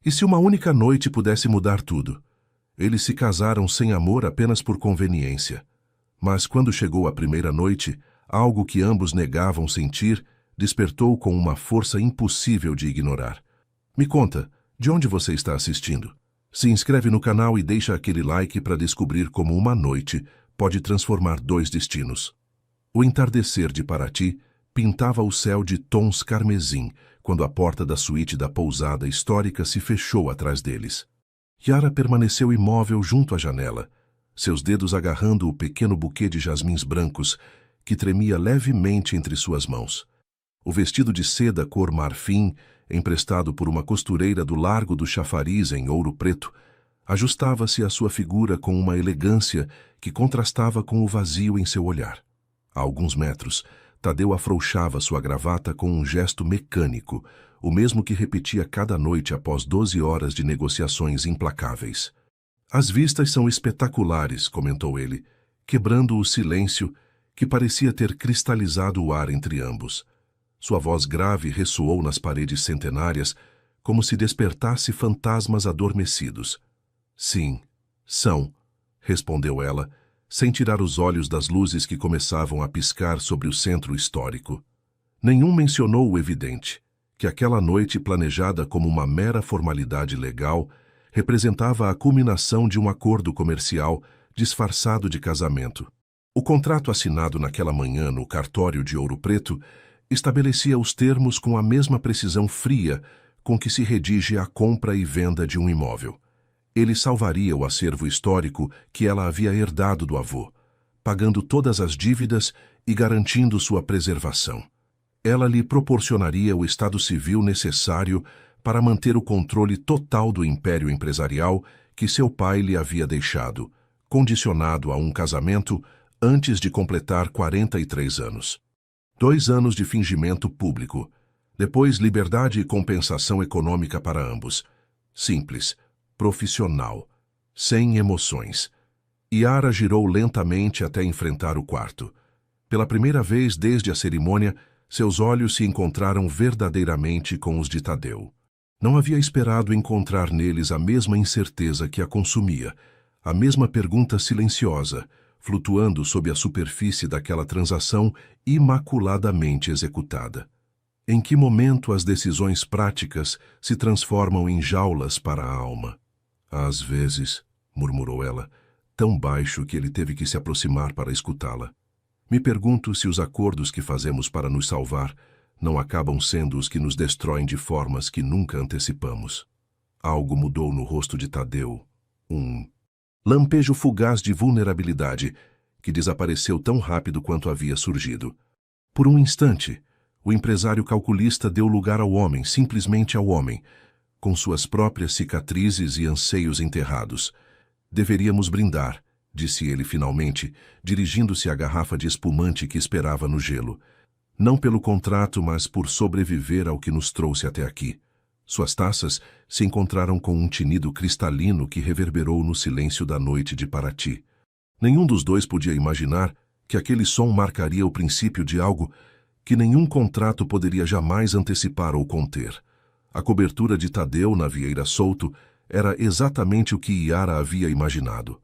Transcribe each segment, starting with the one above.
E se uma única noite pudesse mudar tudo? Eles se casaram sem amor apenas por conveniência. Mas quando chegou a primeira noite, algo que ambos negavam sentir despertou com uma força impossível de ignorar. Me conta, de onde você está assistindo? Se inscreve no canal e deixa aquele like para descobrir como uma noite pode transformar dois destinos. O entardecer de Paraty pintava o céu de tons carmesim quando a porta da suíte da pousada histórica se fechou atrás deles. Yara permaneceu imóvel junto à janela, seus dedos agarrando o pequeno buquê de jasmins brancos que tremia levemente entre suas mãos. O vestido de seda cor marfim, emprestado por uma costureira do Largo do Chafariz em ouro preto, ajustava-se à sua figura com uma elegância que contrastava com o vazio em seu olhar. A alguns metros, Tadeu afrouxava sua gravata com um gesto mecânico, o mesmo que repetia cada noite após 12 horas de negociações implacáveis. As vistas são espetaculares, comentou ele, quebrando o silêncio que parecia ter cristalizado o ar entre ambos. Sua voz grave ressoou nas paredes centenárias, como se despertasse fantasmas adormecidos. Sim, são, respondeu ela, sem tirar os olhos das luzes que começavam a piscar sobre o centro histórico. Nenhum mencionou o evidente, que aquela noite planejada como uma mera formalidade legal representava a culminação de um acordo comercial disfarçado de casamento. O contrato assinado naquela manhã no cartório de Ouro Preto estabelecia os termos com a mesma precisão fria com que se redige a compra e venda de um imóvel. Ele salvaria o acervo histórico que ela havia herdado do avô, pagando todas as dívidas e garantindo sua preservação. Ela lhe proporcionaria o estado civil necessário para manter o controle total do império empresarial que seu pai lhe havia deixado, condicionado a um casamento antes de completar 43 anos. 2 anos de fingimento público, depois liberdade e compensação econômica para ambos. Simples, profissional, sem emoções. Yara girou lentamente até enfrentar o quarto. Pela primeira vez desde a cerimônia, seus olhos se encontraram verdadeiramente com os de Tadeu. Não havia esperado encontrar neles a mesma incerteza que a consumia, a mesma pergunta silenciosa, flutuando sob a superfície daquela transação imaculadamente executada. Em que momento as decisões práticas se transformam em jaulas para a alma? Às vezes, murmurou ela, tão baixo que ele teve que se aproximar para escutá-la. Me pergunto se os acordos que fazemos para nos salvar não acabam sendo os que nos destroem de formas que nunca antecipamos. Algo mudou no rosto de Tadeu. Um lampejo fugaz de vulnerabilidade que desapareceu tão rápido quanto havia surgido. Por um instante, o empresário calculista deu lugar ao homem, simplesmente ao homem, com suas próprias cicatrizes e anseios enterrados. Deveríamos brindar, disse ele finalmente, dirigindo-se à garrafa de espumante que esperava no gelo. Não pelo contrato, mas por sobreviver ao que nos trouxe até aqui. Suas taças se encontraram com um tinido cristalino que reverberou no silêncio da noite de Paraty. Nenhum dos dois podia imaginar que aquele som marcaria o princípio de algo que nenhum contrato poderia jamais antecipar ou conter. A cobertura de Tadeu na Vieira Solto era exatamente o que Yara havia imaginado.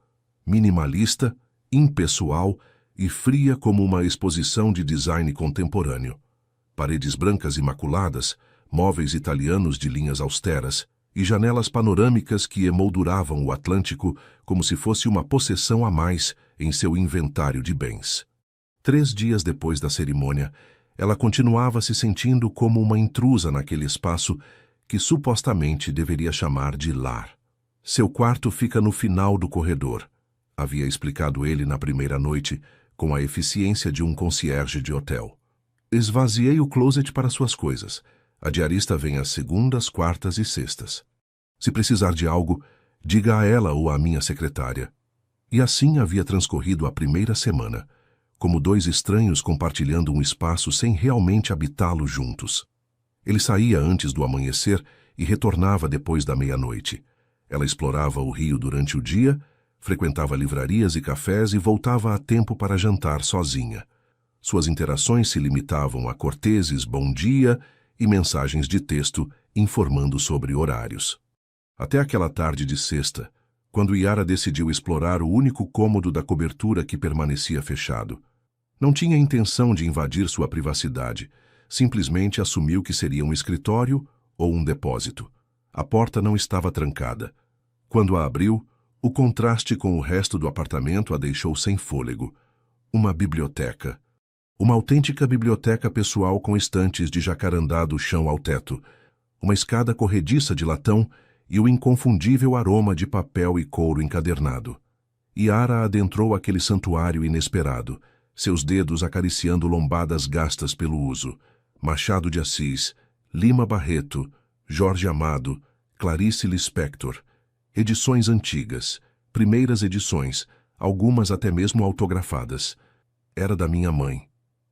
Minimalista, impessoal e fria como uma exposição de design contemporâneo. Paredes brancas imaculadas, móveis italianos de linhas austeras e janelas panorâmicas que emolduravam o Atlântico como se fosse uma possessão a mais em seu inventário de bens. 3 dias depois da cerimônia, ela continuava se sentindo como uma intrusa naquele espaço que supostamente deveria chamar de lar. Seu quarto fica no final do corredor, havia explicado ele na primeira noite, com a eficiência de um concierge de hotel. Esvaziei o closet para suas coisas. A diarista vem às segundas, quartas e sextas. Se precisar de algo, diga a ela ou à minha secretária. E assim havia transcorrido a primeira semana, como 2 estranhos compartilhando um espaço sem realmente habitá-lo juntos. Ele saía antes do amanhecer e retornava depois da meia-noite. Ela explorava o rio durante o dia, frequentava livrarias e cafés e voltava a tempo para jantar sozinha. Suas interações se limitavam a corteses bom dia e mensagens de texto informando sobre horários. Até aquela tarde de sexta, quando Yara decidiu explorar o único cômodo da cobertura que permanecia fechado. Não tinha intenção de invadir sua privacidade, simplesmente assumiu que seria um escritório ou um depósito. A porta não estava trancada. Quando a abriu, o contraste com o resto do apartamento a deixou sem fôlego. Uma biblioteca. Uma autêntica biblioteca pessoal com estantes de jacarandá do chão ao teto, uma escada corrediça de latão e o inconfundível aroma de papel e couro encadernado. Yara adentrou aquele santuário inesperado, seus dedos acariciando lombadas gastas pelo uso. Machado de Assis, Lima Barreto, Jorge Amado, Clarice Lispector. Edições antigas, primeiras edições, algumas até mesmo autografadas. Era da minha mãe.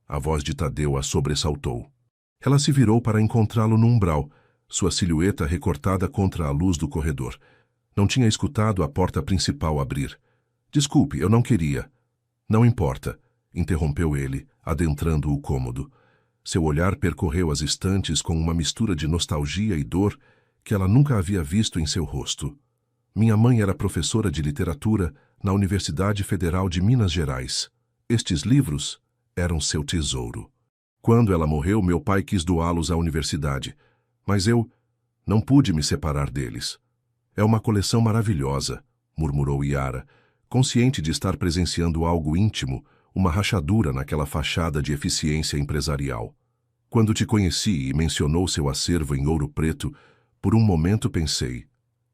A voz de Tadeu a sobressaltou. Ela se virou para encontrá-lo no umbral, sua silhueta recortada contra a luz do corredor. Não tinha escutado a porta principal abrir. Desculpe, eu não queria. Não importa, interrompeu ele, adentrando o cômodo. Seu olhar percorreu as estantes com uma mistura de nostalgia e dor que ela nunca havia visto em seu rosto. Minha mãe era professora de literatura na Universidade Federal de Minas Gerais. Estes livros eram seu tesouro. Quando ela morreu, meu pai quis doá-los à universidade, mas eu não pude me separar deles. É uma coleção maravilhosa, murmurou Yara, consciente de estar presenciando algo íntimo, uma rachadura naquela fachada de eficiência empresarial. Quando te conheci e mencionou seu acervo em ouro preto, por um momento pensei.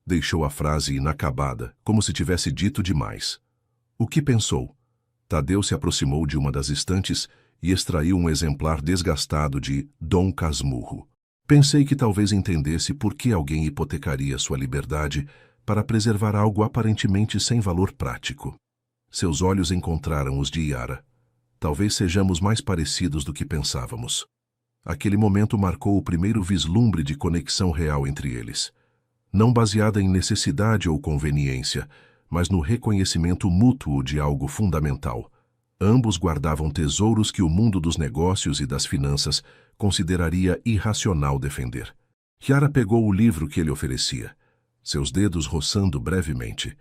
Deixou a frase inacabada, como se tivesse dito demais. O que pensou? Tadeu se aproximou de uma das estantes e extraiu um exemplar desgastado de Dom Casmurro. Pensei que talvez entendesse por que alguém hipotecaria sua liberdade para preservar algo aparentemente sem valor prático. Seus olhos encontraram os de Yara. Talvez sejamos mais parecidos do que pensávamos. Aquele momento marcou o primeiro vislumbre de conexão real entre eles. Não baseada em necessidade ou conveniência, mas no reconhecimento mútuo de algo fundamental. Ambos guardavam tesouros que o mundo dos negócios e das finanças consideraria irracional defender. Yara pegou o livro que ele oferecia, seus dedos roçando brevemente.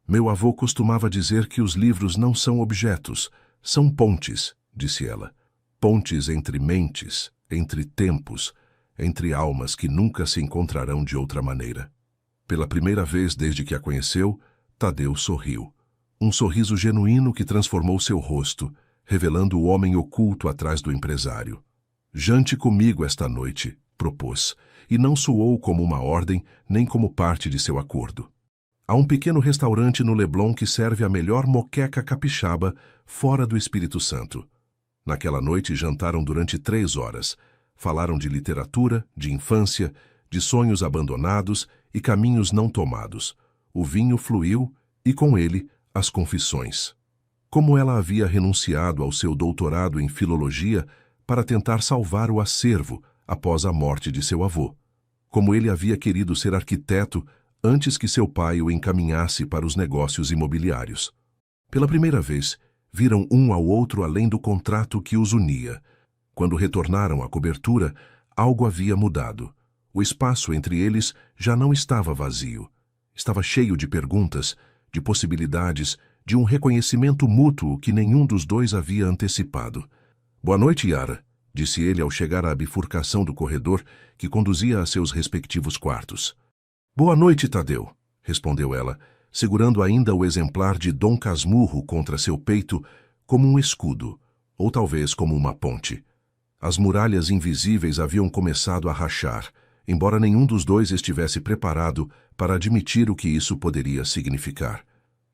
Meu avô costumava dizer que os livros não são objetos, são pontes, disse ela. Pontes entre mentes, entre tempos, entre almas que nunca se encontrarão de outra maneira. Pela primeira vez desde que a conheceu, Tadeu sorriu. Um sorriso genuíno que transformou seu rosto, revelando o homem oculto atrás do empresário. Jante comigo esta noite, propôs, e não soou como uma ordem nem como parte de seu acordo. Há um pequeno restaurante no Leblon que serve a melhor moqueca capixaba fora do Espírito Santo. Naquela noite jantaram durante 3 horas. Falaram de literatura, de infância, de sonhos abandonados e caminhos não tomados. O vinho fluiu e, com ele, as confissões. Como ela havia renunciado ao seu doutorado em filologia para tentar salvar o acervo após a morte de seu avô. Como ele havia querido ser arquiteto antes que seu pai o encaminhasse para os negócios imobiliários. Pela primeira vez, viram um ao outro além do contrato que os unia. Quando retornaram à cobertura, algo havia mudado. O espaço entre eles já não estava vazio. Estava cheio de perguntas, de possibilidades, de um reconhecimento mútuo que nenhum dos dois havia antecipado. Boa noite, Yara, disse ele ao chegar à bifurcação do corredor que conduzia a seus respectivos quartos. Boa noite, Tadeu, respondeu ela, segurando ainda o exemplar de Dom Casmurro contra seu peito como um escudo, ou talvez como uma ponte. As muralhas invisíveis haviam começado a rachar, embora nenhum dos dois estivesse preparado para admitir o que isso poderia significar.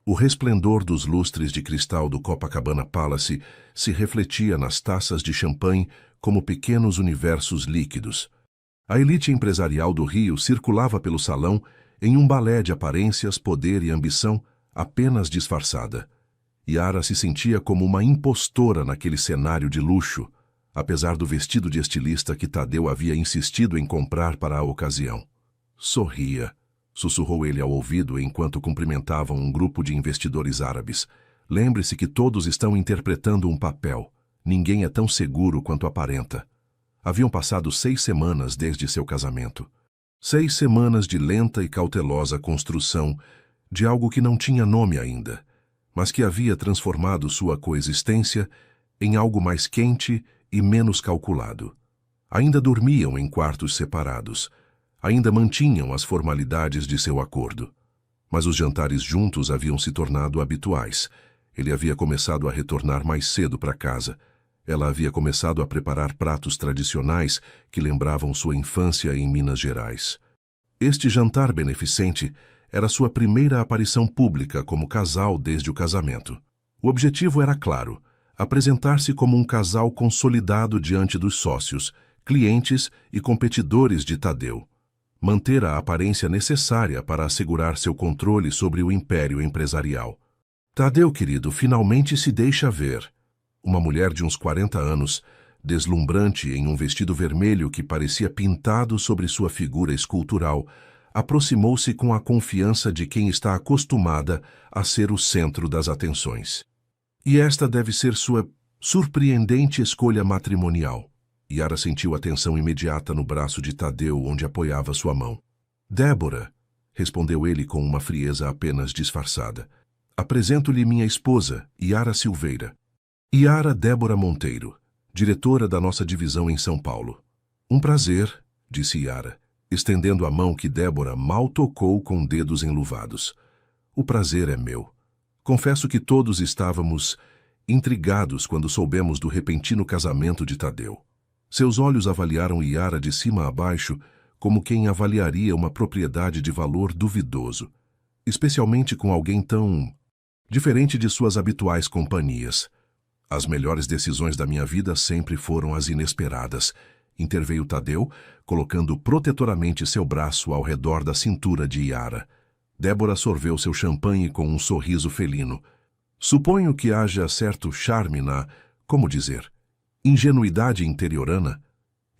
O resplendor dos lustres de cristal do Copacabana Palace se refletia nas taças de champanhe como pequenos universos líquidos. A elite empresarial do Rio circulava pelo salão em um balé de aparências, poder e ambição apenas disfarçada. Yara se sentia como uma impostora naquele cenário de luxo, apesar do vestido de estilista que Tadeu havia insistido em comprar para a ocasião. Sorria, sussurrou ele ao ouvido enquanto cumprimentavam um grupo de investidores árabes. Lembre-se que todos estão interpretando um papel. Ninguém é tão seguro quanto aparenta. Haviam passado 6 semanas desde seu casamento. 6 semanas de lenta e cautelosa construção de algo que não tinha nome ainda, mas que havia transformado sua coexistência em algo mais quente e menos calculado. Ainda dormiam em quartos separados, ainda mantinham as formalidades de seu acordo. Mas os jantares juntos haviam se tornado habituais. Ele havia começado a retornar mais cedo para casa. Ela havia começado a preparar pratos tradicionais que lembravam sua infância em Minas Gerais. Este jantar beneficente era sua primeira aparição pública como casal desde o casamento. O objetivo era claro: apresentar-se como um casal consolidado diante dos sócios, clientes e competidores de Tadeu. Manter a aparência necessária para assegurar seu controle sobre o império empresarial. Tadeu, querido, finalmente se deixa ver. Uma mulher de uns 40 anos, deslumbrante em um vestido vermelho que parecia pintado sobre sua figura escultural, aproximou-se com a confiança de quem está acostumada a ser o centro das atenções. E esta deve ser sua surpreendente escolha matrimonial. Yara sentiu a tensão imediata no braço de Tadeu, onde apoiava sua mão. Débora, respondeu ele com uma frieza apenas disfarçada. Apresento-lhe minha esposa, Yara Silveira. Yara Débora Monteiro, diretora da nossa divisão em São Paulo. Um prazer, disse Yara, estendendo a mão que Débora mal tocou com dedos enluvados. O prazer é meu. Confesso que todos estávamos intrigados quando soubemos do repentino casamento de Tadeu. Seus olhos avaliaram Yara de cima a baixo como quem avaliaria uma propriedade de valor duvidoso, especialmente com alguém tão diferente de suas habituais companhias. As melhores decisões da minha vida sempre foram as inesperadas, interveio Tadeu, colocando protetoramente seu braço ao redor da cintura de Yara. Débora sorveu seu champanhe com um sorriso felino. Suponho que haja certo charme na, como dizer, ingenuidade interiorana,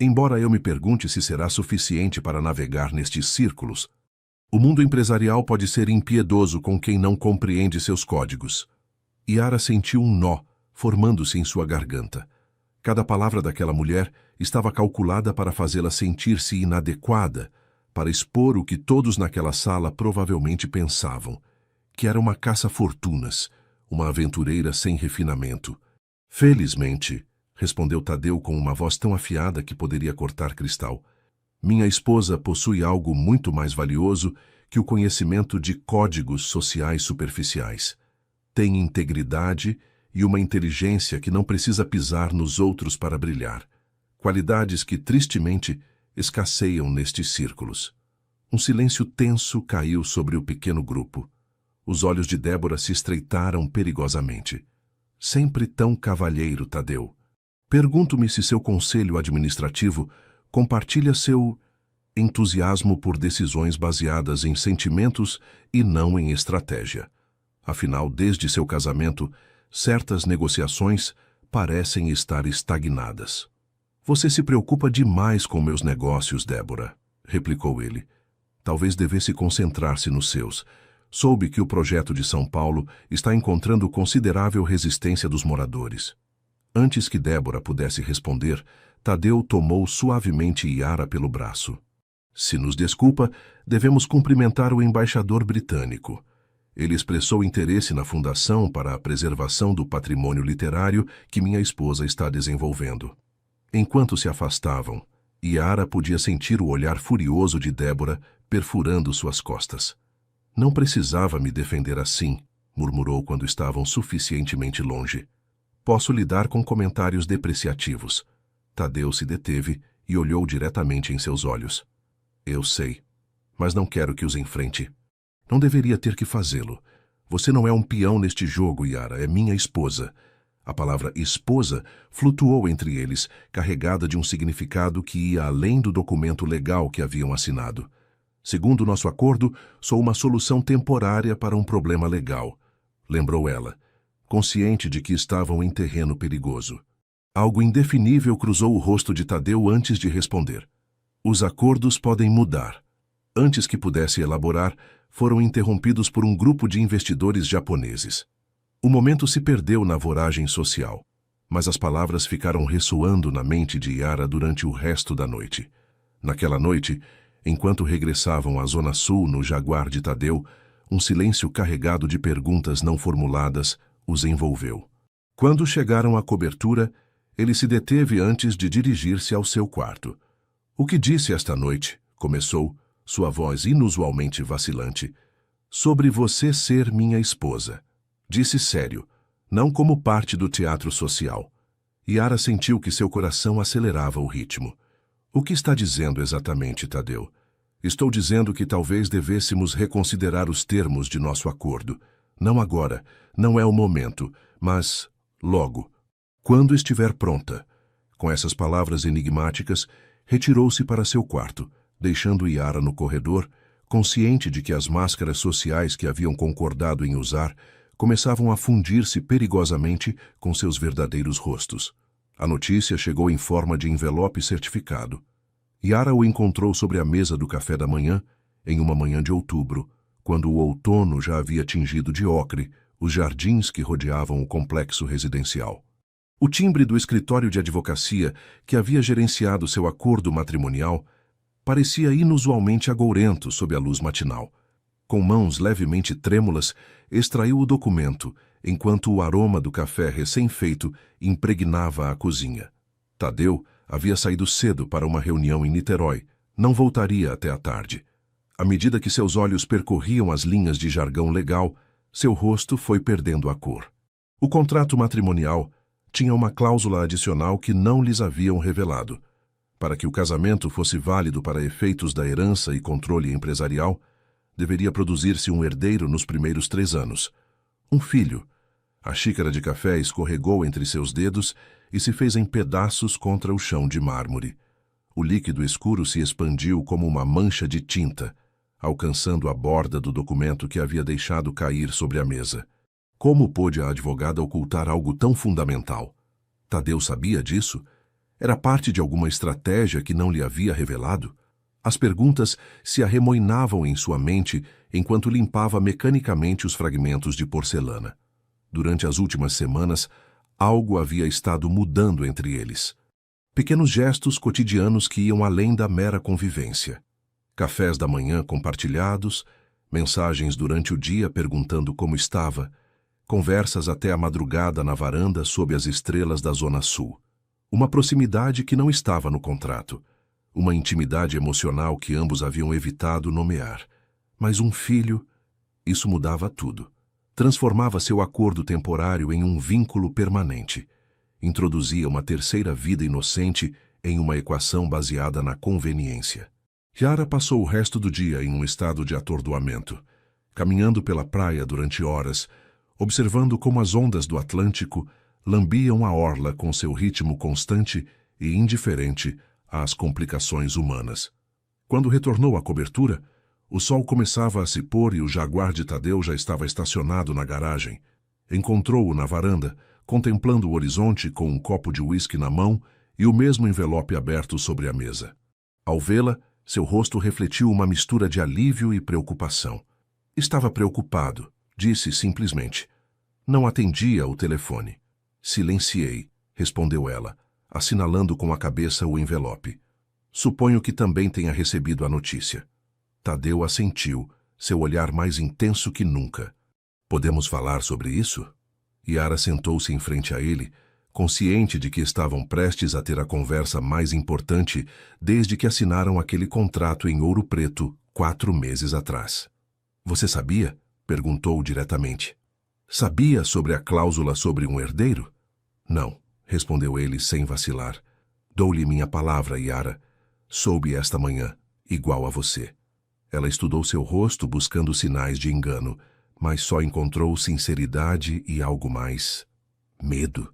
embora eu me pergunte se será suficiente para navegar nestes círculos. O mundo empresarial pode ser impiedoso com quem não compreende seus códigos. Yara sentiu um nó formando-se em sua garganta. Cada palavra daquela mulher estava calculada para fazê-la sentir-se inadequada, para expor o que todos naquela sala provavelmente pensavam, que era uma caça-fortunas, uma aventureira sem refinamento. Felizmente, respondeu Tadeu com uma voz tão afiada que poderia cortar cristal, minha esposa possui algo muito mais valioso que o conhecimento de códigos sociais superficiais. Tem integridade e uma inteligência que não precisa pisar nos outros para brilhar. Qualidades que, tristemente, escasseiam nestes círculos. Um silêncio tenso caiu sobre o pequeno grupo. Os olhos de Débora se estreitaram perigosamente. Sempre tão cavalheiro, Tadeu. Pergunto-me se seu conselho administrativo compartilha seu entusiasmo por decisões baseadas em sentimentos e não em estratégia. Afinal, desde seu casamento, certas negociações parecem estar estagnadas. Você se preocupa demais com meus negócios, Débora, replicou ele. Talvez devesse concentrar-se nos seus. Soube que o projeto de São Paulo está encontrando considerável resistência dos moradores. Antes que Débora pudesse responder, Tadeu tomou suavemente Yara pelo braço. Se nos desculpa, devemos cumprimentar o embaixador britânico. Ele expressou interesse na fundação para a preservação do patrimônio literário que minha esposa está desenvolvendo. Enquanto se afastavam, Yara podia sentir o olhar furioso de Débora perfurando suas costas. Não precisava me defender assim, murmurou quando estavam suficientemente longe. Posso lidar com comentários depreciativos. Tadeu se deteve e olhou diretamente em seus olhos. Eu sei, mas não quero que os enfrente. Não deveria ter que fazê-lo. Você não é um peão neste jogo, Yara, é minha esposa. A palavra esposa flutuou entre eles, carregada de um significado que ia além do documento legal que haviam assinado. Segundo nosso acordo, sou uma solução temporária para um problema legal, lembrou ela, consciente de que estavam em terreno perigoso. Algo indefinível cruzou o rosto de Tadeu antes de responder. Os acordos podem mudar. Antes que pudesse elaborar, foram interrompidos por um grupo de investidores japoneses. O momento se perdeu na voragem social, mas as palavras ficaram ressoando na mente de Yara durante o resto da noite. Naquela noite, Enquanto regressavam à Zona Sul no Jaguar de Tadeu, um silêncio carregado de perguntas não formuladas os envolveu. Quando chegaram à cobertura, ele se deteve antes de dirigir-se ao seu quarto. "O que disse esta noite?" começou, sua voz inusualmente vacilante. "Sobre você ser minha esposa." Disse sério, não como parte do teatro social. Yara sentiu que seu coração acelerava o ritmo. "O que está dizendo exatamente, Tadeu?" "Estou dizendo que talvez devêssemos reconsiderar os termos de nosso acordo. Não agora, não é o momento, mas logo, quando estiver pronta." Com essas palavras enigmáticas, retirou-se para seu quarto, deixando Yara no corredor, consciente de que as máscaras sociais que haviam concordado em usar começavam a fundir-se perigosamente com seus verdadeiros rostos. A notícia chegou em forma de envelope certificado. Yara o encontrou sobre a mesa do café da manhã, em uma manhã de outubro, quando o outono já havia tingido de ocre os jardins que rodeavam o complexo residencial. O timbre do escritório de advocacia que havia gerenciado seu acordo matrimonial parecia inusualmente agourento sob a luz matinal. Com mãos levemente trêmulas, extraiu o documento, enquanto o aroma do café recém-feito impregnava a cozinha. Tadeu havia saído cedo para uma reunião em Niterói. Não voltaria até a tarde. À medida que seus olhos percorriam as linhas de jargão legal, seu rosto foi perdendo a cor. O contrato matrimonial tinha uma cláusula adicional que não lhes haviam revelado. Para que o casamento fosse válido para efeitos da herança e controle empresarial, deveria produzir-se um herdeiro nos primeiros 3 anos. Um filho. A xícara de café escorregou entre seus dedos e se fez em pedaços contra o chão de mármore. O líquido escuro se expandiu como uma mancha de tinta, alcançando a borda do documento que havia deixado cair sobre a mesa. Como pôde a advogada ocultar algo tão fundamental? Tadeu sabia disso? Era parte de alguma estratégia que não lhe havia revelado? As perguntas se arremoinavam em sua mente enquanto limpava mecanicamente os fragmentos de porcelana. Durante as últimas semanas, algo havia estado mudando entre eles. Pequenos gestos cotidianos que iam além da mera convivência. Cafés da manhã compartilhados, mensagens durante o dia perguntando como estava, conversas até a madrugada na varanda sob as estrelas da Zona Sul. Uma proximidade que não estava no contrato. Uma intimidade emocional que ambos haviam evitado nomear. Mas um filho, isso mudava tudo. Transformava seu acordo temporário em um vínculo permanente. Introduzia uma terceira vida inocente em uma equação baseada na conveniência. Yara passou o resto do dia em um estado de atordoamento, caminhando pela praia durante horas, observando como as ondas do Atlântico lambiam a orla com seu ritmo constante e indiferente às complicações humanas. Quando retornou à cobertura, o sol começava a se pôr e o Jaguar de Tadeu já estava estacionado na garagem. Encontrou-o na varanda, contemplando o horizonte com um copo de uísque na mão e o mesmo envelope aberto sobre a mesa. Ao vê-la, seu rosto refletiu uma mistura de alívio e preocupação. Estava preocupado, disse simplesmente. Não atendia o telefone. Silenciei, respondeu ela, assinalando com a cabeça o envelope. Suponho que também tenha recebido a notícia. Tadeu assentiu, seu olhar mais intenso que nunca. Podemos falar sobre isso? Yara sentou-se em frente a ele, consciente de que estavam prestes a ter a conversa mais importante desde que assinaram aquele contrato em ouro preto 4 meses atrás. Você sabia? Perguntou diretamente. Sabia sobre a cláusula sobre um herdeiro? Não, respondeu ele sem vacilar. Dou-lhe minha palavra, Yara. Soube esta manhã, igual a você. Ela estudou seu rosto buscando sinais de engano, mas só encontrou sinceridade e algo mais. Medo.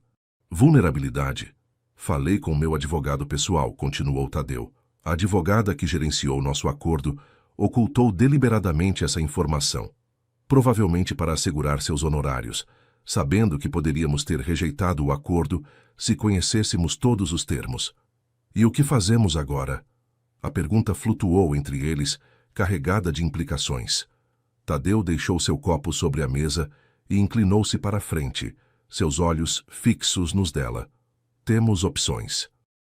Vulnerabilidade. Falei com meu advogado pessoal, continuou Tadeu. A advogada que gerenciou nosso acordo ocultou deliberadamente essa informação, provavelmente para assegurar seus honorários, sabendo que poderíamos ter rejeitado o acordo se conhecêssemos todos os termos. E o que fazemos agora? A pergunta flutuou entre eles, carregada de implicações. Tadeu deixou seu copo sobre a mesa e inclinou-se para a frente, seus olhos fixos nos dela. Temos opções.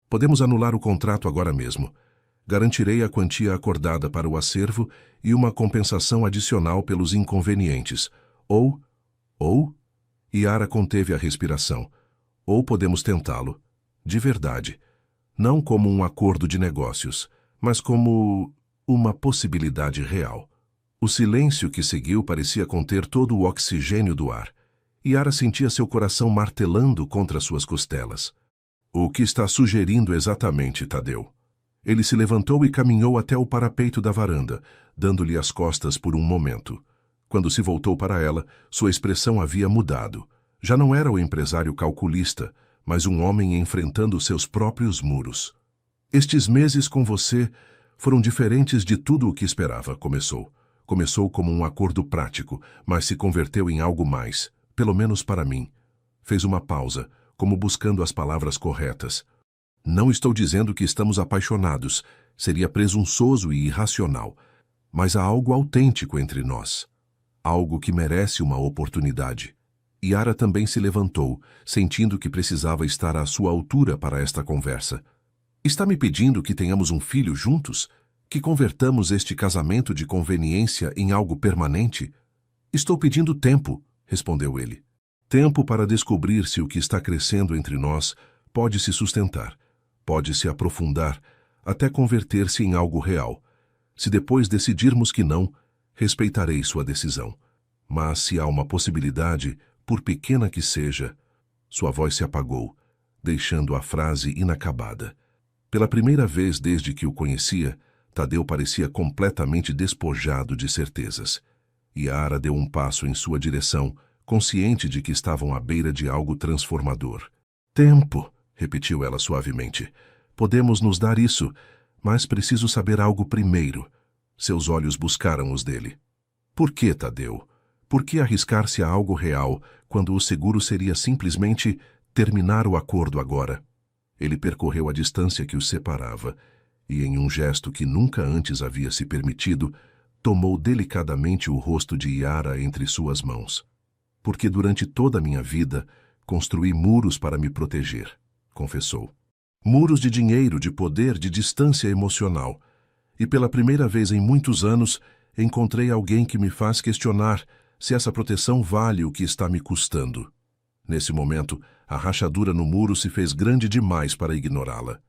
Podemos anular o contrato agora mesmo. Garantirei a quantia acordada para o acervo e uma compensação adicional pelos inconvenientes. Ou... Yara conteve a respiração. Ou podemos tentá-lo. De verdade. Não como um acordo de negócios, mas como uma possibilidade real. O silêncio que seguiu parecia conter todo o oxigênio do ar. Yara sentia seu coração martelando contra suas costelas. O que está sugerindo exatamente, Tadeu? Ele se levantou e caminhou até o parapeito da varanda, dando-lhe as costas por um momento. Quando se voltou para ela, sua expressão havia mudado. Já não era o empresário calculista, mas um homem enfrentando seus próprios muros. Estes meses com você foram diferentes de tudo o que esperava, começou. Começou como um acordo prático, mas se converteu em algo mais, pelo menos para mim. Fez uma pausa, como buscando as palavras corretas. Não estou dizendo que estamos apaixonados, seria presunçoso e irracional, mas há algo autêntico entre nós. Algo que merece uma oportunidade. Yara também se levantou, sentindo que precisava estar à sua altura para esta conversa. Está me pedindo que tenhamos um filho juntos? Que convertamos este casamento de conveniência em algo permanente? Estou pedindo tempo, respondeu ele. Tempo para descobrir se o que está crescendo entre nós pode se sustentar, pode se aprofundar, até converter-se em algo real. Se depois decidirmos que não, respeitarei sua decisão. Mas se há uma possibilidade, por pequena que seja... Sua voz se apagou, deixando a frase inacabada. Pela primeira vez desde que o conhecia, Tadeu parecia completamente despojado de certezas. Yara deu um passo em sua direção, consciente de que estavam à beira de algo transformador. Tempo, repetiu ela suavemente. Podemos nos dar isso, mas preciso saber algo primeiro. Seus olhos buscaram os dele. Por que, Tadeu? Por que arriscar-se a algo real, quando o seguro seria simplesmente terminar o acordo agora? Ele percorreu a distância que os separava, e em um gesto que nunca antes havia se permitido, tomou delicadamente o rosto de Yara entre suas mãos. Porque durante toda a minha vida, construí muros para me proteger, confessou. Muros de dinheiro, de poder, de distância emocional. E pela primeira vez em muitos anos, encontrei alguém que me faz questionar se essa proteção vale o que está me custando. Nesse momento, a rachadura no muro se fez grande demais para ignorá-la.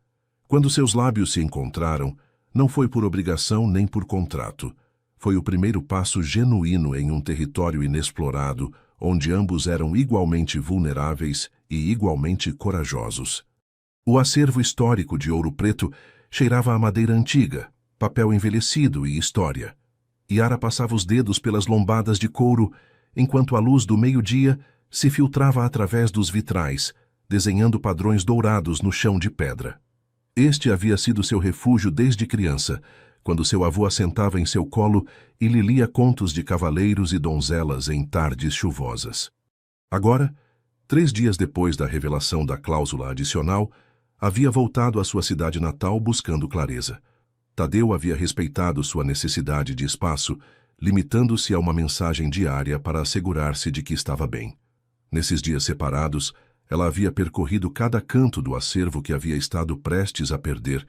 Quando seus lábios se encontraram, não foi por obrigação nem por contrato. Foi o primeiro passo genuíno em um território inexplorado, onde ambos eram igualmente vulneráveis e igualmente corajosos. O acervo histórico de Ouro Preto cheirava a madeira antiga, papel envelhecido e história. Yara passava os dedos pelas lombadas de couro, enquanto a luz do meio-dia se filtrava através dos vitrais, desenhando padrões dourados no chão de pedra. Este havia sido seu refúgio desde criança, quando seu avô assentava em seu colo e lhe lia contos de cavaleiros e donzelas em tardes chuvosas. Agora, 3 dias depois da revelação da cláusula adicional, havia voltado à sua cidade natal buscando clareza. Tadeu havia respeitado sua necessidade de espaço, limitando-se a uma mensagem diária para assegurar-se de que estava bem. Nesses dias separados, ela havia percorrido cada canto do acervo que havia estado prestes a perder,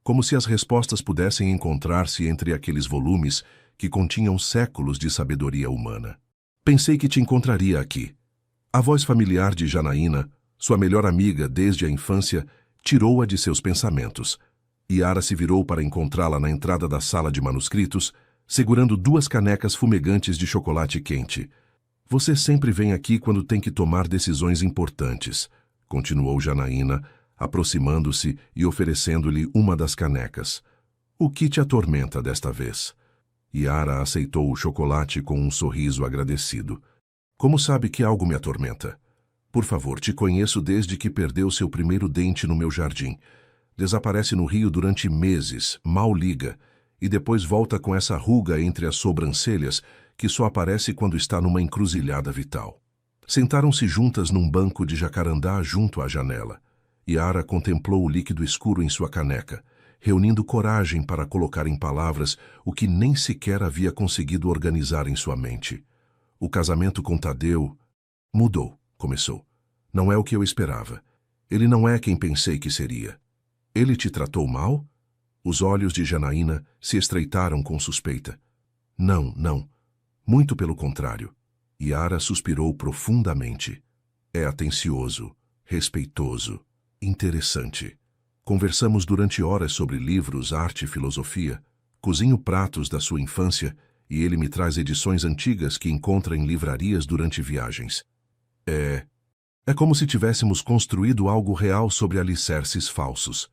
como se as respostas pudessem encontrar-se entre aqueles volumes que continham séculos de sabedoria humana. Pensei que te encontraria aqui. A voz familiar de Janaína, sua melhor amiga desde a infância, tirou-a de seus pensamentos. Yara se virou para encontrá-la na entrada da sala de manuscritos, segurando 2 canecas fumegantes de chocolate quente. Você sempre vem aqui quando tem que tomar decisões importantes, continuou Janaína, aproximando-se e oferecendo-lhe uma das canecas. O que te atormenta desta vez? Yara aceitou o chocolate com um sorriso agradecido. Como sabe que algo me atormenta? Por favor, te conheço desde que perdeu seu primeiro dente no meu jardim. Desaparece no rio durante meses, mal liga, e depois volta com essa ruga entre as sobrancelhas que só aparece quando está numa encruzilhada vital. Sentaram-se juntas num banco de jacarandá junto à janela. Yara contemplou o líquido escuro em sua caneca, reunindo coragem para colocar em palavras o que nem sequer havia conseguido organizar em sua mente. O casamento com Tadeu mudou, começou. Não é o que eu esperava. Ele não é quem pensei que seria. Ele te tratou mal? Os olhos de Janaína se estreitaram com suspeita. Não, não. Muito pelo contrário. Yara suspirou profundamente. É atencioso, respeitoso, interessante. Conversamos durante horas sobre livros, arte e filosofia. Cozinho pratos da sua infância e ele me traz edições antigas que encontra em livrarias durante viagens. É como se tivéssemos construído algo real sobre alicerces falsos.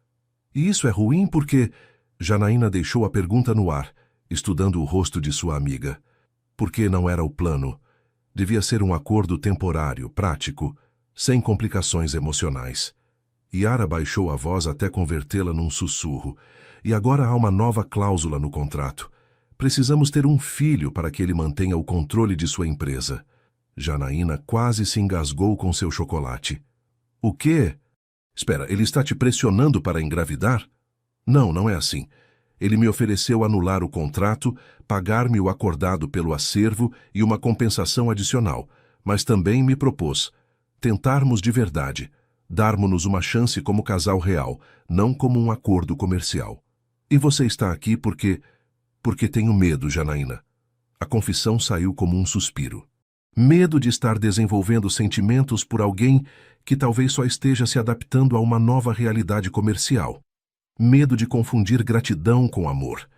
E isso é ruim porque... Janaína deixou a pergunta no ar, estudando o rosto de sua amiga. Porque não era o plano. Devia ser um acordo temporário, prático, sem complicações emocionais. Yara baixou a voz até convertê-la num sussurro. E agora há uma nova cláusula no contrato. Precisamos ter um filho para que ele mantenha o controle de sua empresa. Janaína quase se engasgou com seu chocolate. O quê? Espera, ele está te pressionando para engravidar? Não, não é assim. Ele me ofereceu anular o contrato, pagar-me o acordado pelo acervo e uma compensação adicional, mas também me propôs tentarmos de verdade, darmos-nos uma chance como casal real, não como um acordo comercial. E você está aqui porque tenho medo, Janaína. A confissão saiu como um suspiro. Medo de estar desenvolvendo sentimentos por alguém que talvez só esteja se adaptando a uma nova realidade comercial. Medo de confundir gratidão com amor.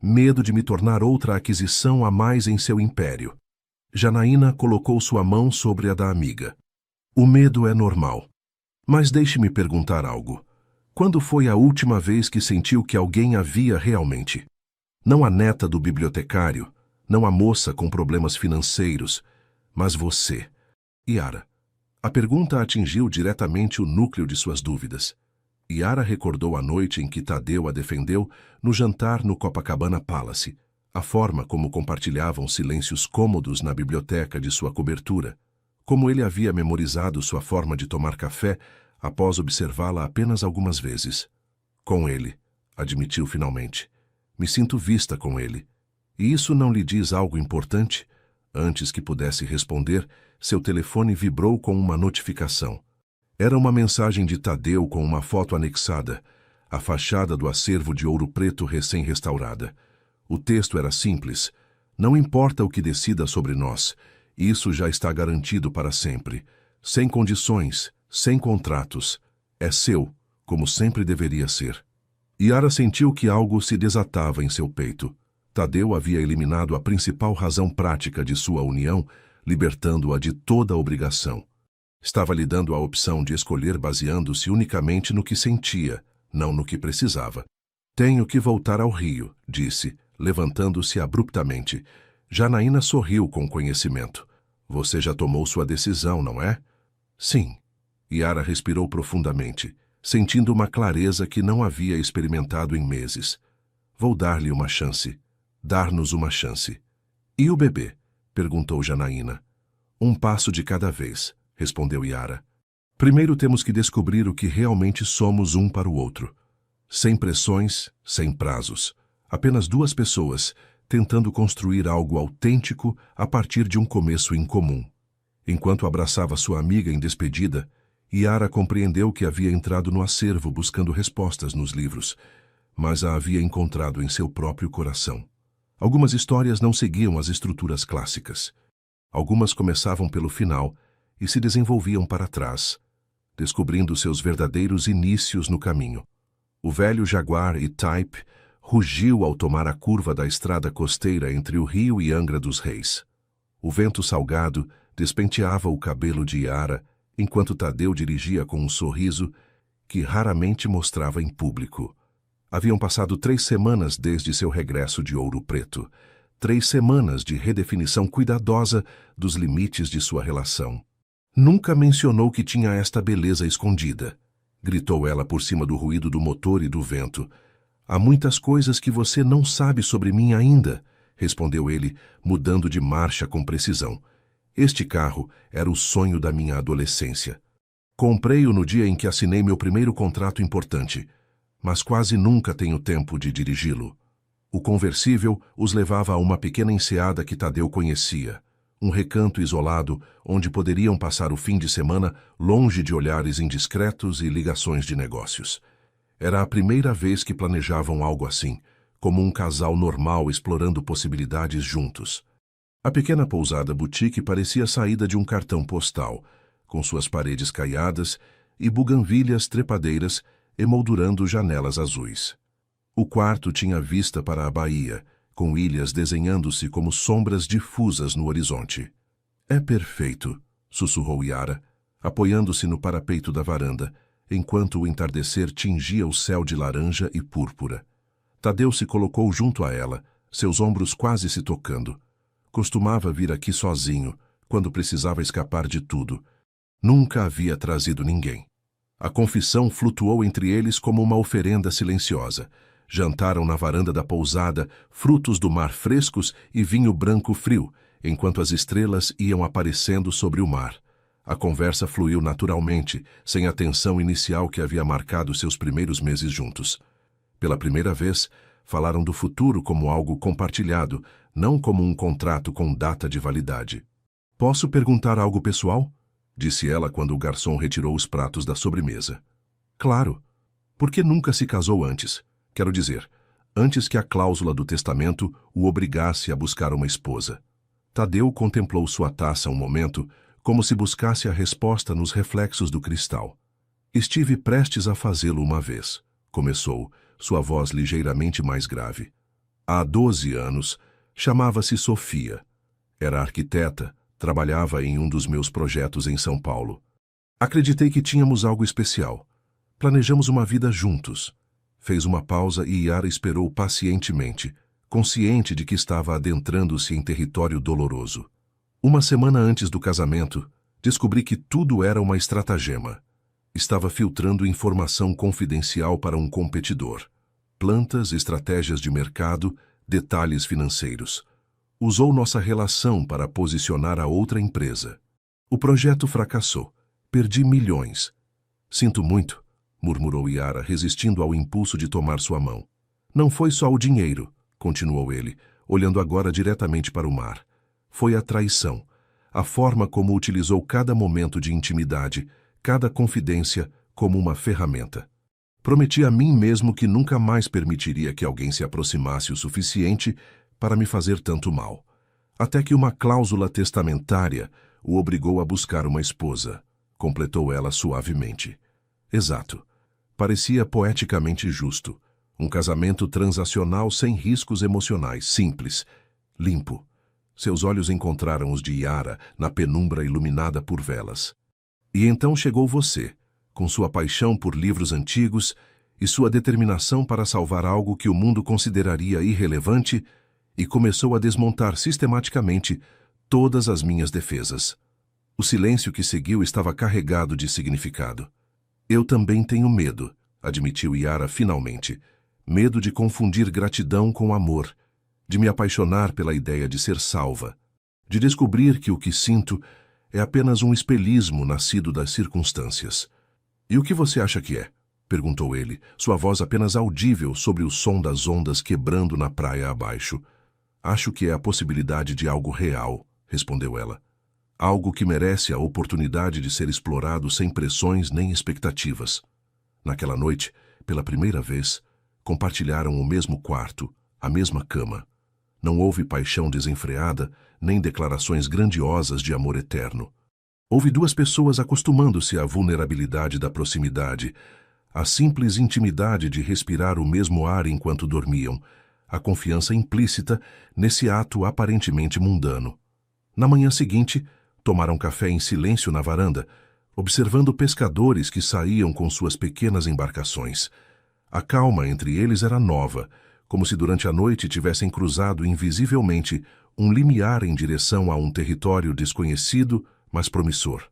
Medo de me tornar outra aquisição a mais em seu império. Janaína colocou sua mão sobre a da amiga. O medo é normal. Mas deixe-me perguntar algo. Quando foi a última vez que sentiu que alguém a via realmente? Não a neta do bibliotecário, não a moça com problemas financeiros, mas você. Yara. A pergunta atingiu diretamente o núcleo de suas dúvidas. Yara recordou a noite em que Tadeu a defendeu no jantar no Copacabana Palace, a forma como compartilhavam silêncios cômodos na biblioteca de sua cobertura, como ele havia memorizado sua forma de tomar café após observá-la apenas algumas vezes. Com ele, admitiu finalmente. Me sinto vista com ele. E isso não lhe diz algo importante? Antes que pudesse responder, seu telefone vibrou com uma notificação. Era uma mensagem de Tadeu com uma foto anexada, a fachada do acervo de Ouro Preto recém-restaurada. O texto era simples. Não importa o que decida sobre nós, isso já está garantido para sempre. Sem condições, sem contratos. É seu, como sempre deveria ser. Yara sentiu que algo se desatava em seu peito. Tadeu havia eliminado a principal razão prática de sua união, libertando-a de toda a obrigação. Estava lhe dando a opção de escolher baseando-se unicamente no que sentia, não no que precisava. Tenho que voltar ao Rio, disse, levantando-se abruptamente. Janaína sorriu com conhecimento. Você já tomou sua decisão, não é? Sim. Yara respirou profundamente, sentindo uma clareza que não havia experimentado em meses. Vou dar-lhe uma chance. Dar-nos uma chance. E o bebê? Perguntou Janaína. Um passo de cada vez, respondeu Yara. Primeiro temos que descobrir o que realmente somos um para o outro. Sem pressões, sem prazos. Apenas duas pessoas, tentando construir algo autêntico a partir de um começo incomum. Enquanto abraçava sua amiga em despedida, Yara compreendeu que havia entrado no acervo buscando respostas nos livros, mas a havia encontrado em seu próprio coração. Algumas histórias não seguiam as estruturas clássicas. Algumas começavam pelo final e se desenvolviam para trás, descobrindo seus verdadeiros inícios no caminho. O velho Jaguar E-Type rugiu ao tomar a curva da estrada costeira entre o Rio e Angra dos Reis. O vento salgado despenteava o cabelo de Yara, enquanto Tadeu dirigia com um sorriso que raramente mostrava em público. Haviam passado 3 semanas desde seu regresso de Ouro Preto. 3 semanas de redefinição cuidadosa dos limites de sua relação. Nunca mencionou que tinha esta beleza escondida, gritou ela por cima do ruído do motor e do vento. Há muitas coisas que você não sabe sobre mim ainda, respondeu ele, mudando de marcha com precisão. Este carro era o sonho da minha adolescência. Comprei-o no dia em que assinei meu primeiro contrato importante, mas quase nunca tenho tempo de dirigi-lo. O conversível os levava a uma pequena enseada que Tadeu conhecia, um recanto isolado onde poderiam passar o fim de semana longe de olhares indiscretos e ligações de negócios. Era a primeira vez que planejavam algo assim, como um casal normal explorando possibilidades juntos. A pequena pousada boutique parecia saída de um cartão postal, com suas paredes caiadas e buganvílias trepadeiras emoldurando janelas azuis. O quarto tinha vista para a baía, com ilhas desenhando-se como sombras difusas no horizonte. É perfeito, sussurrou Yara, apoiando-se no parapeito da varanda, enquanto o entardecer tingia o céu de laranja e púrpura. Tadeu se colocou junto a ela, seus ombros quase se tocando. Costumava vir aqui sozinho, quando precisava escapar de tudo. Nunca havia trazido ninguém. A confissão flutuou entre eles como uma oferenda silenciosa. Jantaram na varanda da pousada, frutos do mar frescos e vinho branco frio, enquanto as estrelas iam aparecendo sobre o mar. A conversa fluiu naturalmente, sem a tensão inicial que havia marcado seus primeiros meses juntos. Pela primeira vez, falaram do futuro como algo compartilhado, não como um contrato com data de validade. "Posso perguntar algo pessoal?" disse ela quando o garçom retirou os pratos da sobremesa. "Claro. Por que nunca se casou antes? Quero dizer, antes que a cláusula do testamento o obrigasse a buscar uma esposa." Tadeu contemplou sua taça um momento, como se buscasse a resposta nos reflexos do cristal. "Estive prestes a fazê-lo uma vez", começou, sua voz ligeiramente mais grave. "Há 12 anos, chamava-se Sofia. Era arquiteta, trabalhava em um dos meus projetos em São Paulo. Acreditei que tínhamos algo especial. Planejamos uma vida juntos." Fez uma pausa e Yara esperou pacientemente, consciente de que estava adentrando-se em território doloroso. "Uma semana antes do casamento, descobri que tudo era uma estratagema. Estava filtrando informação confidencial para um competidor. Plantas, estratégias de mercado, detalhes financeiros. Usou nossa relação para posicionar a outra empresa. O projeto fracassou. Perdi milhões." "Sinto muito", murmurou Yara, resistindo ao impulso de tomar sua mão. "Não foi só o dinheiro", continuou ele, olhando agora diretamente para o mar. "Foi a traição, a forma como utilizou cada momento de intimidade, cada confidência como uma ferramenta. Prometi a mim mesmo que nunca mais permitiria que alguém se aproximasse o suficiente para me fazer tanto mal. Até que uma cláusula testamentária o obrigou a buscar uma esposa", completou ela suavemente. "Exato. Parecia poeticamente justo. Um casamento transacional sem riscos emocionais, simples, limpo." Seus olhos encontraram os de Yara na penumbra iluminada por velas. "E então chegou você, com sua paixão por livros antigos e sua determinação para salvar algo que o mundo consideraria irrelevante, e começou a desmontar sistematicamente todas as minhas defesas." O silêncio que seguiu estava carregado de significado. "Eu também tenho medo", admitiu Yara finalmente. "Medo de confundir gratidão com amor, de me apaixonar pela ideia de ser salva, de descobrir que o que sinto é apenas um espelhismo nascido das circunstâncias." "E o que você acha que é?" perguntou ele, sua voz apenas audível sobre o som das ondas quebrando na praia abaixo. "Acho que é a possibilidade de algo real", respondeu ela. "Algo que merece a oportunidade de ser explorado sem pressões nem expectativas." Naquela noite, pela primeira vez, compartilharam o mesmo quarto, a mesma cama. Não houve paixão desenfreada, nem declarações grandiosas de amor eterno. Houve duas pessoas acostumando-se à vulnerabilidade da proximidade, à simples intimidade de respirar o mesmo ar enquanto dormiam, a confiança implícita nesse ato aparentemente mundano. Na manhã seguinte, tomaram café em silêncio na varanda, observando pescadores que saíam com suas pequenas embarcações. A calma entre eles era nova, como se durante a noite tivessem cruzado invisivelmente um limiar em direção a um território desconhecido, mas promissor.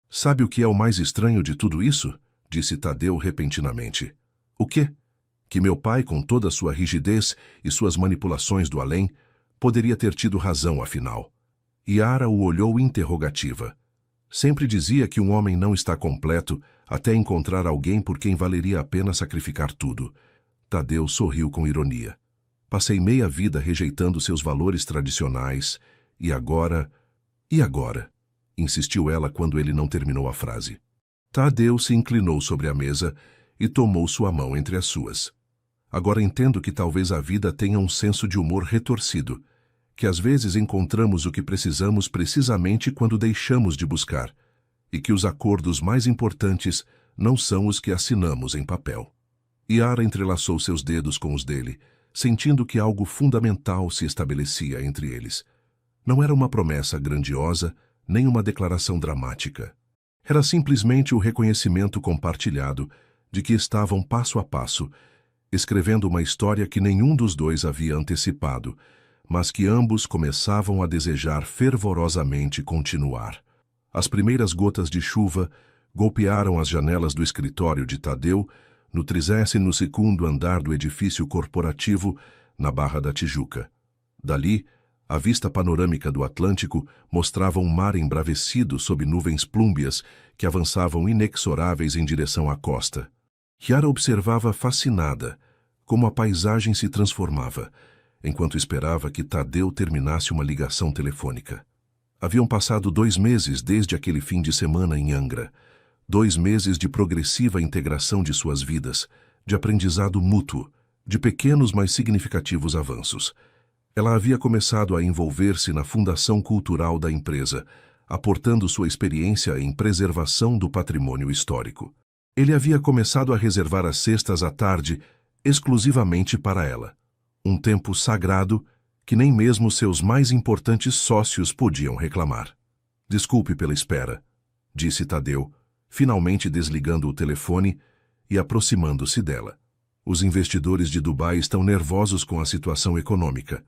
"Sabe o que é o mais estranho de tudo isso?" disse Tadeu repentinamente. "O quê?" "Que meu pai, com toda a sua rigidez e suas manipulações do além, poderia ter tido razão, afinal." Yara o olhou interrogativa. "Sempre dizia que um homem não está completo até encontrar alguém por quem valeria a pena sacrificar tudo." Tadeu sorriu com ironia. "Passei meia vida rejeitando seus valores tradicionais, e agora..." "E agora?" insistiu ela quando ele não terminou a frase. Tadeu se inclinou sobre a mesa, e tomou sua mão entre as suas. Agora entendo que talvez a vida tenha um senso de humor retorcido, que às vezes encontramos o que precisamos precisamente quando deixamos de buscar, e que os acordos mais importantes não são os que assinamos em papel. Yara entrelaçou seus dedos com os dele, sentindo que algo fundamental se estabelecia entre eles. Não era uma promessa grandiosa, nem uma declaração dramática. Era simplesmente o reconhecimento compartilhado de que estavam passo a passo, escrevendo uma história que nenhum dos dois havia antecipado, mas que ambos começavam a desejar fervorosamente continuar. As primeiras gotas de chuva golpearam as janelas do escritório de Tadeu, no 32º andar do edifício corporativo, na Barra da Tijuca. Dali, a vista panorâmica do Atlântico mostrava um mar embravecido sob nuvens plúmbeas que avançavam inexoráveis em direção à costa. Yara observava fascinada como a paisagem se transformava, enquanto esperava que Tadeu terminasse uma ligação telefônica. Haviam passado 2 meses desde aquele fim de semana em Angra. 2 meses de progressiva integração de suas vidas, de aprendizado mútuo, de pequenos mas significativos avanços. Ela havia começado a envolver-se na fundação cultural da empresa, aportando sua experiência em preservação do patrimônio histórico. Ele havia começado a reservar as sextas à tarde exclusivamente para ela. Um tempo sagrado que nem mesmo seus mais importantes sócios podiam reclamar. Desculpe pela espera, disse Tadeu, finalmente desligando o telefone e aproximando-se dela. Os investidores de Dubai estão nervosos com a situação econômica.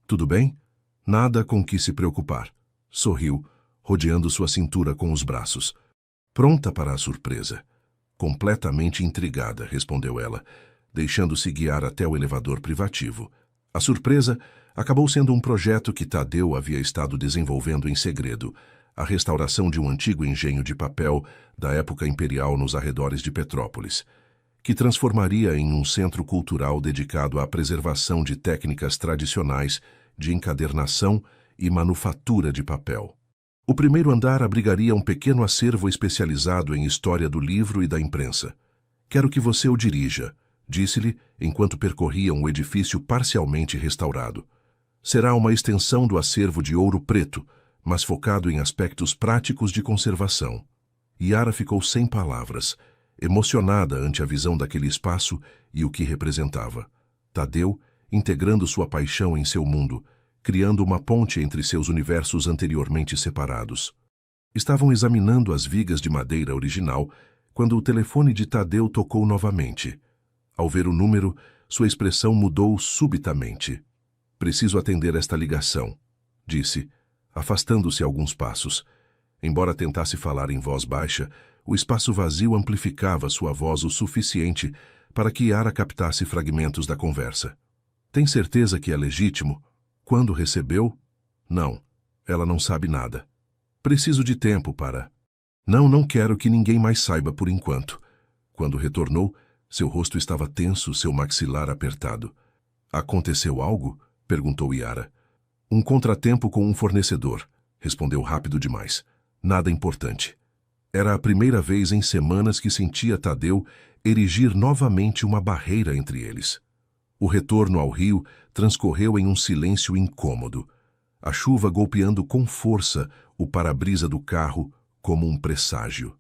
Tudo bem? Nada com que se preocupar. Sorriu, rodeando sua cintura com os braços. Pronta para a surpresa. Completamente intrigada, respondeu ela, deixando-se guiar até o elevador privativo. A surpresa acabou sendo um projeto que Tadeu havia estado desenvolvendo em segredo, a restauração de um antigo engenho de papel da época imperial nos arredores de Petrópolis, que transformaria em um centro cultural dedicado à preservação de técnicas tradicionais de encadernação e manufatura de papel. O primeiro andar abrigaria um pequeno acervo especializado em história do livro e da imprensa. Quero que você o dirija, disse-lhe enquanto percorriam o edifício parcialmente restaurado. Será uma extensão do acervo de Ouro Preto, mas focado em aspectos práticos de conservação. Yara ficou sem palavras, emocionada ante a visão daquele espaço e o que representava. Tadeu, integrando sua paixão em seu mundo, criando uma ponte entre seus universos anteriormente separados. Estavam examinando as vigas de madeira original quando o telefone de Tadeu tocou novamente. Ao ver o número, sua expressão mudou subitamente. Preciso atender esta ligação, disse, afastando-se alguns passos. Embora tentasse falar em voz baixa, o espaço vazio amplificava sua voz o suficiente para que Yara captasse fragmentos da conversa. Tem certeza que é legítimo? Quando recebeu? Não, ela não sabe nada. Preciso de tempo para... Não quero que ninguém mais saiba por enquanto. Quando retornou, seu rosto estava tenso, seu maxilar apertado. Aconteceu algo? Perguntou Yara. Um contratempo com um fornecedor, respondeu rápido demais. Nada importante. Era a primeira vez em semanas que sentia Tadeu erigir novamente uma barreira entre eles. O retorno ao rio transcorreu em um silêncio incômodo, a chuva golpeando com força o para-brisa do carro como um presságio.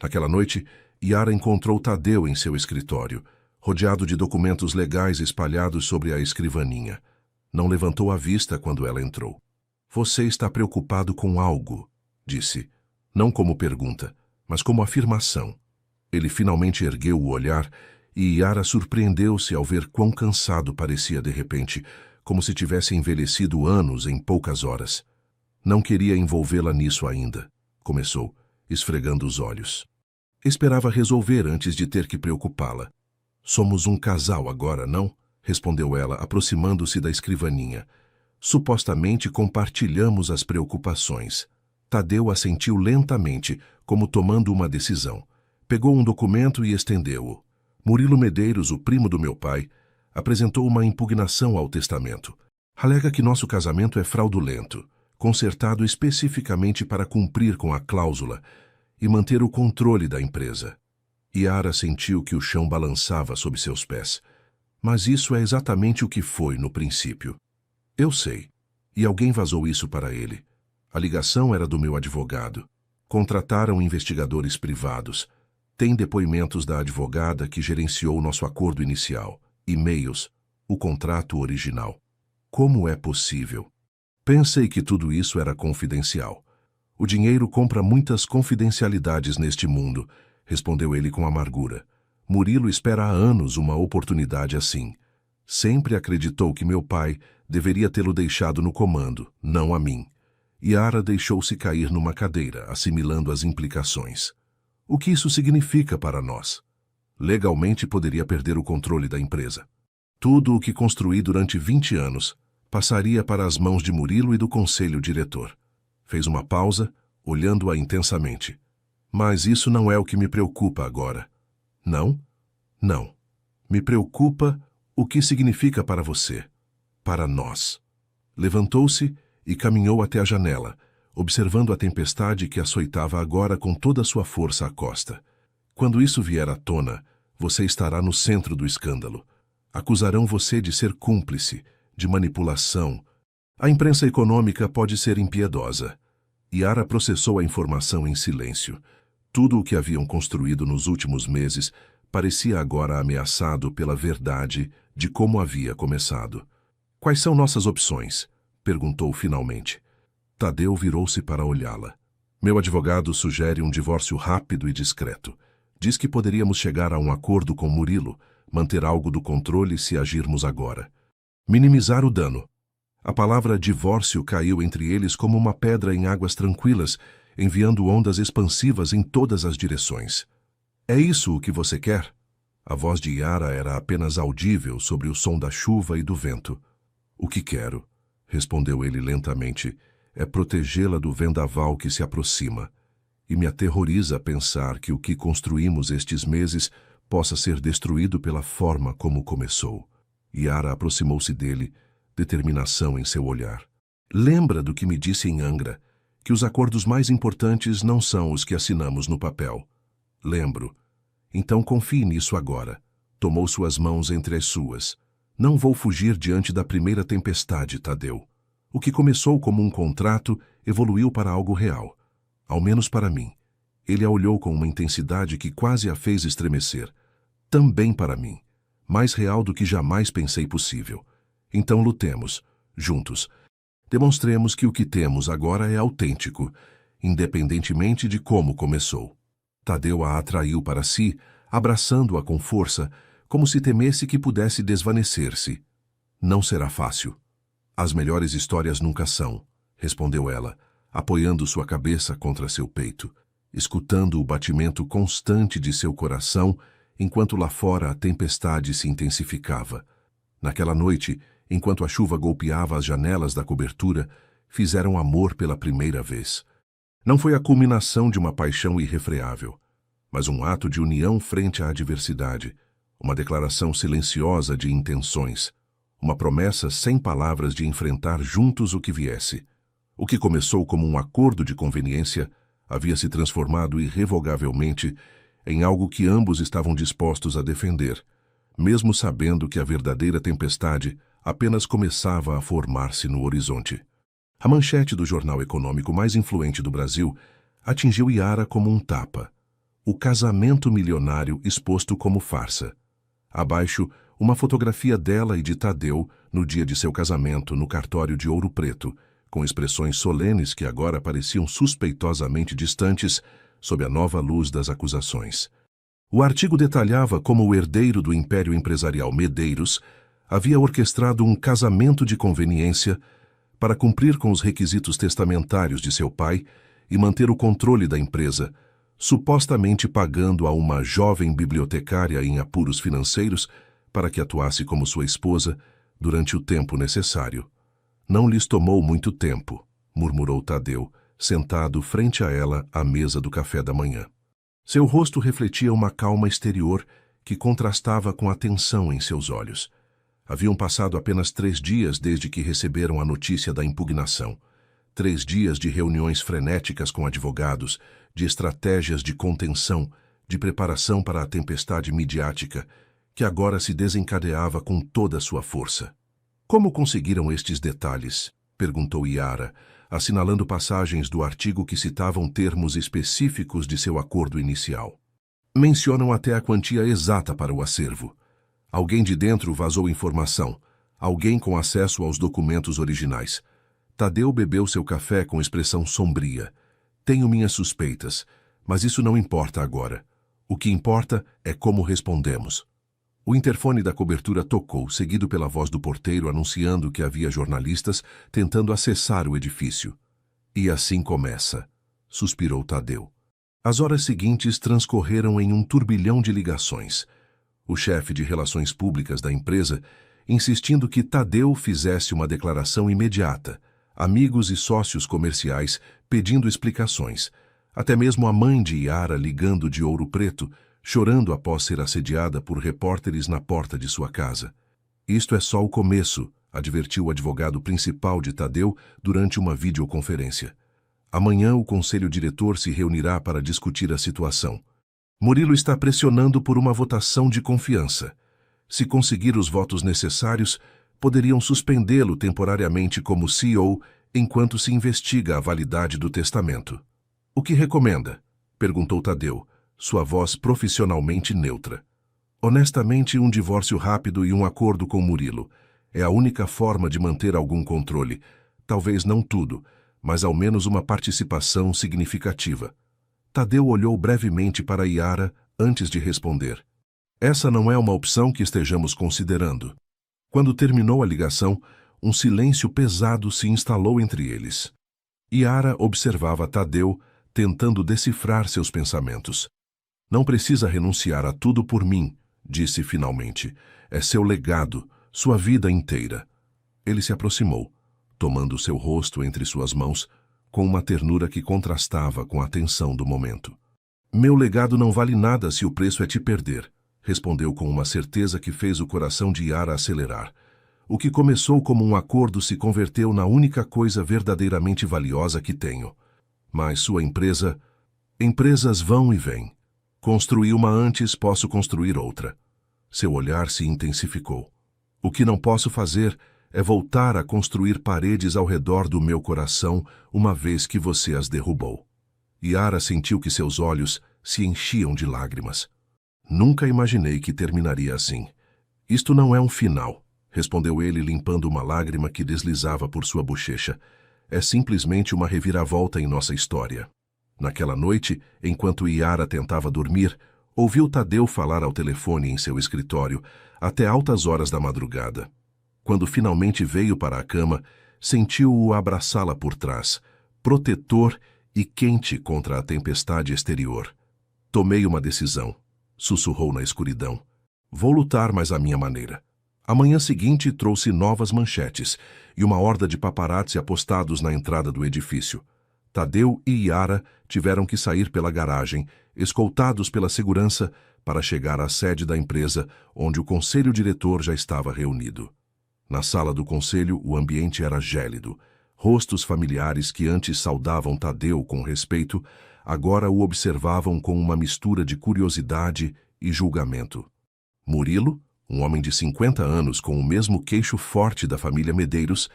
Naquela noite, Yara encontrou Tadeu em seu escritório, rodeado de documentos legais espalhados sobre a escrivaninha. Não levantou a vista quando ela entrou. Você está preocupado com algo, disse, não como pergunta, mas como afirmação. Ele finalmente ergueu o olhar e Yara surpreendeu-se ao ver quão cansado parecia de repente, como se tivesse envelhecido anos em poucas horas. Não queria envolvê-la nisso ainda, começou, esfregando os olhos. Esperava resolver antes de ter que preocupá-la. Somos um casal agora, não? Respondeu ela, aproximando-se da escrivaninha. Supostamente compartilhamos as preocupações. Tadeu assentiu lentamente, como tomando uma decisão. Pegou um documento e estendeu-o. Murilo Medeiros, o primo do meu pai, apresentou uma impugnação ao testamento. Alega que nosso casamento é fraudulento, concertado especificamente para cumprir com a cláusula e manter o controle da empresa. Yara sentiu que o chão balançava sob seus pés. Mas isso é exatamente o que foi no princípio. Eu sei. E alguém vazou isso para ele. A ligação era do meu advogado. Contrataram investigadores privados. Tem depoimentos da advogada que gerenciou nosso acordo inicial, e-mails, o contrato original. Como é possível? Pensei que tudo isso era confidencial. O dinheiro compra muitas confidencialidades neste mundo, respondeu ele com amargura. Murilo espera há anos uma oportunidade assim. Sempre acreditou que meu pai deveria tê-lo deixado no comando, não a mim. Yara deixou-se cair numa cadeira, assimilando as implicações. O que isso significa para nós? Legalmente poderia perder o controle da empresa. Tudo o que construí durante 20 anos passaria para as mãos de Murilo e do conselho diretor. Fez uma pausa, olhando-a intensamente. Mas isso não é o que me preocupa agora. Não? Não. Me preocupa o que significa para você, para nós. Levantou-se e caminhou até a janela, observando a tempestade que açoitava agora com toda a sua força à costa. Quando isso vier à tona, você estará no centro do escândalo. Acusarão você de ser cúmplice, de manipulação. A imprensa econômica pode ser impiedosa. Yara processou a informação em silêncio. Tudo o que haviam construído nos últimos meses parecia agora ameaçado pela verdade de como havia começado. Quais são nossas opções? Perguntou finalmente. Tadeu virou-se para olhá-la. Meu advogado sugere um divórcio rápido e discreto. Diz que poderíamos chegar a um acordo com Murilo, manter algo do controle se agirmos agora. Minimizar o dano. A palavra divórcio caiu entre eles como uma pedra em águas tranquilas, enviando ondas expansivas em todas as direções. É isso o que você quer? A voz de Yara era apenas audível sobre o som da chuva e do vento. O que quero, respondeu ele lentamente, é protegê-la do vendaval que se aproxima. E me aterroriza pensar que o que construímos estes meses possa ser destruído pela forma como começou. Yara aproximou-se dele, determinação em seu olhar. Lembra do que me disse em Angra, que os acordos mais importantes não são os que assinamos no papel. Lembro. Então confie nisso agora. Tomou suas mãos entre as suas. Não vou fugir diante da primeira tempestade, Tadeu. O que começou como um contrato evoluiu para algo real. Ao menos para mim. Ele a olhou com uma intensidade que quase a fez estremecer. Também para mim. Mais real do que jamais pensei possível. Então lutemos, juntos. Demonstremos que o que temos agora é autêntico, independentemente de como começou. Tadeu a atraiu para si, abraçando-a com força, como se temesse que pudesse desvanecer-se. Não será fácil. As melhores histórias nunca são, respondeu ela, apoiando sua cabeça contra seu peito, escutando o batimento constante de seu coração, enquanto lá fora a tempestade se intensificava. Naquela noite, enquanto a chuva golpeava as janelas da cobertura, fizeram amor pela primeira vez. Não foi a culminação de uma paixão irrefreável, mas um ato de união frente à adversidade, uma declaração silenciosa de intenções, uma promessa sem palavras de enfrentar juntos o que viesse. O que começou como um acordo de conveniência havia se transformado irrevogavelmente em algo que ambos estavam dispostos a defender, mesmo sabendo que a verdadeira tempestade apenas começava a formar-se no horizonte. A manchete do jornal econômico mais influente do Brasil atingiu Yara como um tapa. O casamento milionário exposto como farsa. Abaixo, uma fotografia dela e de Tadeu no dia de seu casamento no cartório de Ouro Preto, com expressões solenes que agora pareciam suspeitosamente distantes sob a nova luz das acusações. O artigo detalhava como o herdeiro do império empresarial Medeiros havia orquestrado um casamento de conveniência para cumprir com os requisitos testamentários de seu pai e manter o controle da empresa, supostamente pagando a uma jovem bibliotecária em apuros financeiros para que atuasse como sua esposa durante o tempo necessário. Não lhes tomou muito tempo, murmurou Tadeu, sentado frente a ela à mesa do café da manhã. Seu rosto refletia uma calma exterior que contrastava com a tensão em seus olhos. Haviam passado apenas 3 dias desde que receberam a notícia da impugnação. 3 dias de reuniões frenéticas com advogados, de estratégias de contenção, de preparação para a tempestade midiática que agora se desencadeava com toda a sua força. Como conseguiram estes detalhes? Perguntou Yara, assinalando passagens do artigo que citavam termos específicos de seu acordo inicial. Mencionam até a quantia exata para o acervo. Alguém de dentro vazou informação. Alguém com acesso aos documentos originais. Tadeu bebeu seu café com expressão sombria. Tenho minhas suspeitas, mas isso não importa agora. O que importa é como respondemos. O interfone da cobertura tocou, seguido pela voz do porteiro anunciando que havia jornalistas tentando acessar o edifício. E assim começa, suspirou Tadeu. As horas seguintes transcorreram em um turbilhão de ligações. O chefe de relações públicas da empresa insistindo que Tadeu fizesse uma declaração imediata, amigos e sócios comerciais pedindo explicações, até mesmo a mãe de Yara ligando de Ouro Preto, chorando após ser assediada por repórteres na porta de sua casa. Isto é só o começo, advertiu o advogado principal de Tadeu durante uma videoconferência. Amanhã o conselho diretor se reunirá para discutir a situação. Murilo está pressionando por uma votação de confiança. Se conseguir os votos necessários, poderiam suspendê-lo temporariamente como CEO enquanto se investiga a validade do testamento. O que recomenda? Perguntou Tadeu, sua voz profissionalmente neutra. Honestamente, um divórcio rápido e um acordo com Murilo. É a única forma de manter algum controle. Talvez não tudo, mas ao menos uma participação significativa. Tadeu olhou brevemente para Yara antes de responder. Essa não é uma opção que estejamos considerando. Quando terminou a ligação, um silêncio pesado se instalou entre eles. Yara observava Tadeu, tentando decifrar seus pensamentos. Não precisa renunciar a tudo por mim, disse finalmente. É seu legado, sua vida inteira. Ele se aproximou, tomando seu rosto entre suas mãos, com uma ternura que contrastava com a tensão do momento. Meu legado não vale nada se o preço é te perder, respondeu com uma certeza que fez o coração de Yara acelerar. O que começou como um acordo se converteu na única coisa verdadeiramente valiosa que tenho. Mas sua empresa... Empresas vão e vêm. Construí uma antes, posso construir outra. Seu olhar se intensificou. O que não posso fazer é voltar a construir paredes ao redor do meu coração uma vez que você as derrubou. Yara sentiu que seus olhos se enchiam de lágrimas. Nunca imaginei que terminaria assim. Isto não é um final, respondeu ele limpando uma lágrima que deslizava por sua bochecha. É simplesmente uma reviravolta em nossa história. Naquela noite, enquanto Yara tentava dormir, ouviu Tadeu falar ao telefone em seu escritório até altas horas da madrugada. Quando finalmente veio para a cama, sentiu-o abraçá-la por trás, protetor e quente contra a tempestade exterior. Tomei uma decisão, sussurrou na escuridão. Vou lutar, mas à minha maneira. A manhã seguinte trouxe novas manchetes e uma horda de paparazzi apostados na entrada do edifício. Tadeu e Yara tiveram que sair pela garagem, escoltados pela segurança, para chegar à sede da empresa, onde o conselho diretor já estava reunido. Na sala do conselho, o ambiente era gélido. Rostos familiares que antes saudavam Tadeu com respeito, agora o observavam com uma mistura de curiosidade e julgamento. Murilo, um homem de 50 anos com o mesmo queixo forte da família Medeiros,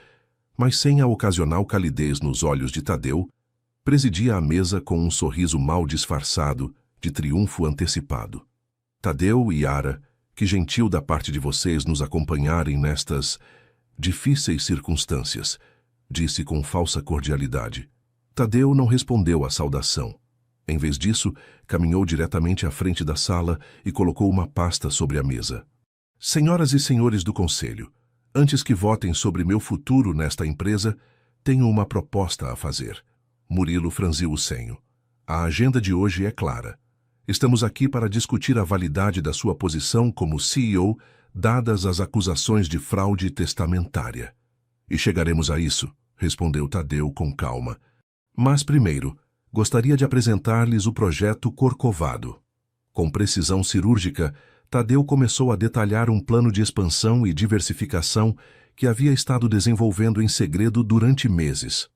mas sem a ocasional calidez nos olhos de Tadeu, presidia a mesa com um sorriso mal disfarçado de triunfo antecipado. Tadeu e Yara, que gentil da parte de vocês nos acompanharem nestas difíceis circunstâncias, disse com falsa cordialidade. Tadeu não respondeu à saudação. Em vez disso, caminhou diretamente à frente da sala e colocou uma pasta sobre a mesa. Senhoras e senhores do conselho, antes que votem sobre meu futuro nesta empresa, tenho uma proposta a fazer. Murilo franziu o senho. A agenda de hoje é clara. Estamos aqui para discutir a validade da sua posição como CEO, dadas as acusações de fraude testamentária. E chegaremos a isso, respondeu Tadeu com calma. Mas primeiro, gostaria de apresentar-lhes o projeto Corcovado. Com precisão cirúrgica, Tadeu começou a detalhar um plano de expansão e diversificação que havia estado desenvolvendo em segredo durante meses.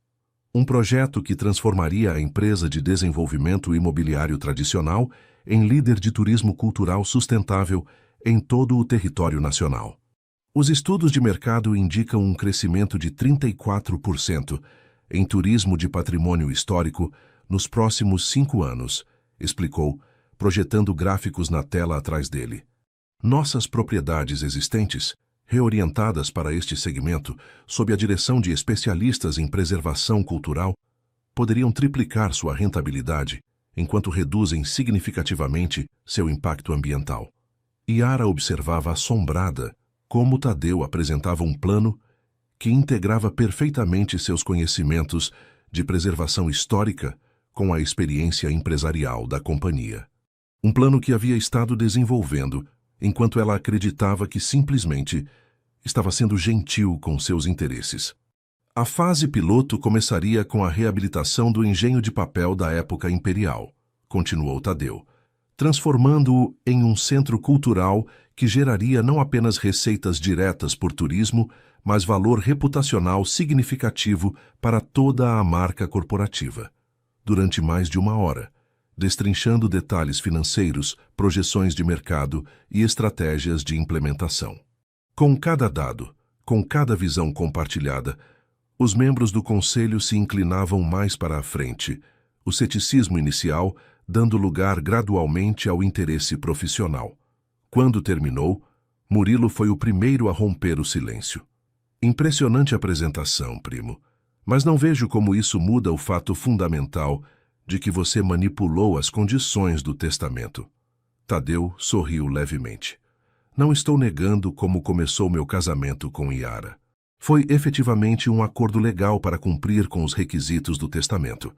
Um projeto que transformaria a empresa de desenvolvimento imobiliário tradicional em líder de turismo cultural sustentável em todo o território nacional. Os estudos de mercado indicam um crescimento de 34% em turismo de patrimônio histórico nos próximos 5 anos, explicou, projetando gráficos na tela atrás dele. Nossas propriedades existentes, reorientadas para este segmento sob a direção de especialistas em preservação cultural, poderiam triplicar sua rentabilidade, enquanto reduzem significativamente seu impacto ambiental. Yara observava assombrada como Tadeu apresentava um plano que integrava perfeitamente seus conhecimentos de preservação histórica com a experiência empresarial da companhia. Um plano que havia estado desenvolvendo enquanto ela acreditava que simplesmente estava sendo gentil com seus interesses. A fase piloto começaria com a reabilitação do engenho de papel da época imperial, continuou Tadeu, transformando-o em um centro cultural que geraria não apenas receitas diretas por turismo, mas valor reputacional significativo para toda a marca corporativa. Durante mais de 1 hora, destrinchando detalhes financeiros, projeções de mercado e estratégias de implementação. Com cada dado, com cada visão compartilhada, os membros do conselho se inclinavam mais para a frente, o ceticismo inicial dando lugar gradualmente ao interesse profissional. Quando terminou, Murilo foi o primeiro a romper o silêncio. Impressionante apresentação, primo, mas não vejo como isso muda o fato fundamental de que você manipulou as condições do testamento. Tadeu sorriu levemente. Não estou negando como começou meu casamento com Yara. Foi efetivamente um acordo legal para cumprir com os requisitos do testamento.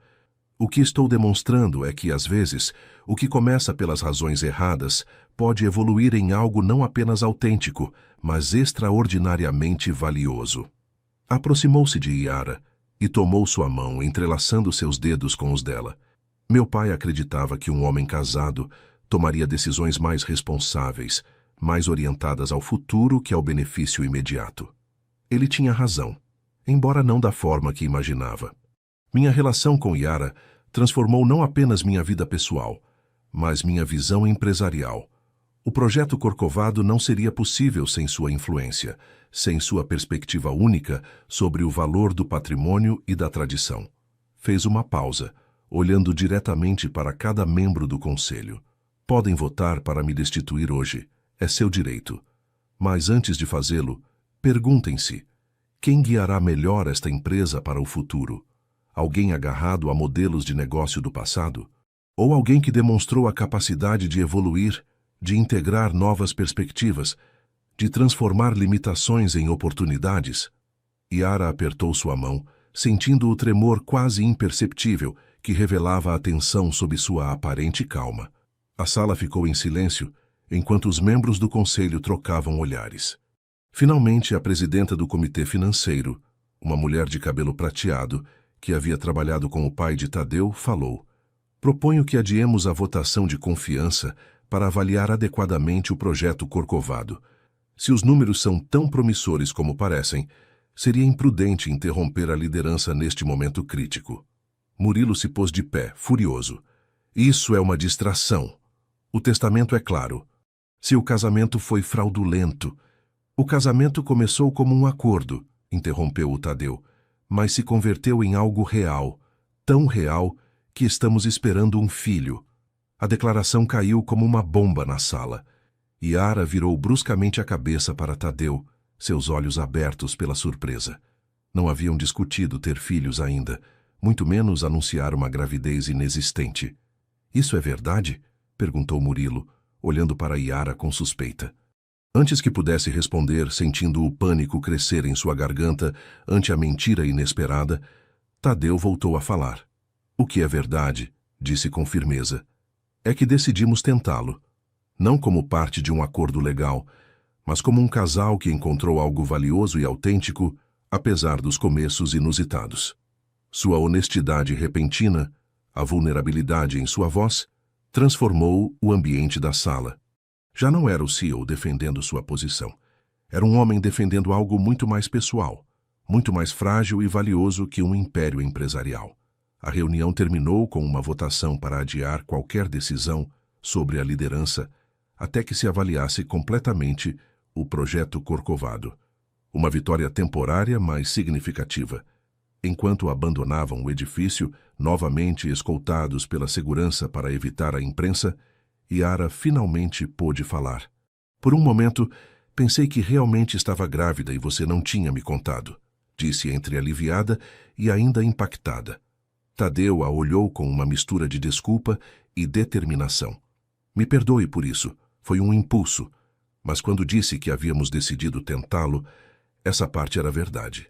O que estou demonstrando é que, às vezes, o que começa pelas razões erradas pode evoluir em algo não apenas autêntico, mas extraordinariamente valioso. Aproximou-se de Yara e tomou sua mão, entrelaçando seus dedos com os dela. Meu pai acreditava que um homem casado tomaria decisões mais responsáveis, mais orientadas ao futuro que ao benefício imediato. Ele tinha razão, embora não da forma que imaginava. Minha relação com Yara transformou não apenas minha vida pessoal, mas minha visão empresarial. O projeto Corcovado não seria possível sem sua influência, sem sua perspectiva única sobre o valor do patrimônio e da tradição. Fez uma pausa, olhando diretamente para cada membro do conselho. Podem votar para me destituir hoje, é seu direito. Mas antes de fazê-lo, perguntem-se, quem guiará melhor esta empresa para o futuro? Alguém agarrado a modelos de negócio do passado? Ou alguém que demonstrou a capacidade de evoluir, de integrar novas perspectivas, de transformar limitações em oportunidades? Yara apertou sua mão, sentindo o tremor quase imperceptível que revelava a tensão sob sua aparente calma. A sala ficou em silêncio, enquanto os membros do conselho trocavam olhares. Finalmente, a presidenta do comitê financeiro, uma mulher de cabelo prateado, que havia trabalhado com o pai de Tadeu, falou: proponho que adiemos a votação de confiança para avaliar adequadamente o projeto Corcovado. Se os números são tão promissores como parecem, seria imprudente interromper a liderança neste momento crítico. Murilo se pôs de pé, furioso. Isso é uma distração. O testamento é claro. Se o casamento foi fraudulento... O casamento começou como um acordo, interrompeu o Tadeu, mas se converteu em algo real, tão real que estamos esperando um filho. A declaração caiu como uma bomba na sala. Yara virou bruscamente a cabeça para Tadeu, seus olhos abertos pela surpresa. Não haviam discutido ter filhos ainda, muito menos anunciar uma gravidez inexistente. Isso é verdade? Perguntou Murilo, olhando para Yara com suspeita. Antes que pudesse responder, sentindo o pânico crescer em sua garganta ante a mentira inesperada, Tadeu voltou a falar. O que é verdade, disse com firmeza, é que decidimos tentá-lo, não como parte de um acordo legal, mas como um casal que encontrou algo valioso e autêntico, apesar dos começos inusitados. Sua honestidade repentina, a vulnerabilidade em sua voz, transformou o ambiente da sala. Já não era o CEO defendendo sua posição. Era um homem defendendo algo muito mais pessoal, muito mais frágil e valioso que um império empresarial. A reunião terminou com uma votação para adiar qualquer decisão sobre a liderança até que se avaliasse completamente o projeto Corcovado. Uma vitória temporária, mas significativa. Enquanto abandonavam o edifício, novamente escoltados pela segurança para evitar a imprensa, Yara finalmente pôde falar. Por um momento, pensei que realmente estava grávida e você não tinha me contado, disse entre aliviada e ainda impactada. Tadeu a olhou com uma mistura de desculpa e determinação. Me perdoe por isso, foi um impulso, mas quando disse que havíamos decidido tentá-lo, essa parte era verdade.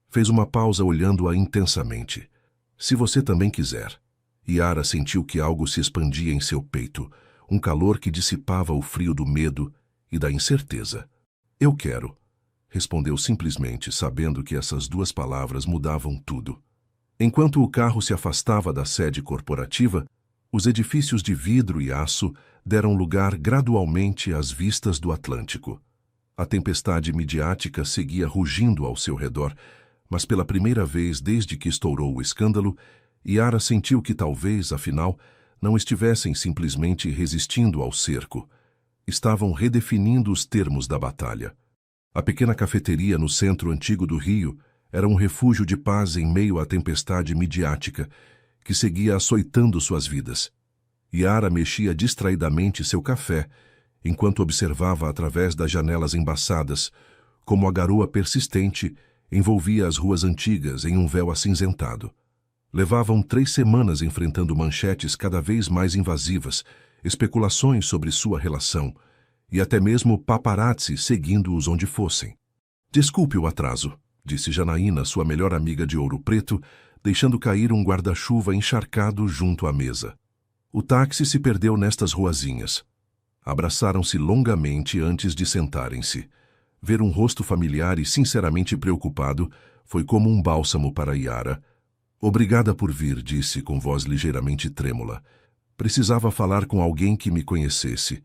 Fez uma pausa olhando-a intensamente. Se você também quiser. Yara sentiu que algo se expandia em seu peito, um calor que dissipava o frio do medo e da incerteza. Eu quero, respondeu simplesmente, sabendo que essas duas palavras mudavam tudo. Enquanto o carro se afastava da sede corporativa, os edifícios de vidro e aço deram lugar gradualmente às vistas do Atlântico. A tempestade midiática seguia rugindo ao seu redor, mas pela primeira vez desde que estourou o escândalo, Yara sentiu que talvez, afinal, não estivessem simplesmente resistindo ao cerco. Estavam redefinindo os termos da batalha. A pequena cafeteria no centro antigo do Rio era um refúgio de paz em meio à tempestade midiática que seguia açoitando suas vidas. Yara mexia distraidamente seu café, enquanto observava através das janelas embaçadas como a garoa persistente envolvia as ruas antigas em um véu acinzentado. Levavam 3 semanas enfrentando manchetes cada vez mais invasivas, especulações sobre sua relação e até mesmo paparazzi seguindo-os onde fossem. Desculpe o atraso, disse Janaína, sua melhor amiga de Ouro Preto, deixando cair um guarda-chuva encharcado junto à mesa. O táxi se perdeu nestas ruazinhas. Abraçaram-se longamente antes de sentarem-se. Ver um rosto familiar e sinceramente preocupado foi como um bálsamo para Yara. Obrigada por vir, disse com voz ligeiramente trêmula. Precisava falar com alguém que me conhecesse.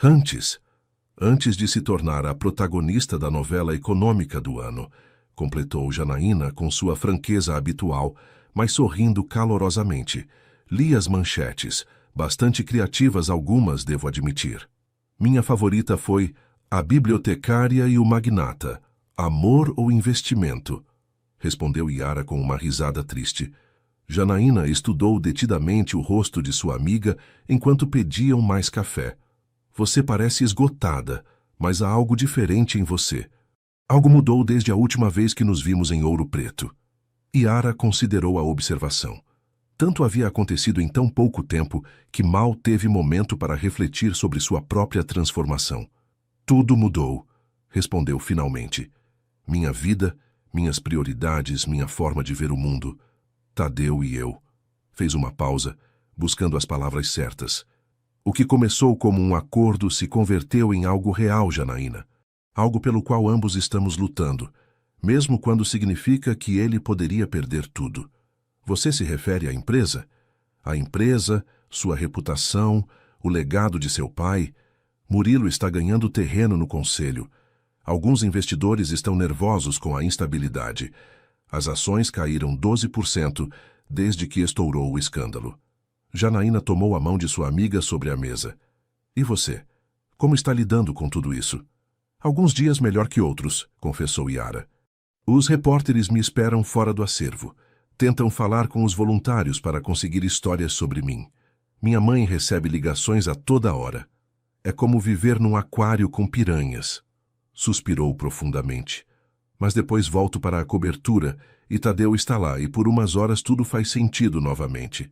Antes de se tornar a protagonista da novela econômica do ano, completou Janaína com sua franqueza habitual, mas sorrindo calorosamente. Li as manchetes, bastante criativas algumas, devo admitir. Minha favorita foi A Bibliotecária e o Magnata, Amor ou Investimento? Respondeu Yara com uma risada triste. Janaína estudou detidamente o rosto de sua amiga enquanto pediam mais café. Você parece esgotada, mas há algo diferente em você. Algo mudou desde a última vez que nos vimos em Ouro Preto. Yara considerou a observação. Tanto havia acontecido em tão pouco tempo que mal teve momento para refletir sobre sua própria transformação. Tudo mudou, respondeu finalmente. Minha vida, minhas prioridades, minha forma de ver o mundo. Tadeu e eu. Fez uma pausa, buscando as palavras certas. O que começou como um acordo se converteu em algo real, Janaína. Algo pelo qual ambos estamos lutando, mesmo quando significa que ele poderia perder tudo. Você se refere à empresa? A empresa, sua reputação, o legado de seu pai. Murilo está ganhando terreno no conselho. Alguns investidores estão nervosos com a instabilidade. As ações caíram 12% desde que estourou o escândalo. Janaína tomou a mão de sua amiga sobre a mesa. E você? Como está lidando com tudo isso? Alguns dias melhor que outros, confessou Yara. Os repórteres me esperam fora do acervo. Tentam falar com os voluntários para conseguir histórias sobre mim. Minha mãe recebe ligações a toda hora. É como viver num aquário com piranhas. Suspirou profundamente. Mas depois volto para a cobertura e Tadeu está lá e por umas horas tudo faz sentido novamente.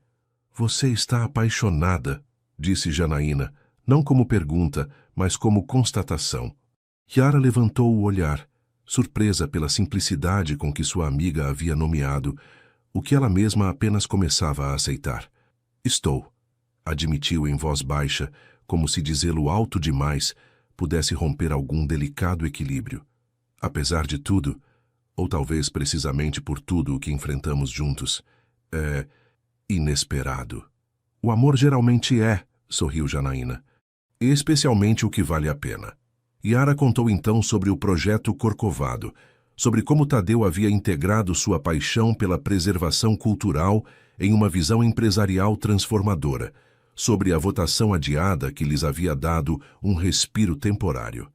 Você está apaixonada, disse Janaína, não como pergunta, mas como constatação. Yara levantou o olhar, surpresa pela simplicidade com que sua amiga havia nomeado o que ela mesma apenas começava a aceitar. Estou, admitiu em voz baixa, como se dizê-lo alto demais pudesse romper algum delicado equilíbrio. Apesar de tudo, ou talvez precisamente por tudo o que enfrentamos juntos, é inesperado. O amor geralmente é, sorriu Janaína, especialmente o que vale a pena. Yara contou então sobre o projeto Corcovado, sobre como Tadeu havia integrado sua paixão pela preservação cultural em uma visão empresarial transformadora, sobre a votação adiada que lhes havia dado um respiro temporário.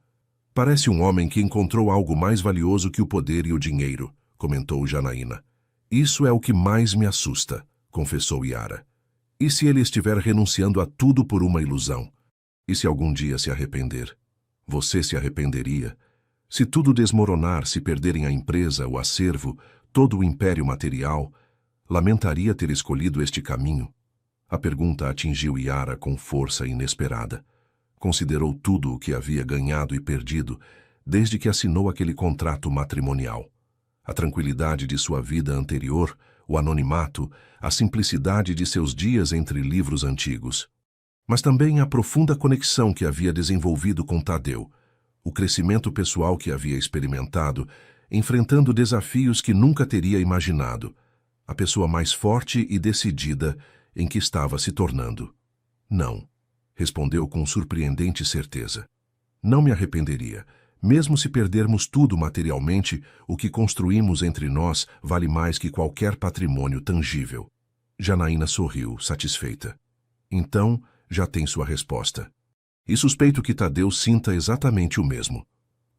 Parece um homem que encontrou algo mais valioso que o poder e o dinheiro, comentou Janaína. Isso é o que mais me assusta, confessou Yara. E se ele estiver renunciando a tudo por uma ilusão? E se algum dia se arrepender? Você se arrependeria? Se tudo desmoronar, se perderem a empresa, o acervo, todo o império material, lamentaria ter escolhido este caminho? A pergunta atingiu Yara com força inesperada. Considerou tudo o que havia ganhado e perdido desde que assinou aquele contrato matrimonial. A tranquilidade de sua vida anterior, o anonimato, a simplicidade de seus dias entre livros antigos. Mas também a profunda conexão que havia desenvolvido com Tadeu, o crescimento pessoal que havia experimentado, enfrentando desafios que nunca teria imaginado, a pessoa mais forte e decidida em que estava se tornando. Não, respondeu com surpreendente certeza. Não me arrependeria. Mesmo se perdermos tudo materialmente, o que construímos entre nós vale mais que qualquer patrimônio tangível. Janaína sorriu, satisfeita. Então, já tem sua resposta. E suspeito que Tadeu sinta exatamente o mesmo.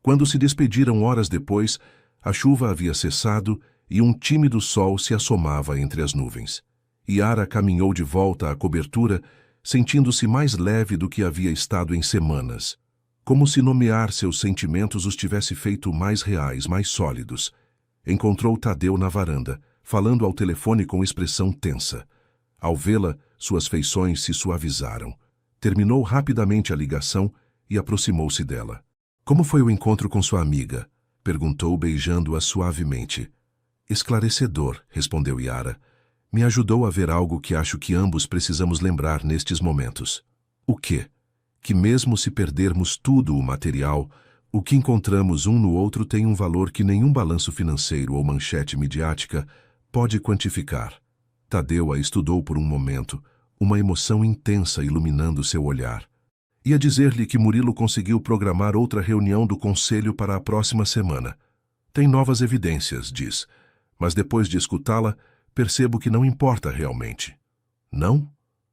Quando se despediram horas depois, a chuva havia cessado e um tímido sol se assomava entre as nuvens. Yara caminhou de volta à cobertura, sentindo-se mais leve do que havia estado em semanas. Como se nomear seus sentimentos os tivesse feito mais reais, mais sólidos. Encontrou Tadeu na varanda, falando ao telefone com expressão tensa. Ao vê-la, suas feições se suavizaram. Terminou rapidamente a ligação e aproximou-se dela. Como foi o encontro com sua amiga? Perguntou, beijando-a suavemente. Esclarecedor, respondeu Yara. Me ajudou a ver algo que acho que ambos precisamos lembrar nestes momentos. O quê? Que mesmo se perdermos tudo o material, o que encontramos um no outro tem um valor que nenhum balanço financeiro ou manchete midiática pode quantificar. Tadeu a estudou por um momento, uma emoção intensa iluminando seu olhar. Ia dizer-lhe que Murilo conseguiu programar outra reunião do conselho para a próxima semana. Tem novas evidências, diz, mas depois de escutá-la, percebo que não importa realmente. Não?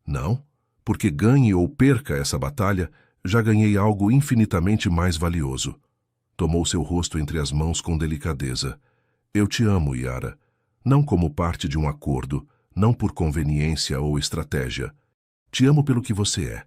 Não? Porque ganhe ou perca essa batalha, já ganhei algo infinitamente mais valioso. Tomou seu rosto entre as mãos com delicadeza. Eu te amo, Yara. Não como parte de um acordo, não por conveniência ou estratégia. Te amo pelo que você é,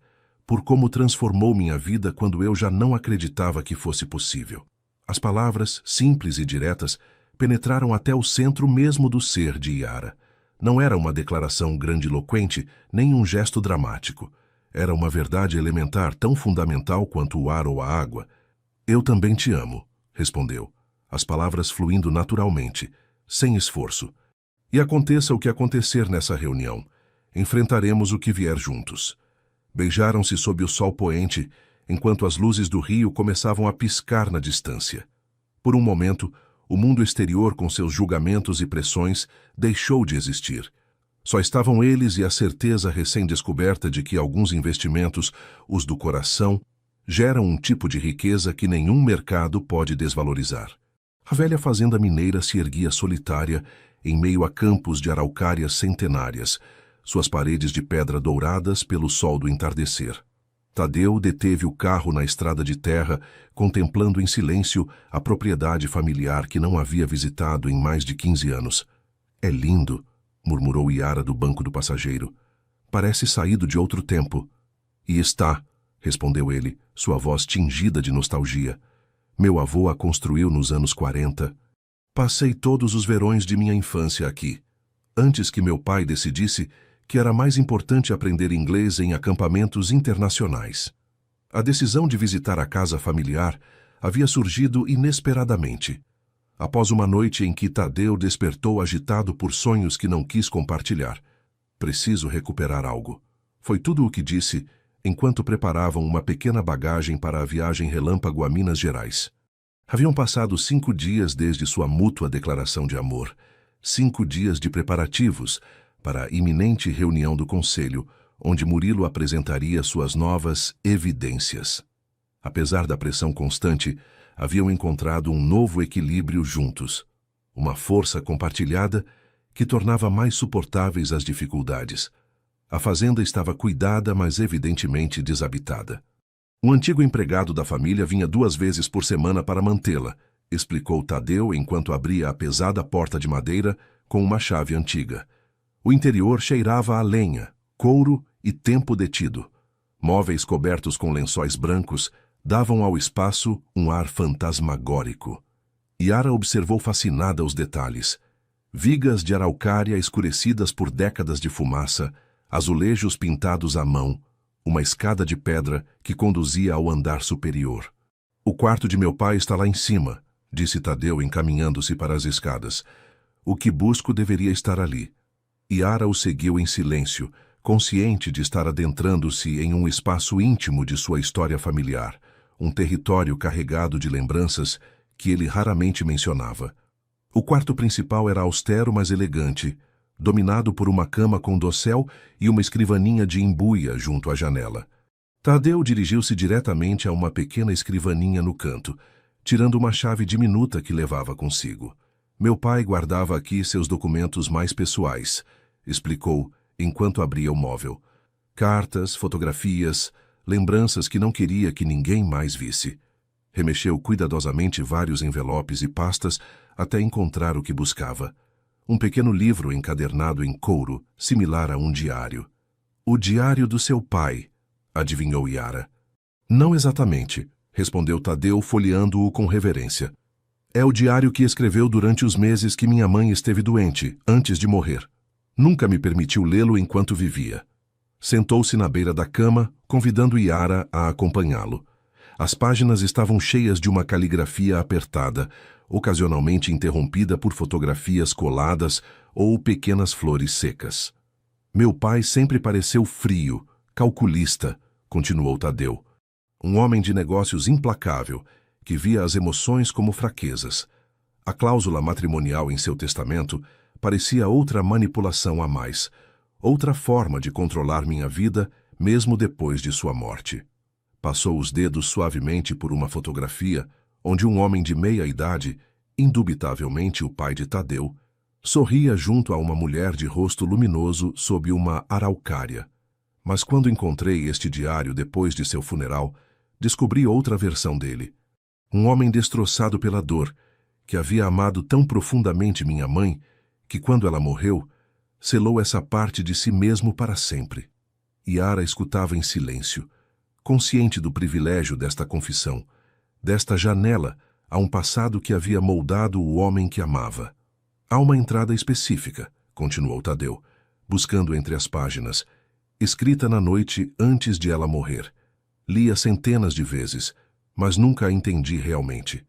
por como transformou minha vida quando eu já não acreditava que fosse possível. As palavras, simples e diretas, penetraram até o centro mesmo do ser de Yara. Não era uma declaração grandiloquente, nem um gesto dramático. Era uma verdade elementar tão fundamental quanto o ar ou a água. Eu também te amo, respondeu, as palavras fluindo naturalmente, sem esforço. E aconteça o que acontecer nessa reunião, enfrentaremos o que vier juntos. Beijaram-se sob o sol poente, enquanto as luzes do rio começavam a piscar na distância. Por um momento, o mundo exterior, com seus julgamentos e pressões, deixou de existir. Só estavam eles e a certeza recém-descoberta de que alguns investimentos, os do coração, geram um tipo de riqueza que nenhum mercado pode desvalorizar. A velha fazenda mineira se erguia solitária em meio a campos de araucárias centenárias, suas paredes de pedra douradas pelo sol do entardecer. Tadeu deteve o carro na estrada de terra, contemplando em silêncio a propriedade familiar que não havia visitado em mais de 15 anos. É lindo, murmurou Yara do banco do passageiro. Parece saído de outro tempo. E está, respondeu ele, sua voz tingida de nostalgia. Meu avô a construiu nos anos 40. Passei todos os verões de minha infância aqui, antes que meu pai decidisse que era mais importante aprender inglês em acampamentos internacionais. A decisão de visitar a casa familiar havia surgido inesperadamente, após uma noite em que Tadeu despertou agitado por sonhos que não quis compartilhar. Preciso recuperar algo. Foi tudo o que disse, enquanto preparavam uma pequena bagagem para a viagem relâmpago a Minas Gerais. Haviam passado 5 dias desde sua mútua declaração de amor, 5 dias de preparativos para a iminente reunião do conselho, onde Murilo apresentaria suas novas evidências. Apesar da pressão constante, haviam encontrado um novo equilíbrio juntos, uma força compartilhada que tornava mais suportáveis as dificuldades. A fazenda estava cuidada, mas evidentemente desabitada. Um antigo empregado da família vinha 2 vezes por semana para mantê-la, explicou Tadeu enquanto abria a pesada porta de madeira com uma chave antiga. O interior cheirava a lenha, couro e tempo detido. Móveis cobertos com lençóis brancos davam ao espaço um ar fantasmagórico. Yara observou fascinada os detalhes. Vigas de araucária escurecidas por décadas de fumaça, azulejos pintados à mão, uma escada de pedra que conduzia ao andar superior. "O quarto de meu pai está lá em cima", disse Tadeu encaminhando-se para as escadas. "O que busco deveria estar ali." Yara o seguiu em silêncio, consciente de estar adentrando-se em um espaço íntimo de sua história familiar, um território carregado de lembranças que ele raramente mencionava. O quarto principal era austero, mas elegante, dominado por uma cama com dossel e uma escrivaninha de embuia junto à janela. Tadeu dirigiu-se diretamente a uma pequena escrivaninha no canto, tirando uma chave diminuta que levava consigo. "Meu pai guardava aqui seus documentos mais pessoais", explicou, enquanto abria o móvel. "Cartas, fotografias, lembranças que não queria que ninguém mais visse." Remexeu cuidadosamente vários envelopes e pastas até encontrar o que buscava. Um pequeno livro encadernado em couro, similar a um diário. "O diário do seu pai", adivinhou Yara. "Não exatamente", respondeu Tadeu, folheando-o com reverência. "É o diário que escreveu durante os meses que minha mãe esteve doente, antes de morrer. Nunca me permitiu lê-lo enquanto vivia." Sentou-se na beira da cama, convidando Yara a acompanhá-lo. As páginas estavam cheias de uma caligrafia apertada, ocasionalmente interrompida por fotografias coladas ou pequenas flores secas. "Meu pai sempre pareceu frio, calculista", continuou Tadeu. "Um homem de negócios implacável, que via as emoções como fraquezas. A cláusula matrimonial em seu testamento parecia outra manipulação a mais, outra forma de controlar minha vida, mesmo depois de sua morte." Passou os dedos suavemente por uma fotografia onde um homem de meia idade, indubitavelmente o pai de Tadeu, sorria junto a uma mulher de rosto luminoso sob uma araucária. "Mas quando encontrei este diário depois de seu funeral, descobri outra versão dele. Um homem destroçado pela dor, que havia amado tão profundamente minha mãe, que quando ela morreu, selou essa parte de si mesmo para sempre." Yara escutava em silêncio, consciente do privilégio desta confissão, desta janela a um passado que havia moldado o homem que amava. "Há uma entrada específica", continuou Tadeu, buscando entre as páginas, escrita na noite antes de ela morrer. "Li-a centenas de vezes, mas nunca a entendi realmente.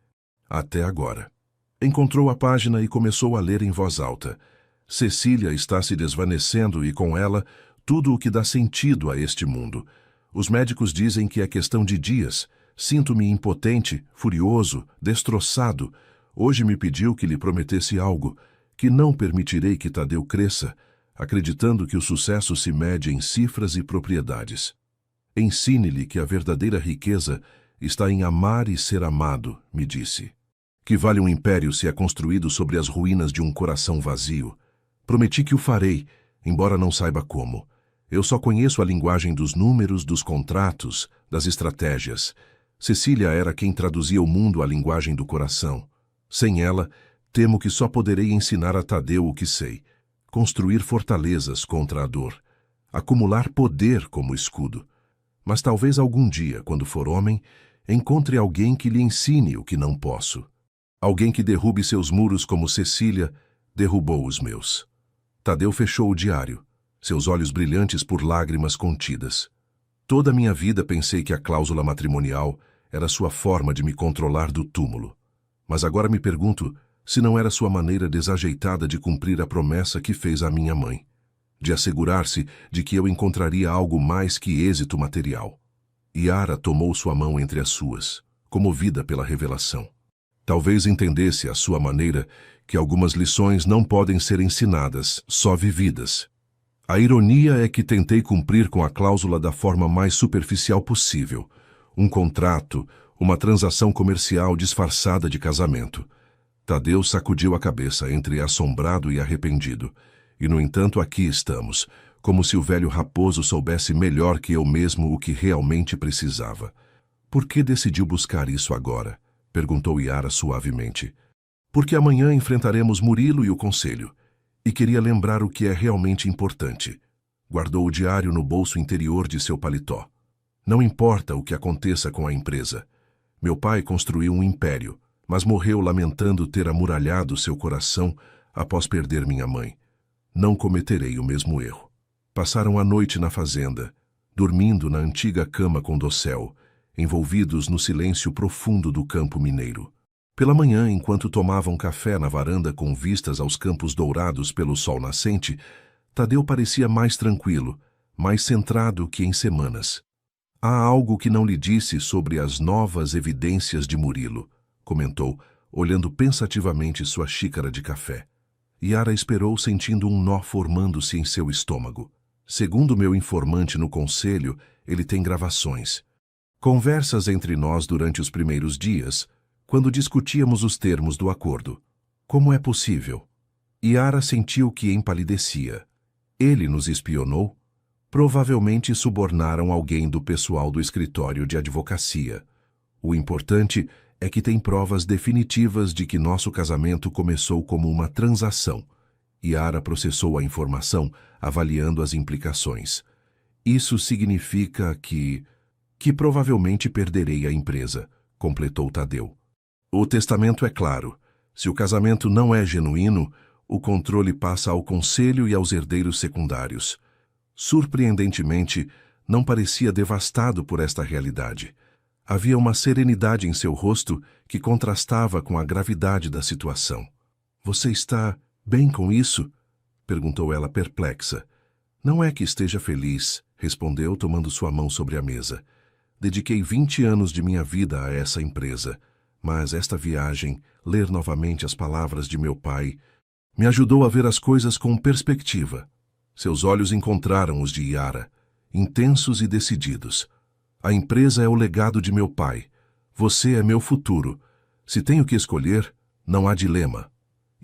Até agora." Encontrou a página e começou a ler em voz alta. "Cecília está se desvanecendo e, com ela, tudo o que dá sentido a este mundo. Os médicos dizem que é questão de dias. Sinto-me impotente, furioso, destroçado. Hoje me pediu que lhe prometesse algo, que não permitirei que Tadeu cresça, acreditando que o sucesso se mede em cifras e propriedades. Ensine-lhe que a verdadeira riqueza está em amar e ser amado", me disse. "Que vale um império se é construído sobre as ruínas de um coração vazio. Prometi que o farei, embora não saiba como. Eu só conheço a linguagem dos números, dos contratos, das estratégias. Cecília era quem traduzia o mundo à linguagem do coração. Sem ela, temo que só poderei ensinar a Tadeu o que sei. Construir fortalezas contra a dor. Acumular poder como escudo. Mas talvez algum dia, quando for homem, encontre alguém que lhe ensine o que não posso. Alguém que derrube seus muros como Cecília derrubou os meus." Tadeu fechou o diário, seus olhos brilhantes por lágrimas contidas. "Toda a minha vida pensei que a cláusula matrimonial era sua forma de me controlar do túmulo. Mas agora me pergunto se não era sua maneira desajeitada de cumprir a promessa que fez à minha mãe, de assegurar-se de que eu encontraria algo mais que êxito material." Yara tomou sua mão entre as suas, comovida pela revelação. Talvez entendesse à sua maneira que algumas lições não podem ser ensinadas, só vividas. "A ironia é que tentei cumprir com a cláusula da forma mais superficial possível. Um contrato, Uma transação comercial disfarçada de casamento. Tadeu sacudiu a cabeça entre assombrado e arrependido. E, no entanto, aqui estamos, como se o velho raposo soubesse melhor que eu mesmo o que realmente precisava. Por que decidiu buscar isso agora? Perguntou Yara suavemente. Porque amanhã enfrentaremos Murilo e o conselho. E queria lembrar o que é realmente importante. Guardou o diário no bolso interior de seu paletó. Não importa o que aconteça com a empresa. Meu pai construiu um império, mas morreu lamentando ter amuralhado seu coração após perder minha mãe. Não cometerei o mesmo erro. Passaram a noite na fazenda, dormindo na antiga cama com dossel, envolvidos no silêncio profundo do campo mineiro. Pela manhã, enquanto tomavam café na varanda com vistas aos campos dourados pelo sol nascente, Tadeu parecia mais tranquilo, mais centrado que em semanas. Há algo que não lhe disse sobre as novas evidências de Murilo, comentou, olhando pensativamente sua xícara de café. Yara esperou, sentindo um nó formando-se em seu estômago. Segundo meu informante no conselho, ele tem gravações. Conversas entre nós durante os primeiros dias, quando discutíamos os termos do acordo. Como é possível? Yara sentiu que empalidecia. Ele nos espionou? Provavelmente subornaram alguém do pessoal do escritório de advocacia. O importante é que tem provas definitivas de que nosso casamento começou como uma transação. Yara processou a informação, avaliando as implicações. Isso significa que provavelmente perderei a empresa, completou Tadeu. O testamento é claro. Se o casamento não é genuíno, o controle passa ao conselho e aos herdeiros secundários. Surpreendentemente, não parecia devastado por esta realidade. Havia uma serenidade em seu rosto que contrastava com a gravidade da situação. Você está bem com isso? Perguntou ela perplexa. Não é que esteja feliz, respondeu tomando sua mão sobre a mesa. Dediquei 20 anos de minha vida a essa empresa, mas esta viagem, ler novamente as palavras de meu pai, me ajudou a ver as coisas com perspectiva. Seus olhos encontraram os de Yara, intensos e decididos. A empresa é o legado de meu pai. Você é meu futuro. Se tenho que escolher, não há dilema.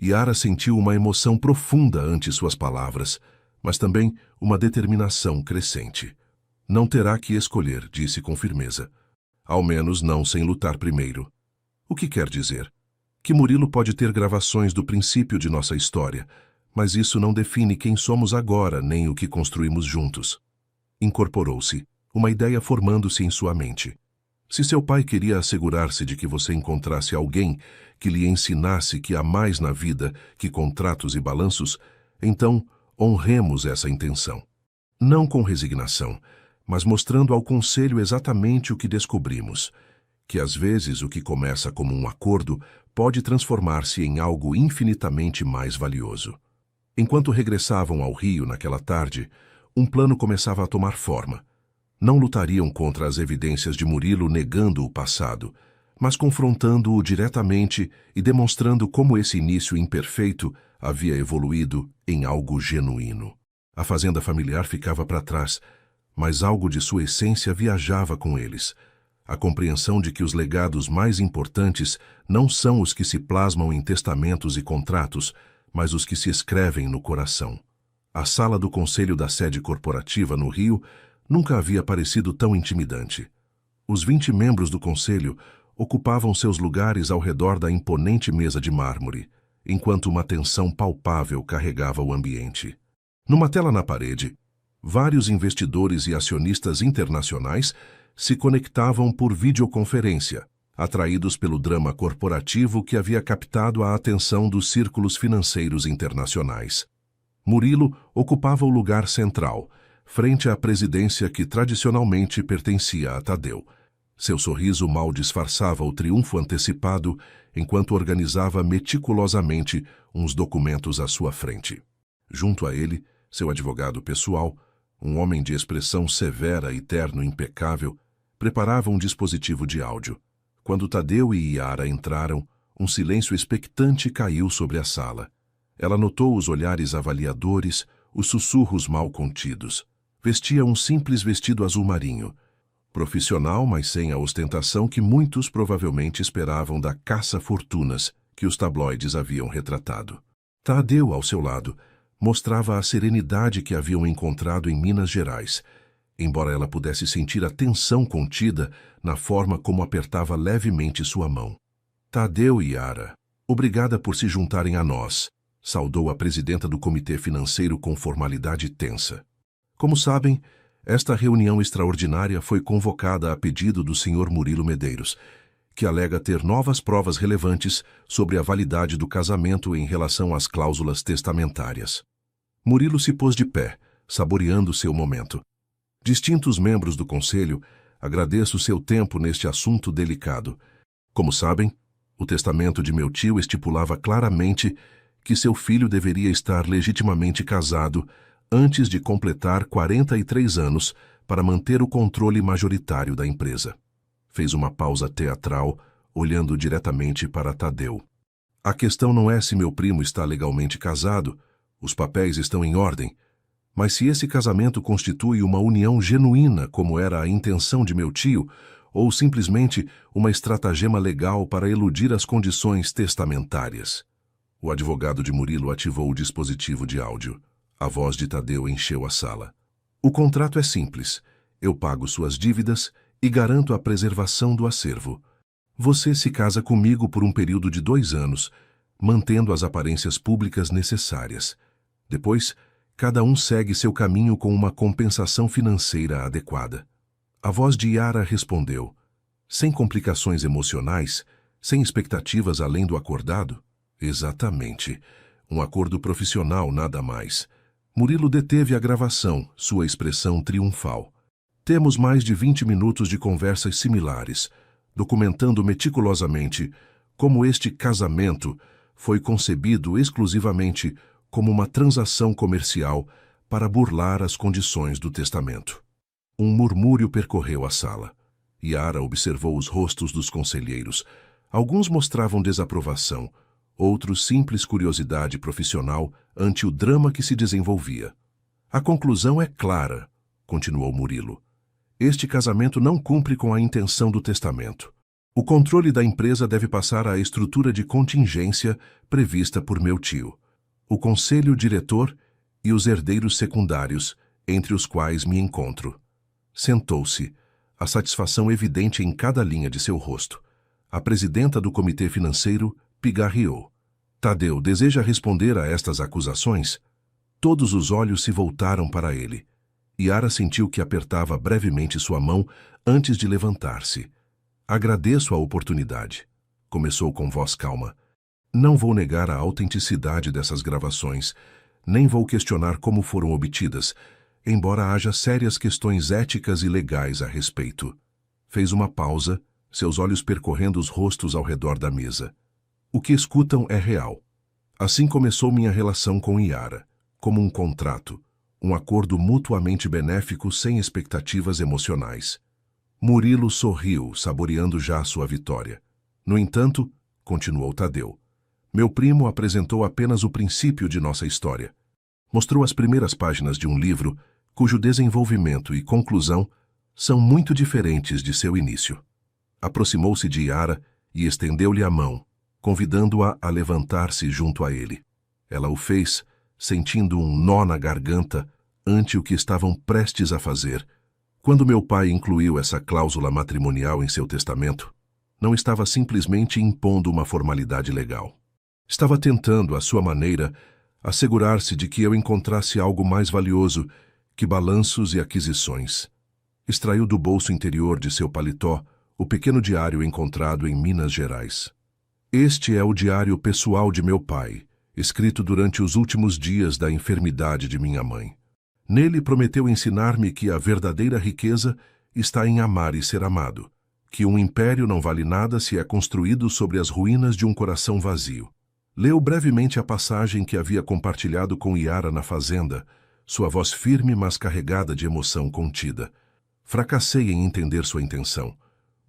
Yara sentiu uma emoção profunda ante suas palavras, mas também uma determinação crescente. Não terá que escolher, disse com firmeza. Ao menos não sem lutar primeiro. O que quer dizer? Que Murilo pode ter gravações do princípio de nossa história, mas isso não define quem somos agora nem o que construímos juntos. Incorporou-se, uma ideia formando-se em sua mente. Se seu pai queria assegurar-se de que você encontrasse alguém que lhe ensinasse que há mais na vida que contratos e balanços, então honremos essa intenção. Não com resignação, mas mostrando ao conselho exatamente o que descobrimos, que às vezes o que começa como um acordo pode transformar-se em algo infinitamente mais valioso. Enquanto regressavam ao Rio naquela tarde, um plano começava a tomar forma. Não lutariam contra as evidências de Murilo negando o passado, mas confrontando-o diretamente e demonstrando como esse início imperfeito havia evoluído em algo genuíno. A fazenda familiar ficava para trás, mas algo de sua essência viajava com eles. A compreensão de que os legados mais importantes não são os que se plasmam em testamentos e contratos, mas os que se escrevem no coração. A sala do conselho da sede corporativa no Rio nunca havia parecido tão intimidante. Os 20 membros do conselho ocupavam seus lugares ao redor da imponente mesa de mármore, enquanto uma tensão palpável carregava o ambiente. Numa tela na parede, vários investidores e acionistas internacionais se conectavam por videoconferência, atraídos pelo drama corporativo que havia captado a atenção dos círculos financeiros internacionais. Murilo ocupava o lugar central, frente à presidência que tradicionalmente pertencia a Tadeu. Seu sorriso mal disfarçava o triunfo antecipado enquanto organizava meticulosamente uns documentos à sua frente. Junto a ele, seu advogado pessoal, um homem de expressão severa e terno impecável, preparava um dispositivo de áudio. Quando Tadeu e Yara entraram, um silêncio expectante caiu sobre a sala. Ela notou os olhares avaliadores, os sussurros mal contidos. Vestia um simples vestido azul marinho. Profissional, mas sem a ostentação que muitos provavelmente esperavam da caça-fortunas que os tabloides haviam retratado. Tadeu, ao seu lado, mostrava a serenidade que haviam encontrado em Minas Gerais, embora ela pudesse sentir a tensão contida na forma como apertava levemente sua mão. Tadeu e Yara, obrigada por se juntarem a nós, saudou a presidenta do Comitê Financeiro com formalidade tensa. Como sabem, esta reunião extraordinária foi convocada a pedido do Sr. Murilo Medeiros, que alega ter novas provas relevantes sobre a validade do casamento em relação às cláusulas testamentárias. Murilo se pôs de pé, saboreando seu momento. Distintos membros do Conselho, agradeço seu tempo neste assunto delicado. Como sabem, o testamento de meu tio estipulava claramente que seu filho deveria estar legitimamente casado antes de completar 43 anos para manter o controle majoritário da empresa. Fez uma pausa teatral, olhando diretamente para Tadeu. A questão não é se meu primo está legalmente casado, os papéis estão em ordem, mas se esse casamento constitui uma união genuína, como era a intenção de meu tio, ou simplesmente uma estratagema legal para eludir as condições testamentárias. O advogado de Murilo ativou o dispositivo de áudio. A voz de Tadeu encheu a sala. O contrato é simples. Eu pago suas dívidas e garanto a preservação do acervo. Você se casa comigo por um período de 2 anos, mantendo as aparências públicas necessárias. Depois, cada um segue seu caminho com uma compensação financeira adequada. A voz de Yara respondeu, sem complicações emocionais, sem expectativas além do acordado? Exatamente. Um acordo profissional, nada mais. Murilo deteve a gravação, sua expressão triunfal. Temos mais de 20 minutos de conversas similares, documentando meticulosamente como este casamento foi concebido exclusivamente como uma transação comercial para burlar as condições do testamento. Um murmúrio percorreu a sala. Yara observou os rostos dos conselheiros. Alguns mostravam desaprovação, outros simples curiosidade profissional ante o drama que se desenvolvia. A conclusão é clara, continuou Murilo. Este casamento não cumpre com a intenção do testamento. O controle da empresa deve passar à estrutura de contingência prevista por meu tio, o conselho diretor e os herdeiros secundários, entre os quais me encontro. Sentou-se, a satisfação evidente em cada linha de seu rosto. A presidenta do Comitê Financeiro pigarreou. Tadeu deseja responder a estas acusações? Todos os olhos se voltaram para ele. Yara sentiu que apertava brevemente sua mão antes de levantar-se. Agradeço a oportunidade, começou com voz calma. Não vou negar a autenticidade dessas gravações, nem vou questionar como foram obtidas, embora haja sérias questões éticas e legais a respeito. Fez uma pausa, seus olhos percorrendo os rostos ao redor da mesa. O que escutam é real. Assim começou minha relação com Yara, como um contrato, um acordo mutuamente benéfico sem expectativas emocionais. Murilo sorriu, saboreando já sua vitória. No entanto, continuou Tadeu, meu primo apresentou apenas o princípio de nossa história. Mostrou as primeiras páginas de um livro cujo desenvolvimento e conclusão são muito diferentes de seu início. Aproximou-se de Yara e estendeu-lhe a mão, convidando-a a levantar-se junto a ele. Ela o fez, sentindo um nó na garganta ante o que estavam prestes a fazer. Quando meu pai incluiu essa cláusula matrimonial em seu testamento, não estava simplesmente impondo uma formalidade legal. Estava tentando, à sua maneira, assegurar-se de que eu encontrasse algo mais valioso que balanços e aquisições. Extraiu do bolso interior de seu paletó o pequeno diário encontrado em Minas Gerais. Este é o diário pessoal de meu pai, escrito durante os últimos dias da enfermidade de minha mãe. Nele prometeu ensinar-me que a verdadeira riqueza está em amar e ser amado, que um império não vale nada se é construído sobre as ruínas de um coração vazio. Leu brevemente a passagem que havia compartilhado com Yara na fazenda, sua voz firme mas carregada de emoção contida. Fracassei em entender sua intenção.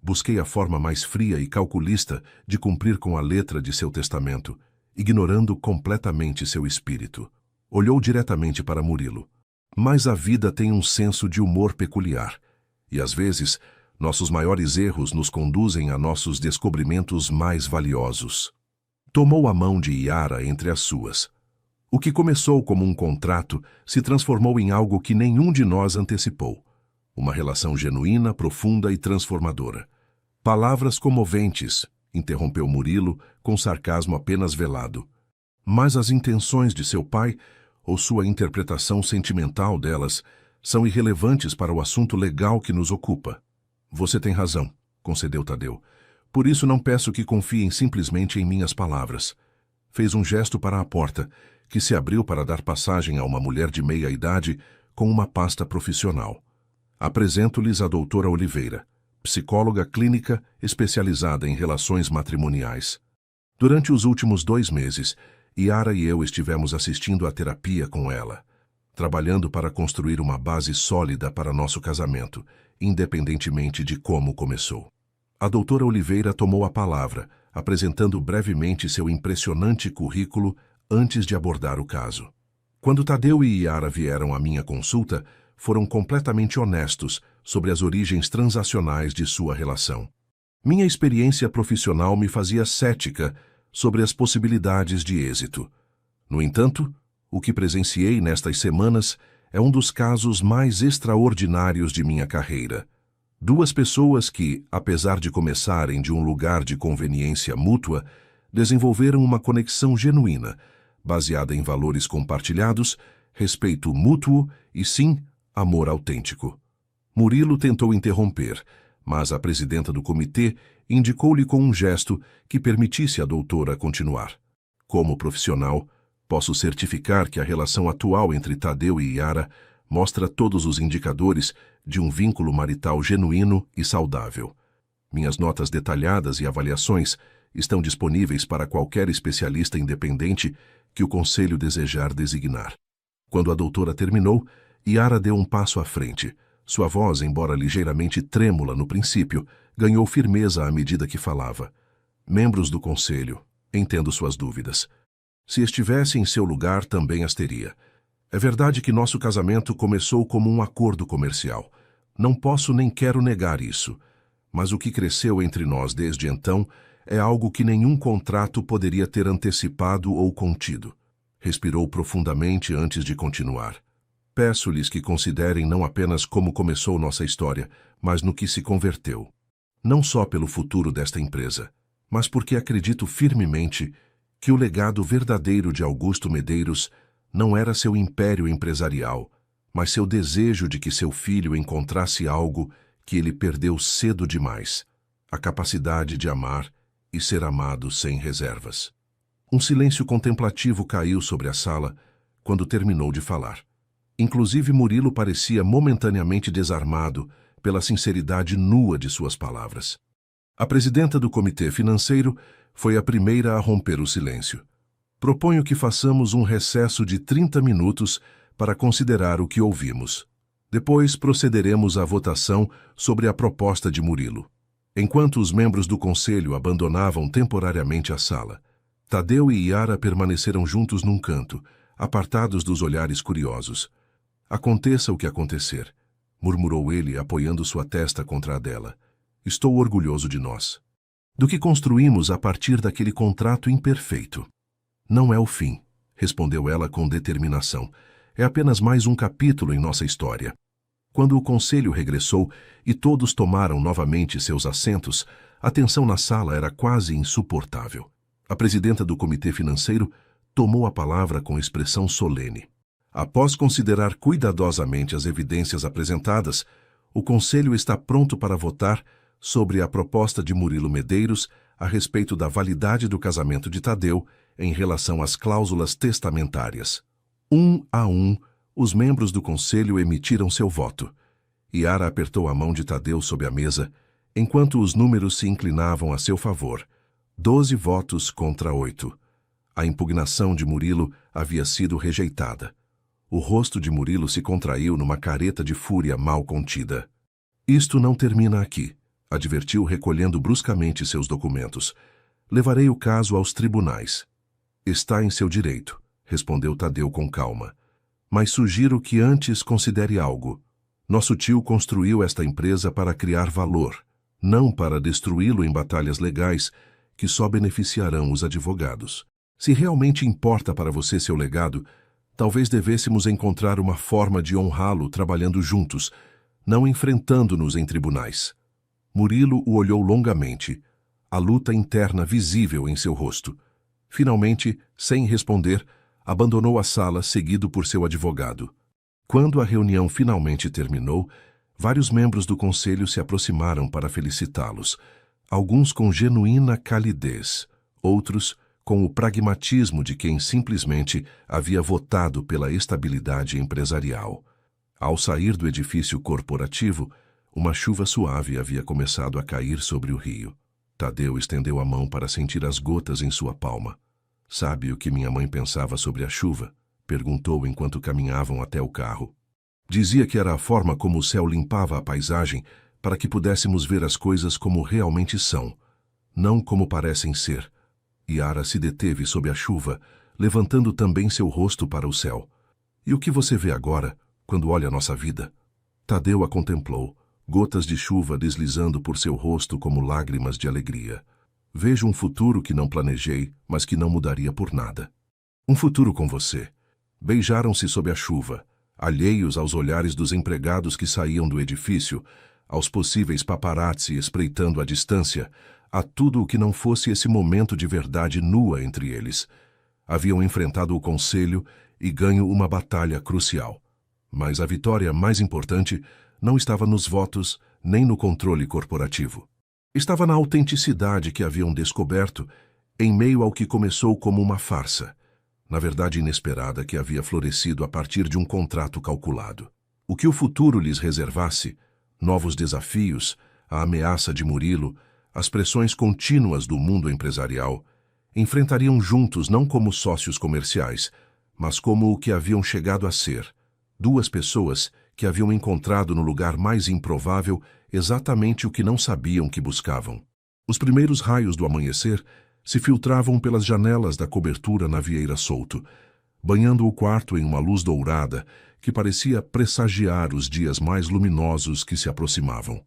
Busquei a forma mais fria e calculista de cumprir com a letra de seu testamento, ignorando completamente seu espírito. Olhou diretamente para Murilo. Mas a vida tem um senso de humor peculiar, E às vezes, nossos maiores erros nos conduzem a nossos descobrimentos mais valiosos. Tomou a mão de Yara entre as suas. O que começou como um contrato se transformou em algo que nenhum de nós antecipou. Uma relação genuína, profunda e transformadora. Palavras comoventes, interrompeu Murilo com sarcasmo apenas velado. Mas as intenções de seu pai, ou sua interpretação sentimental delas, são irrelevantes para o assunto legal que nos ocupa. Você tem razão, concedeu Tadeu. Por isso não peço que confiem simplesmente em minhas palavras. Fez um gesto para a porta, que se abriu para dar passagem a uma mulher de meia idade com uma pasta profissional. Apresento-lhes a doutora Oliveira, psicóloga clínica especializada em relações matrimoniais. Durante os últimos 2 meses, Yara e eu estivemos assistindo à terapia com ela, trabalhando para construir uma base sólida para nosso casamento, independentemente de como começou. A doutora Oliveira tomou a palavra, apresentando brevemente seu impressionante currículo antes de abordar o caso. Quando Tadeu e Yara vieram à minha consulta, foram completamente honestos sobre as origens transacionais de sua relação. Minha experiência profissional me fazia cética sobre as possibilidades de êxito. No entanto, o que presenciei nestas semanas é um dos casos mais extraordinários de minha carreira. 2 pessoas que, apesar de começarem de um lugar de conveniência mútua, desenvolveram uma conexão genuína, baseada em valores compartilhados, respeito mútuo e, sim, amor autêntico. Murilo tentou interromper, mas a presidenta do comitê indicou-lhe com um gesto que permitisse à doutora continuar. Como profissional, posso certificar que a relação atual entre Tadeu e Yara mostra todos os indicadores de um vínculo marital genuíno e saudável. Minhas notas detalhadas e avaliações estão disponíveis para qualquer especialista independente que o conselho desejar designar. Quando a doutora terminou, Yara deu um passo à frente. Sua voz, embora ligeiramente trêmula no princípio, ganhou firmeza à medida que falava. Membros do conselho, entendo suas dúvidas. Se estivesse em seu lugar, também as teria. É verdade que nosso casamento começou como um acordo comercial. Não posso nem quero negar isso. Mas o que cresceu entre nós desde então é algo que nenhum contrato poderia ter antecipado ou contido. Respirou profundamente antes de continuar. Peço-lhes que considerem não apenas como começou nossa história, mas no que se converteu. Não só pelo futuro desta empresa, mas porque acredito firmemente que o legado verdadeiro de Augusto Medeiros não era seu império empresarial, mas seu desejo de que seu filho encontrasse algo que ele perdeu cedo demais, a capacidade de amar e ser amado sem reservas. Um silêncio contemplativo caiu sobre a sala quando terminou de falar. Inclusive Murilo parecia momentaneamente desarmado pela sinceridade nua de suas palavras. A presidenta do comitê financeiro foi a primeira a romper o silêncio. Proponho que façamos um recesso de 30 minutos para considerar o que ouvimos. Depois procederemos à votação sobre a proposta de Murilo. Enquanto os membros do conselho abandonavam temporariamente a sala, Tadeu e Yara permaneceram juntos num canto, apartados dos olhares curiosos. Aconteça o que acontecer, murmurou ele, apoiando sua testa contra a dela. Estou orgulhoso de nós. Do que construímos a partir daquele contrato imperfeito. Não é o fim, respondeu ela com determinação. É apenas mais um capítulo em nossa história. Quando o conselho regressou e todos tomaram novamente seus assentos, a tensão na sala era quase insuportável. A presidenta do comitê financeiro tomou a palavra com expressão solene. Após considerar cuidadosamente as evidências apresentadas, o conselho está pronto para votar sobre a proposta de Murilo Medeiros a respeito da validade do casamento de Tadeu em relação às cláusulas testamentárias. 1 a 1, os membros do conselho emitiram seu voto. Yara apertou a mão de Tadeu sob a mesa, enquanto os números se inclinavam a seu favor. 12 votos contra 8. A impugnação de Murilo havia sido rejeitada. O rosto de Murilo se contraiu numa careta de fúria mal contida. Isto não termina aqui, advertiu recolhendo bruscamente seus documentos. Levarei o caso aos tribunais. Está em seu direito, respondeu Tadeu com calma. Mas sugiro que antes considere algo. Nosso tio construiu esta empresa para criar valor, não para destruí-lo em batalhas legais que só beneficiarão os advogados. Se realmente importa para você seu legado, talvez devêssemos encontrar uma forma de honrá-lo trabalhando juntos, não enfrentando-nos em tribunais. Murilo o olhou longamente, a luta interna visível em seu rosto. Finalmente, sem responder, abandonou a sala seguido por seu advogado. Quando a reunião finalmente terminou, vários membros do conselho se aproximaram para felicitá-los, alguns com genuína calidez, outros com o pragmatismo de quem simplesmente havia votado pela estabilidade empresarial. Ao sair do edifício corporativo, uma chuva suave havia começado a cair sobre o rio. Tadeu estendeu a mão para sentir as gotas em sua palma. "Sabe o que minha mãe pensava sobre a chuva?" perguntou enquanto caminhavam até o carro. "Dizia que era a forma como o céu limpava a paisagem para que pudéssemos ver as coisas como realmente são, não como parecem ser." Yara se deteve sob a chuva, levantando também seu rosto para o céu. "E o que você vê agora, quando olha nossa vida?" Tadeu a contemplou, gotas de chuva deslizando por seu rosto como lágrimas de alegria. "Vejo um futuro que não planejei, mas que não mudaria por nada. Um futuro com você." Beijaram-se sob a chuva, alheios aos olhares dos empregados que saíam do edifício, aos possíveis paparazzi espreitando à distância, a tudo o que não fosse esse momento de verdade nua entre eles. Haviam enfrentado o conselho e ganho uma batalha crucial. Mas a vitória mais importante não estava nos votos nem no controle corporativo. Estava na autenticidade que haviam descoberto em meio ao que começou como uma farsa, na verdade inesperada que havia florescido a partir de um contrato calculado. O que o futuro lhes reservasse, novos desafios, a ameaça de Murilo, as pressões contínuas do mundo empresarial, enfrentariam juntos não como sócios comerciais, mas como o que haviam chegado a ser, duas pessoas que haviam encontrado no lugar mais improvável exatamente o que não sabiam que buscavam. Os primeiros raios do amanhecer se filtravam pelas janelas da cobertura na Vieira Solto, banhando o quarto em uma luz dourada que parecia pressagiar os dias mais luminosos que se aproximavam.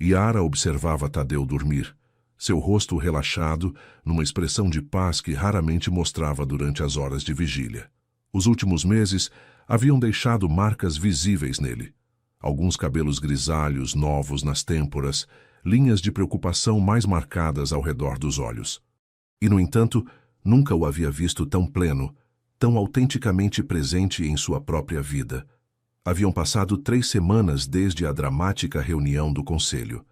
Yara observava Tadeu dormir, seu rosto relaxado numa expressão de paz que raramente mostrava durante as horas de vigília. Os últimos meses haviam deixado marcas visíveis nele. Alguns cabelos grisalhos novos nas têmporas, linhas de preocupação mais marcadas ao redor dos olhos. E, no entanto, nunca o havia visto tão pleno, tão autenticamente presente em sua própria vida. Haviam passado 3 semanas desde a dramática reunião do conselho.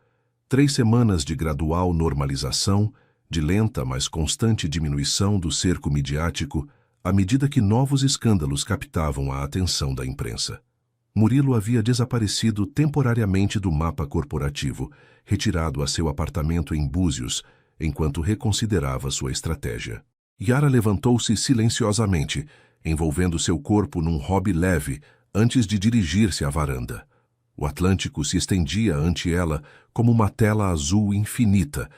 3 semanas de gradual normalização, de lenta mas constante diminuição do cerco midiático, à medida que novos escândalos captavam a atenção da imprensa. Murilo havia desaparecido temporariamente do mapa corporativo, retirado a seu apartamento em Búzios, enquanto reconsiderava sua estratégia. Yara levantou-se silenciosamente, envolvendo seu corpo num hobby leve, antes de dirigir-se à varanda. O Atlântico se estendia ante ela como uma tela azul infinita,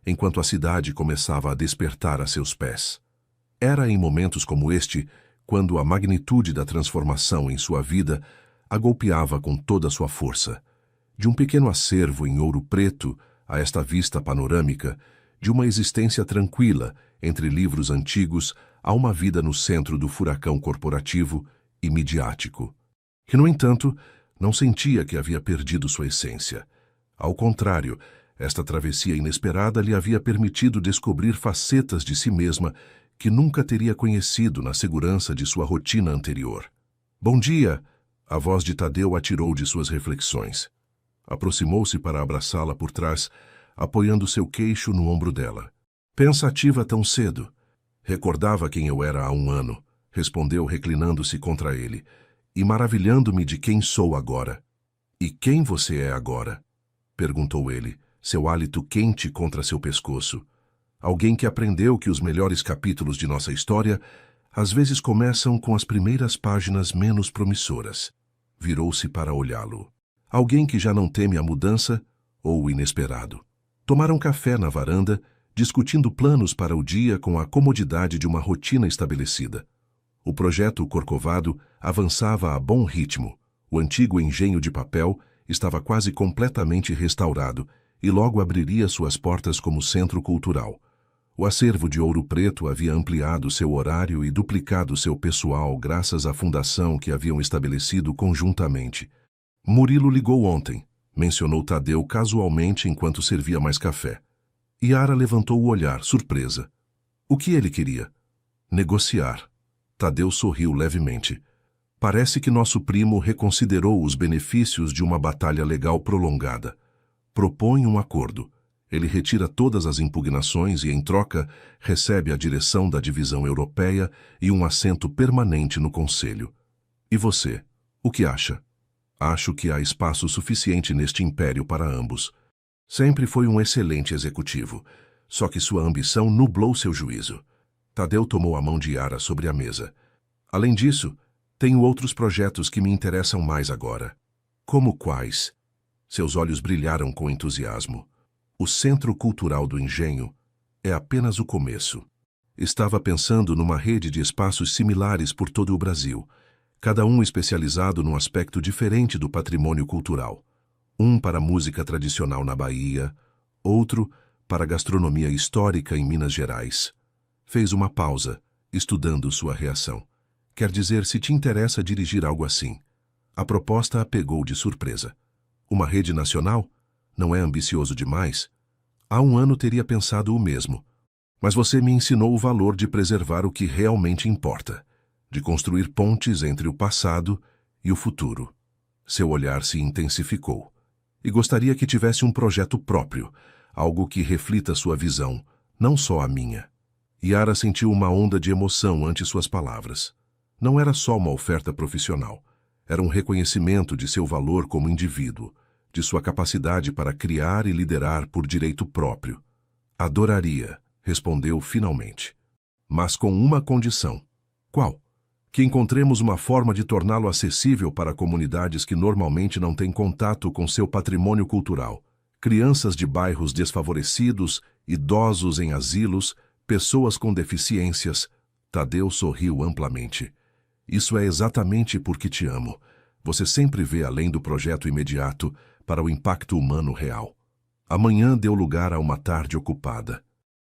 enquanto a cidade começava a despertar a seus pés. Era em momentos como este, quando a magnitude da transformação em sua vida a golpeava com toda a sua força. De um pequeno acervo em ouro preto a esta vista panorâmica, de uma existência tranquila entre livros antigos a uma vida no centro do furacão corporativo e midiático. E, no entanto, não sentia que havia perdido sua essência. Ao contrário, esta travessia inesperada lhe havia permitido descobrir facetas de si mesma que nunca teria conhecido na segurança de sua rotina anterior. "Bom dia!" A voz de Tadeu a tirou de suas reflexões. Aproximou-se para abraçá-la por trás, apoiando seu queixo no ombro dela. "Pensativa tão cedo?" "Recordava quem eu era há 1 ano", respondeu reclinando-se contra ele, "e maravilhando-me de quem sou agora." "E quem você é agora?" perguntou ele, seu hálito quente contra seu pescoço. "Alguém que aprendeu que os melhores capítulos de nossa história às vezes começam com as primeiras páginas menos promissoras." Virou-se para olhá-lo. Alguém que já não teme a mudança ou o inesperado. Tomaram café na varanda, discutindo planos para o dia com a comodidade de uma rotina estabelecida. O projeto Corcovado avançava a bom ritmo. O antigo engenho de papel estava quase completamente restaurado e logo abriria suas portas como centro cultural. O acervo de Ouro Preto havia ampliado seu horário e duplicado seu pessoal graças à fundação que haviam estabelecido conjuntamente. Murilo ligou ontem, mencionou Tadeu casualmente enquanto servia mais café. Yara levantou o olhar, surpresa. O que ele queria? Negociar. Tadeu sorriu levemente. Parece que nosso primo reconsiderou os benefícios de uma batalha legal prolongada. Propõe um acordo. Ele retira todas as impugnações e, em troca, recebe a direção da divisão europeia e um assento permanente no Conselho. E você, o que acha? Acho que há espaço suficiente neste império para ambos. Sempre foi um excelente executivo, só que sua ambição nublou seu juízo. Tadeu tomou a mão de Yara sobre a mesa. Além disso, tenho outros projetos que me interessam mais agora. Como quais? Seus olhos brilharam com entusiasmo. O Centro Cultural do Engenho é apenas o começo. Estava pensando numa rede de espaços similares por todo o Brasil, cada um especializado num aspecto diferente do patrimônio cultural. Um para música tradicional na Bahia, outro para gastronomia histórica em Minas Gerais. Fez uma pausa, estudando sua reação. Quer dizer, se te interessa dirigir algo assim. A proposta a pegou de surpresa. Uma rede nacional? Não é ambicioso demais? Há um ano teria pensado o mesmo. Mas você me ensinou o valor de preservar o que realmente importa, de construir pontes entre o passado e o futuro. Seu olhar se intensificou. E gostaria que tivesse um projeto próprio, algo que reflita sua visão, não só a minha. Yara sentiu uma onda de emoção ante suas palavras. Não era só uma oferta profissional. Era um reconhecimento de seu valor como indivíduo, de sua capacidade para criar e liderar por direito próprio. Adoraria, respondeu finalmente. Mas com uma condição. Qual? Que encontremos uma forma de torná-lo acessível para comunidades que normalmente não têm contato com seu patrimônio cultural. Crianças de bairros desfavorecidos, idosos em asilos, pessoas com deficiências. Tadeu sorriu amplamente. Isso é exatamente porque te amo. Você sempre vê além do projeto imediato para o impacto humano real. Amanhã deu lugar a uma tarde ocupada.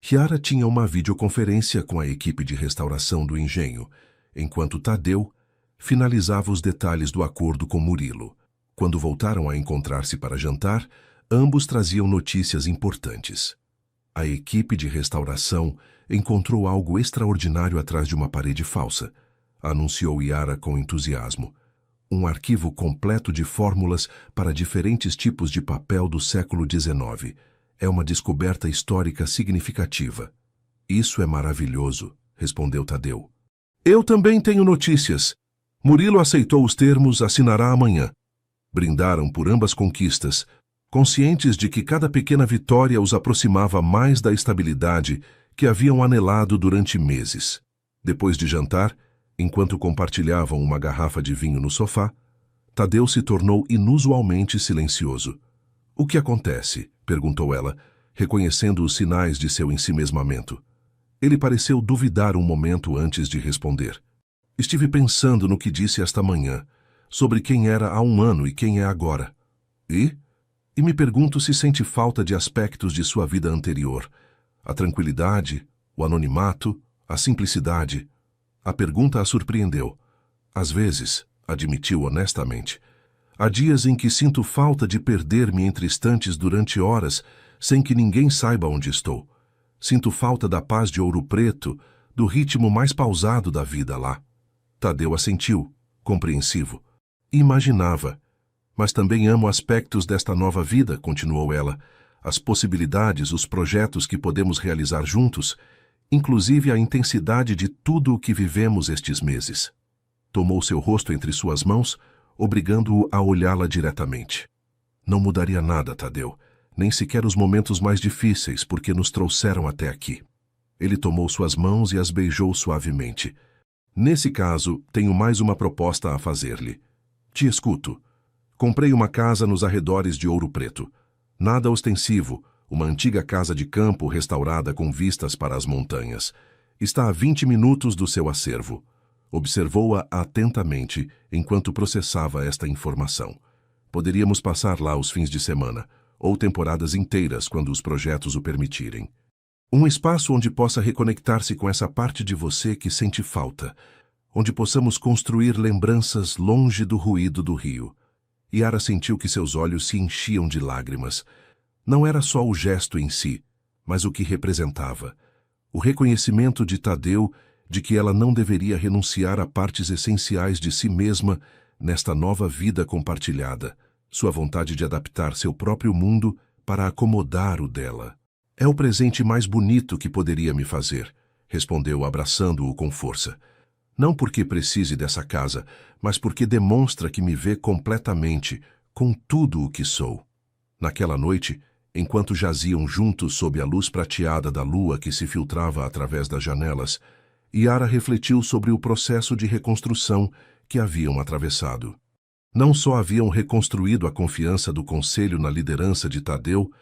Yara tinha uma videoconferência com a equipe de restauração do engenho, enquanto Tadeu finalizava os detalhes do acordo com Murilo. Quando voltaram a encontrar-se para jantar, ambos traziam notícias importantes. A equipe de restauração encontrou algo extraordinário atrás de uma parede falsa, anunciou Yara com entusiasmo. Um arquivo completo de fórmulas para diferentes tipos de papel do século XIX. É uma descoberta histórica significativa. Isso é maravilhoso, respondeu Tadeu. Eu também tenho notícias. Murilo aceitou os termos, assinará amanhã. Brindaram por ambas conquistas, conscientes de que cada pequena vitória os aproximava mais da estabilidade que haviam anelado durante meses. Depois de jantar, enquanto compartilhavam uma garrafa de vinho no sofá, Tadeu se tornou inusualmente silencioso. O que acontece? Perguntou ela, reconhecendo os sinais de seu ensimesmamento. Ele pareceu duvidar um momento antes de responder. Estive pensando no que disse esta manhã, sobre quem era há um ano e quem é agora. E me pergunto se sente falta de aspectos de sua vida anterior. A tranquilidade, o anonimato, a simplicidade. A pergunta a surpreendeu. Às vezes, admitiu honestamente, há dias em que sinto falta de perder-me entre estantes durante horas, sem que ninguém saiba onde estou. Sinto falta da paz de Ouro Preto, do ritmo mais pausado da vida lá. Tadeu assentiu, compreensivo. Imaginava. Mas também amo aspectos desta nova vida, continuou ela, as possibilidades, os projetos que podemos realizar juntos, inclusive a intensidade de tudo o que vivemos estes meses. Tomou seu rosto entre suas mãos, obrigando-o a olhá-la diretamente. Não mudaria nada, Tadeu, nem sequer os momentos mais difíceis, porque nos trouxeram até aqui. Ele tomou suas mãos e as beijou suavemente. Nesse caso, tenho mais uma proposta a fazer-lhe. Te escuto. Comprei uma casa nos arredores de Ouro Preto. Nada ostensivo, uma antiga casa de campo restaurada com vistas para as montanhas. Está a 20 minutos do seu acervo. Observou-a atentamente enquanto processava esta informação. Poderíamos passar lá os fins de semana, ou temporadas inteiras quando os projetos o permitirem. Um espaço onde possa reconectar-se com essa parte de você que sente falta, onde possamos construir lembranças longe do ruído do rio. Yara sentiu que seus olhos se enchiam de lágrimas. Não era só o gesto em si, mas o que representava. O reconhecimento de Tadeu de que ela não deveria renunciar a partes essenciais de si mesma nesta nova vida compartilhada, sua vontade de adaptar seu próprio mundo para acomodar o dela. É o presente mais bonito que poderia me fazer, respondeu abraçando-o com força. Não porque precise dessa casa, mas porque demonstra que me vê completamente, com tudo o que sou. Naquela noite, enquanto jaziam juntos sob a luz prateada da lua que se filtrava através das janelas, Yara refletiu sobre o processo de reconstrução que haviam atravessado. Não só haviam reconstruído a confiança do conselho na liderança de Tadeu,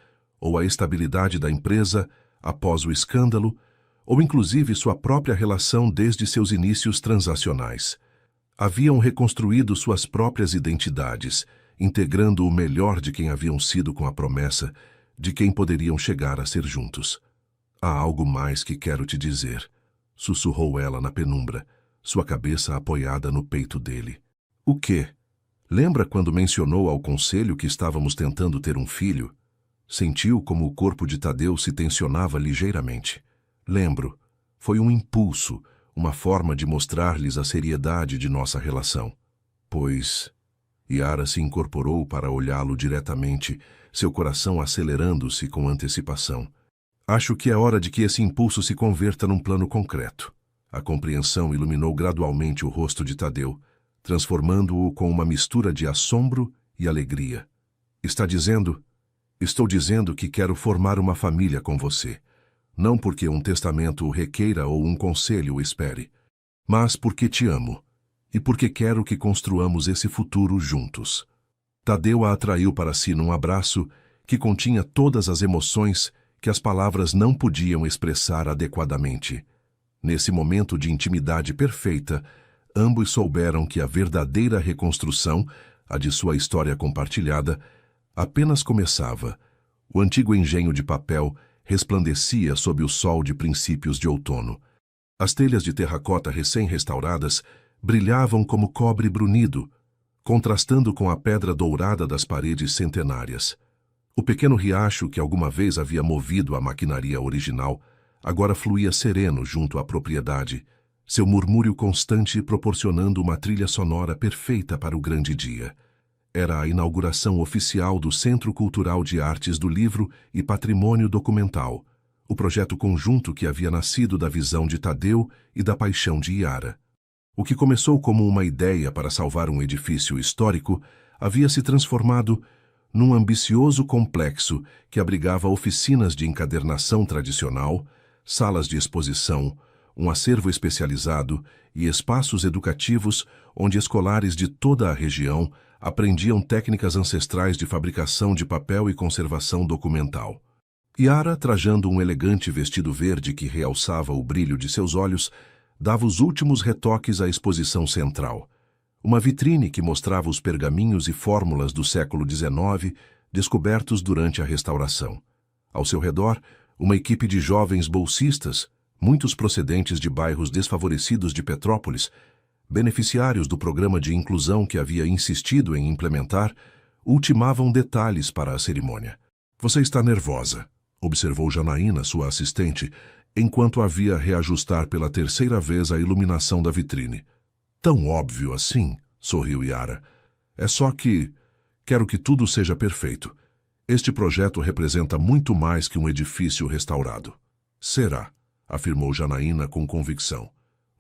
ou a estabilidade da empresa após o escândalo, ou inclusive sua própria relação desde seus inícios transacionais. Haviam reconstruído suas próprias identidades, integrando o melhor de quem haviam sido com a promessa de quem poderiam chegar a ser juntos. Há algo mais que quero te dizer, sussurrou ela na penumbra, sua cabeça apoiada no peito dele. O quê? Lembra quando mencionou ao conselho que estávamos tentando ter um filho? Sentiu como o corpo de Tadeu se tensionava ligeiramente. Lembro. Foi um impulso, uma forma de mostrar-lhes a seriedade de nossa relação. Pois... Yara se incorporou para olhá-lo diretamente, seu coração acelerando-se com antecipação. Acho que é hora de que esse impulso se converta num plano concreto. A compreensão iluminou gradualmente o rosto de Tadeu, transformando-o com uma mistura de assombro e alegria. Está dizendo... Estou dizendo que quero formar uma família com você. Não porque um testamento o requeira ou um conselho o espere, mas porque te amo e porque quero que construamos esse futuro juntos. Tadeu a atraiu para si num abraço que continha todas as emoções que as palavras não podiam expressar adequadamente. Nesse momento de intimidade perfeita, ambos souberam que a verdadeira reconstrução, a de sua história compartilhada, apenas começava. O antigo engenho de papel resplandecia sob o sol de princípios de outono. As telhas de terracota recém-restauradas brilhavam como cobre brunido, contrastando com a pedra dourada das paredes centenárias. O pequeno riacho que alguma vez havia movido a maquinaria original agora fluía sereno junto à propriedade, seu murmúrio constante proporcionando uma trilha sonora perfeita para o grande dia. Era a inauguração oficial do Centro Cultural de Artes do Livro e Patrimônio Documental, o projeto conjunto que havia nascido da visão de Tadeu e da paixão de Yara. O que começou como uma ideia para salvar um edifício histórico havia se transformado num ambicioso complexo que abrigava oficinas de encadernação tradicional, salas de exposição, um acervo especializado e espaços educativos onde escolares de toda a região aprendiam técnicas ancestrais de fabricação de papel e conservação documental. Yara, trajando um elegante vestido verde que realçava o brilho de seus olhos, dava os últimos retoques à exposição central. Uma vitrine que mostrava os pergaminhos e fórmulas do século XIX descobertos durante a restauração. Ao seu redor, uma equipe de jovens bolsistas, muitos procedentes de bairros desfavorecidos de Petrópolis, beneficiários do programa de inclusão que havia insistido em implementar, ultimavam detalhes para a cerimônia. Você está nervosa, observou Janaína, sua assistente, enquanto havia reajustar pela terceira vez a iluminação da vitrine. Tão óbvio assim, sorriu Yara. É só que quero que tudo seja perfeito. Este projeto representa muito mais que um edifício restaurado. Será, afirmou Janaína com convicção.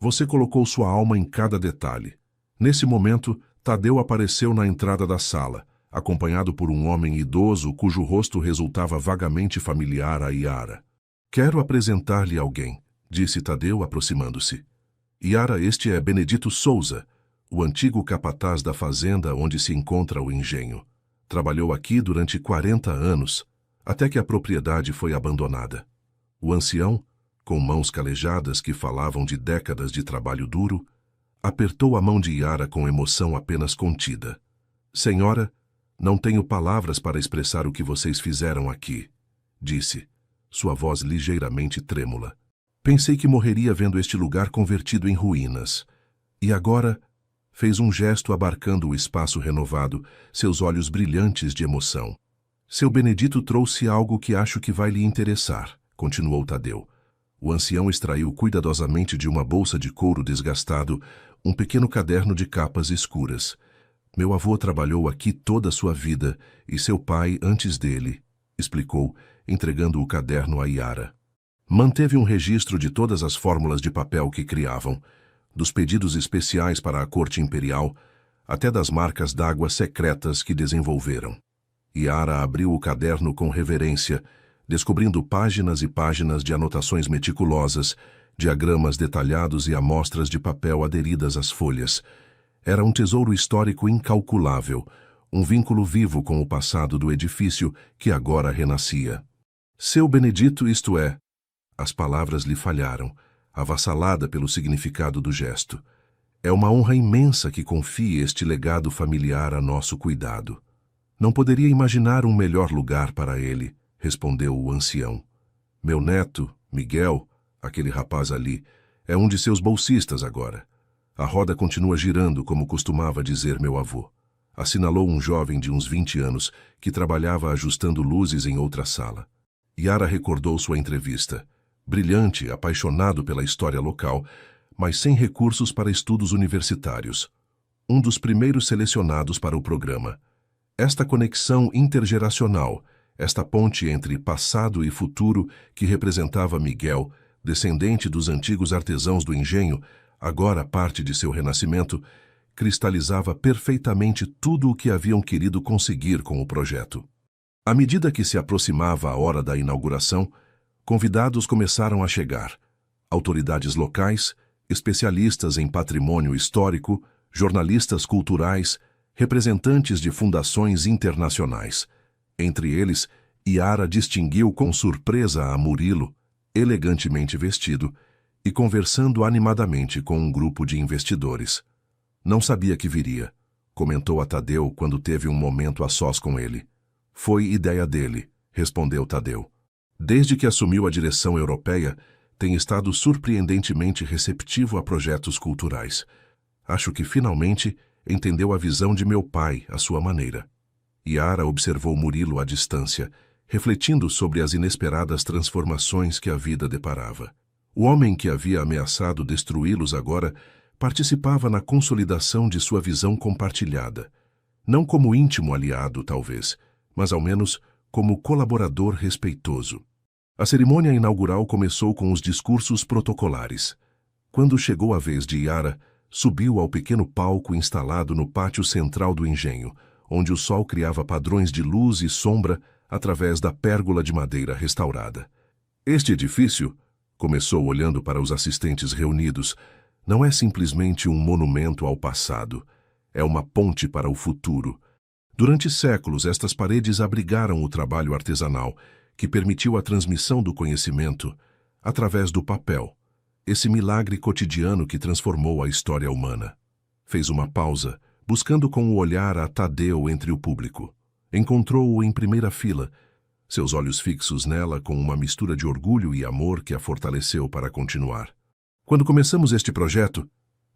Você colocou sua alma em cada detalhe. Nesse momento, Tadeu apareceu na entrada da sala, acompanhado por um homem idoso cujo rosto resultava vagamente familiar a Yara. Quero apresentar-lhe alguém, disse Tadeu aproximando-se. Yara, este é Benedito Souza, o antigo capataz da fazenda onde se encontra o engenho. Trabalhou aqui durante 40 anos, até que a propriedade foi abandonada. O ancião, com mãos calejadas que falavam de décadas de trabalho duro, Apertou a mão de Yara com emoção apenas contida. Senhora, não tenho palavras para expressar o que vocês fizeram aqui, disse, sua voz ligeiramente trêmula. Pensei que morreria vendo este lugar convertido em ruínas. E agora, fez um gesto abarcando o espaço renovado, seus olhos brilhantes de emoção. Seu Benedito trouxe algo que acho que vai lhe interessar, continuou Tadeu. O ancião extraiu cuidadosamente de uma bolsa de couro desgastado um pequeno caderno de capas escuras. Meu avô trabalhou aqui toda a sua vida e seu pai antes dele, explicou, entregando o caderno a Yara. Manteve um registro de todas as fórmulas de papel que criavam, dos pedidos especiais para a corte imperial, até das marcas d'água secretas que desenvolveram. Yara abriu o caderno com reverência, descobrindo páginas e páginas de anotações meticulosas, diagramas detalhados e amostras de papel aderidas às folhas. Era um tesouro histórico incalculável, um vínculo vivo com o passado do edifício que agora renascia. Seu Benedito, isto é. As palavras lhe falharam, avassalada pelo significado do gesto. É uma honra imensa que confie este legado familiar a nosso cuidado. Não poderia imaginar um melhor lugar para ele, respondeu o ancião. Meu neto, Miguel, aquele rapaz ali, é um de seus bolsistas agora. A roda continua girando, como costumava dizer meu avô. Assinalou um jovem de uns 20 anos que trabalhava ajustando luzes em outra sala. Yara recordou sua entrevista. Brilhante, apaixonado pela história local, mas sem recursos para estudos universitários. Um dos primeiros selecionados para o programa. Esta conexão intergeracional, esta ponte entre passado e futuro que representava Miguel, descendente dos antigos artesãos do engenho, agora parte de seu renascimento, cristalizava perfeitamente tudo o que haviam querido conseguir com o projeto. À medida que se aproximava a hora da inauguração, convidados começaram a chegar. Autoridades locais, especialistas em patrimônio histórico, jornalistas culturais, representantes de fundações internacionais. Entre eles, Yara distinguiu com surpresa a Murilo, elegantemente vestido, e conversando animadamente com um grupo de investidores. Não sabia que viria, comentou a Tadeu quando teve um momento a sós com ele. Foi ideia dele, respondeu Tadeu. Desde que assumiu a direção europeia, tem estado surpreendentemente receptivo a projetos culturais. Acho que finalmente entendeu a visão de meu pai à sua maneira. Yara observou Murilo à distância, refletindo sobre as inesperadas transformações que a vida deparava. O homem que havia ameaçado destruí-los agora participava na consolidação de sua visão compartilhada. Não como íntimo aliado, talvez, mas ao menos como colaborador respeitoso. A cerimônia inaugural começou com os discursos protocolares. Quando chegou a vez de Yara, subiu ao pequeno palco instalado no pátio central do engenho, onde o sol criava padrões de luz e sombra através da pérgola de madeira restaurada. Este edifício, começou olhando para os assistentes reunidos, não é simplesmente um monumento ao passado, é uma ponte para o futuro. Durante séculos, estas paredes abrigaram o trabalho artesanal, que permitiu a transmissão do conhecimento através do papel, esse milagre cotidiano que transformou a história humana. Fez uma pausa, buscando com o olhar a Tadeu entre o público. Encontrou-o em primeira fila, seus olhos fixos nela com uma mistura de orgulho e amor que a fortaleceu para continuar. Quando começamos este projeto,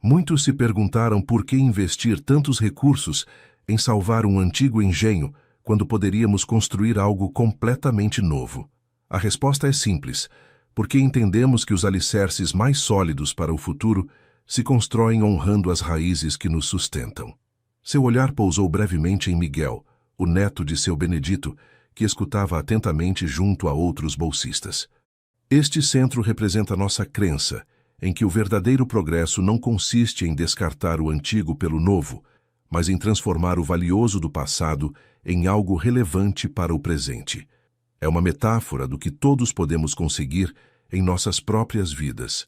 muitos se perguntaram por que investir tantos recursos em salvar um antigo engenho quando poderíamos construir algo completamente novo. A resposta é simples, porque entendemos que os alicerces mais sólidos para o futuro se constroem honrando as raízes que nos sustentam. Seu olhar pousou brevemente em Miguel, o neto de seu Benedito, que escutava atentamente junto a outros bolsistas. Este centro representa nossa crença em que o verdadeiro progresso não consiste em descartar o antigo pelo novo, mas em transformar o valioso do passado em algo relevante para o presente. É uma metáfora do que todos podemos conseguir em nossas próprias vidas.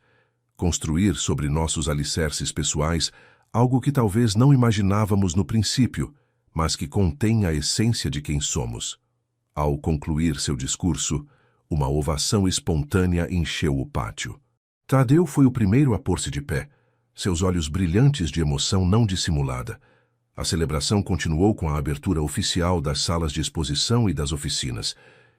Construir sobre nossos alicerces pessoais algo que talvez não imaginávamos no princípio, mas que contém a essência de quem somos. Ao concluir seu discurso, uma ovação espontânea encheu o pátio. Tadeu foi o primeiro a pôr-se de pé, seus olhos brilhantes de emoção não dissimulada. A celebração continuou com a abertura oficial das salas de exposição e das oficinas.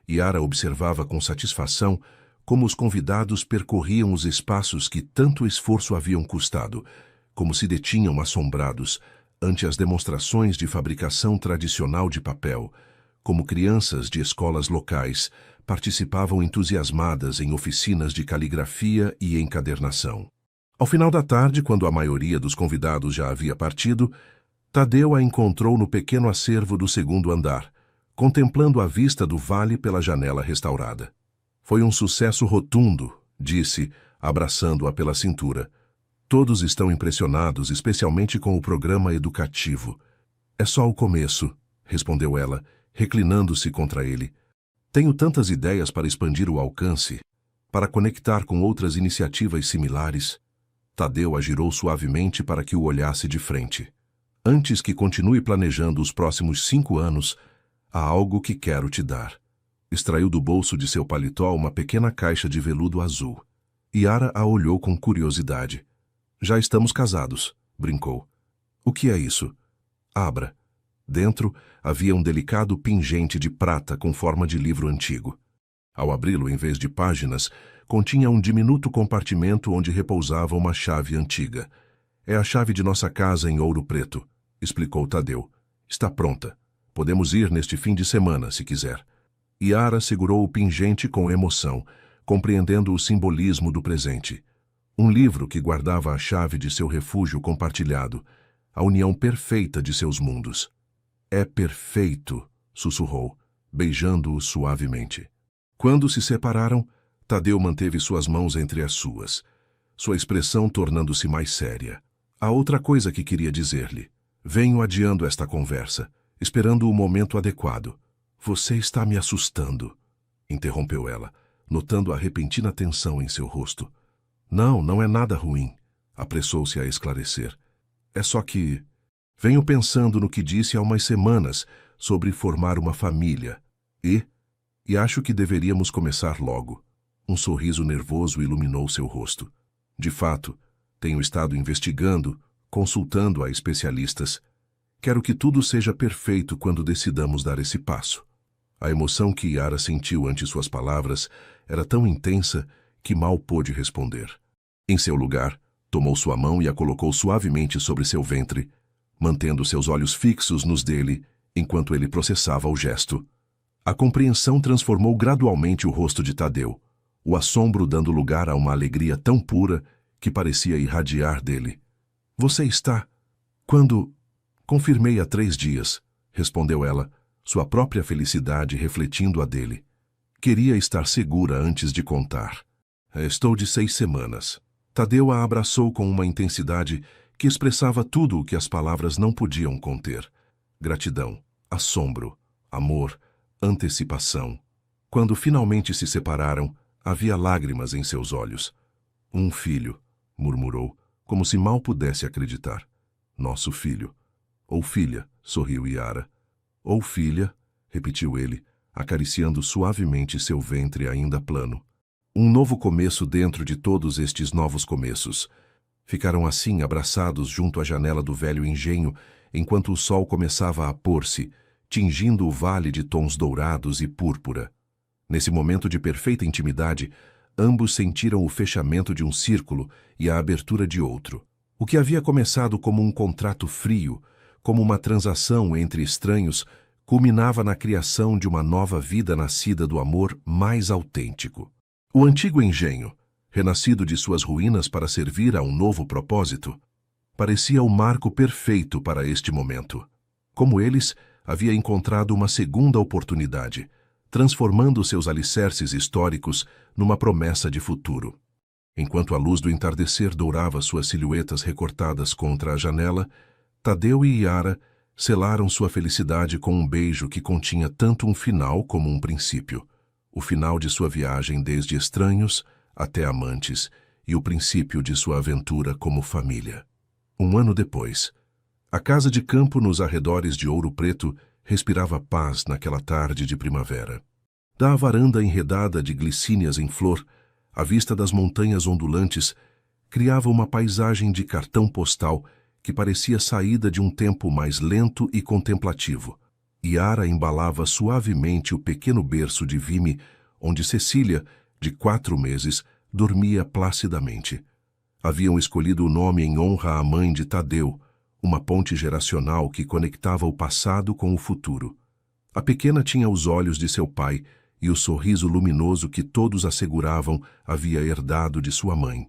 Yara observava com satisfação como os convidados percorriam os espaços que tanto esforço haviam custado, como se detinham assombrados ante as demonstrações de fabricação tradicional de papel, como crianças de escolas locais participavam entusiasmadas em oficinas de caligrafia e encadernação. Ao final da tarde, quando a maioria dos convidados já havia partido, Tadeu a encontrou no pequeno acervo do segundo andar, contemplando a vista do vale pela janela restaurada. Foi um sucesso rotundo, disse, abraçando-a pela cintura. Todos estão impressionados, especialmente com o programa educativo. É só o começo, respondeu ela, reclinando-se contra ele. Tenho tantas ideias para expandir o alcance, para conectar com outras iniciativas similares. Tadeu a girou suavemente para que o olhasse de frente. Antes que continue planejando os próximos 5 anos, há algo que quero te dar. Extraiu do bolso de seu paletó uma pequena caixa de veludo azul. Yara a olhou com curiosidade. Já estamos casados, brincou. O que é isso? Abra. Dentro havia um delicado pingente de prata com forma de livro antigo. Ao abri-lo, em vez de páginas, continha um diminuto compartimento onde repousava uma chave antiga. É a chave de nossa casa em Ouro Preto, explicou Tadeu. Está pronta. Podemos ir neste fim de semana, se quiser. Yara segurou o pingente com emoção, compreendendo o simbolismo do presente. Um livro que guardava a chave de seu refúgio compartilhado, a união perfeita de seus mundos. É perfeito, sussurrou, beijando-o suavemente. Quando se separaram, Tadeu manteve suas mãos entre as suas, sua expressão tornando-se mais séria. Há outra coisa que queria dizer-lhe. Venho adiando esta conversa, esperando o momento adequado. Você está me assustando, interrompeu ela, notando a repentina tensão em seu rosto. Não, não é nada ruim, apressou-se a esclarecer. É só que venho pensando no que disse há umas semanas sobre formar uma família e acho que deveríamos começar logo. Um sorriso nervoso iluminou seu rosto. De fato, tenho estado investigando, consultando a especialistas. Quero que tudo seja perfeito quando decidamos dar esse passo. A emoção que Yara sentiu ante suas palavras era tão intensa que mal pôde responder. Em seu lugar, tomou sua mão e a colocou suavemente sobre seu ventre, mantendo seus olhos fixos nos dele enquanto ele processava o gesto. A compreensão transformou gradualmente o rosto de Tadeu, o assombro dando lugar a uma alegria tão pura que parecia irradiar dele. Você está... Quando... Confirmei há 3 dias, respondeu ela, sua própria felicidade refletindo a dele. Queria estar segura antes de contar. Estou de 6 semanas. Tadeu a abraçou com uma intensidade que expressava tudo o que as palavras não podiam conter. Gratidão, assombro, amor, antecipação. Quando finalmente se separaram, havia lágrimas em seus olhos. Um filho, murmurou, como se mal pudesse acreditar. Nosso filho. Ou filha, sorriu Yara. Ou filha, repetiu ele, acariciando suavemente seu ventre ainda plano. Um novo começo dentro de todos estes novos começos. Ficaram assim abraçados junto à janela do velho engenho, enquanto o sol começava a pôr-se, tingindo o vale de tons dourados e púrpura. Nesse momento de perfeita intimidade, ambos sentiram o fechamento de um círculo e a abertura de outro. O que havia começado como um contrato frio, como uma transação entre estranhos, culminava na criação de uma nova vida nascida do amor mais autêntico. O antigo engenho, renascido de suas ruínas para servir a um novo propósito, parecia o marco perfeito para este momento. Como eles, havia encontrado uma segunda oportunidade, transformando seus alicerces históricos numa promessa de futuro. Enquanto a luz do entardecer dourava suas silhuetas recortadas contra a janela, Tadeu e Yara selaram sua felicidade com um beijo que continha tanto um final como um princípio. O final de sua viagem desde estranhos até amantes e o princípio de sua aventura como família. 1 ano depois, a casa de campo nos arredores de Ouro Preto respirava paz naquela tarde de primavera. Da varanda enredada de glicínias em flor, à vista das montanhas ondulantes, criava uma paisagem de cartão postal que parecia saída de um tempo mais lento e contemplativo. Yara embalava suavemente o pequeno berço de Vimy, onde Cecília, de 4 meses, dormia placidamente. Haviam escolhido o nome em honra à mãe de Tadeu, uma ponte geracional que conectava o passado com o futuro. A pequena tinha os olhos de seu pai e o sorriso luminoso que todos asseguravam havia herdado de sua mãe.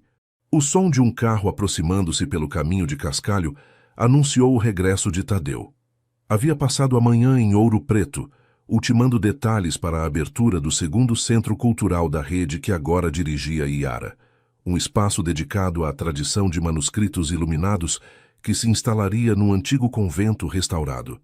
O som de um carro aproximando-se pelo caminho de Cascalho anunciou o regresso de Tadeu. Havia passado a manhã em Ouro Preto, ultimando detalhes para a abertura do segundo centro cultural da rede que agora dirigia Yara, um espaço dedicado à tradição de manuscritos iluminados que se instalaria num antigo convento restaurado.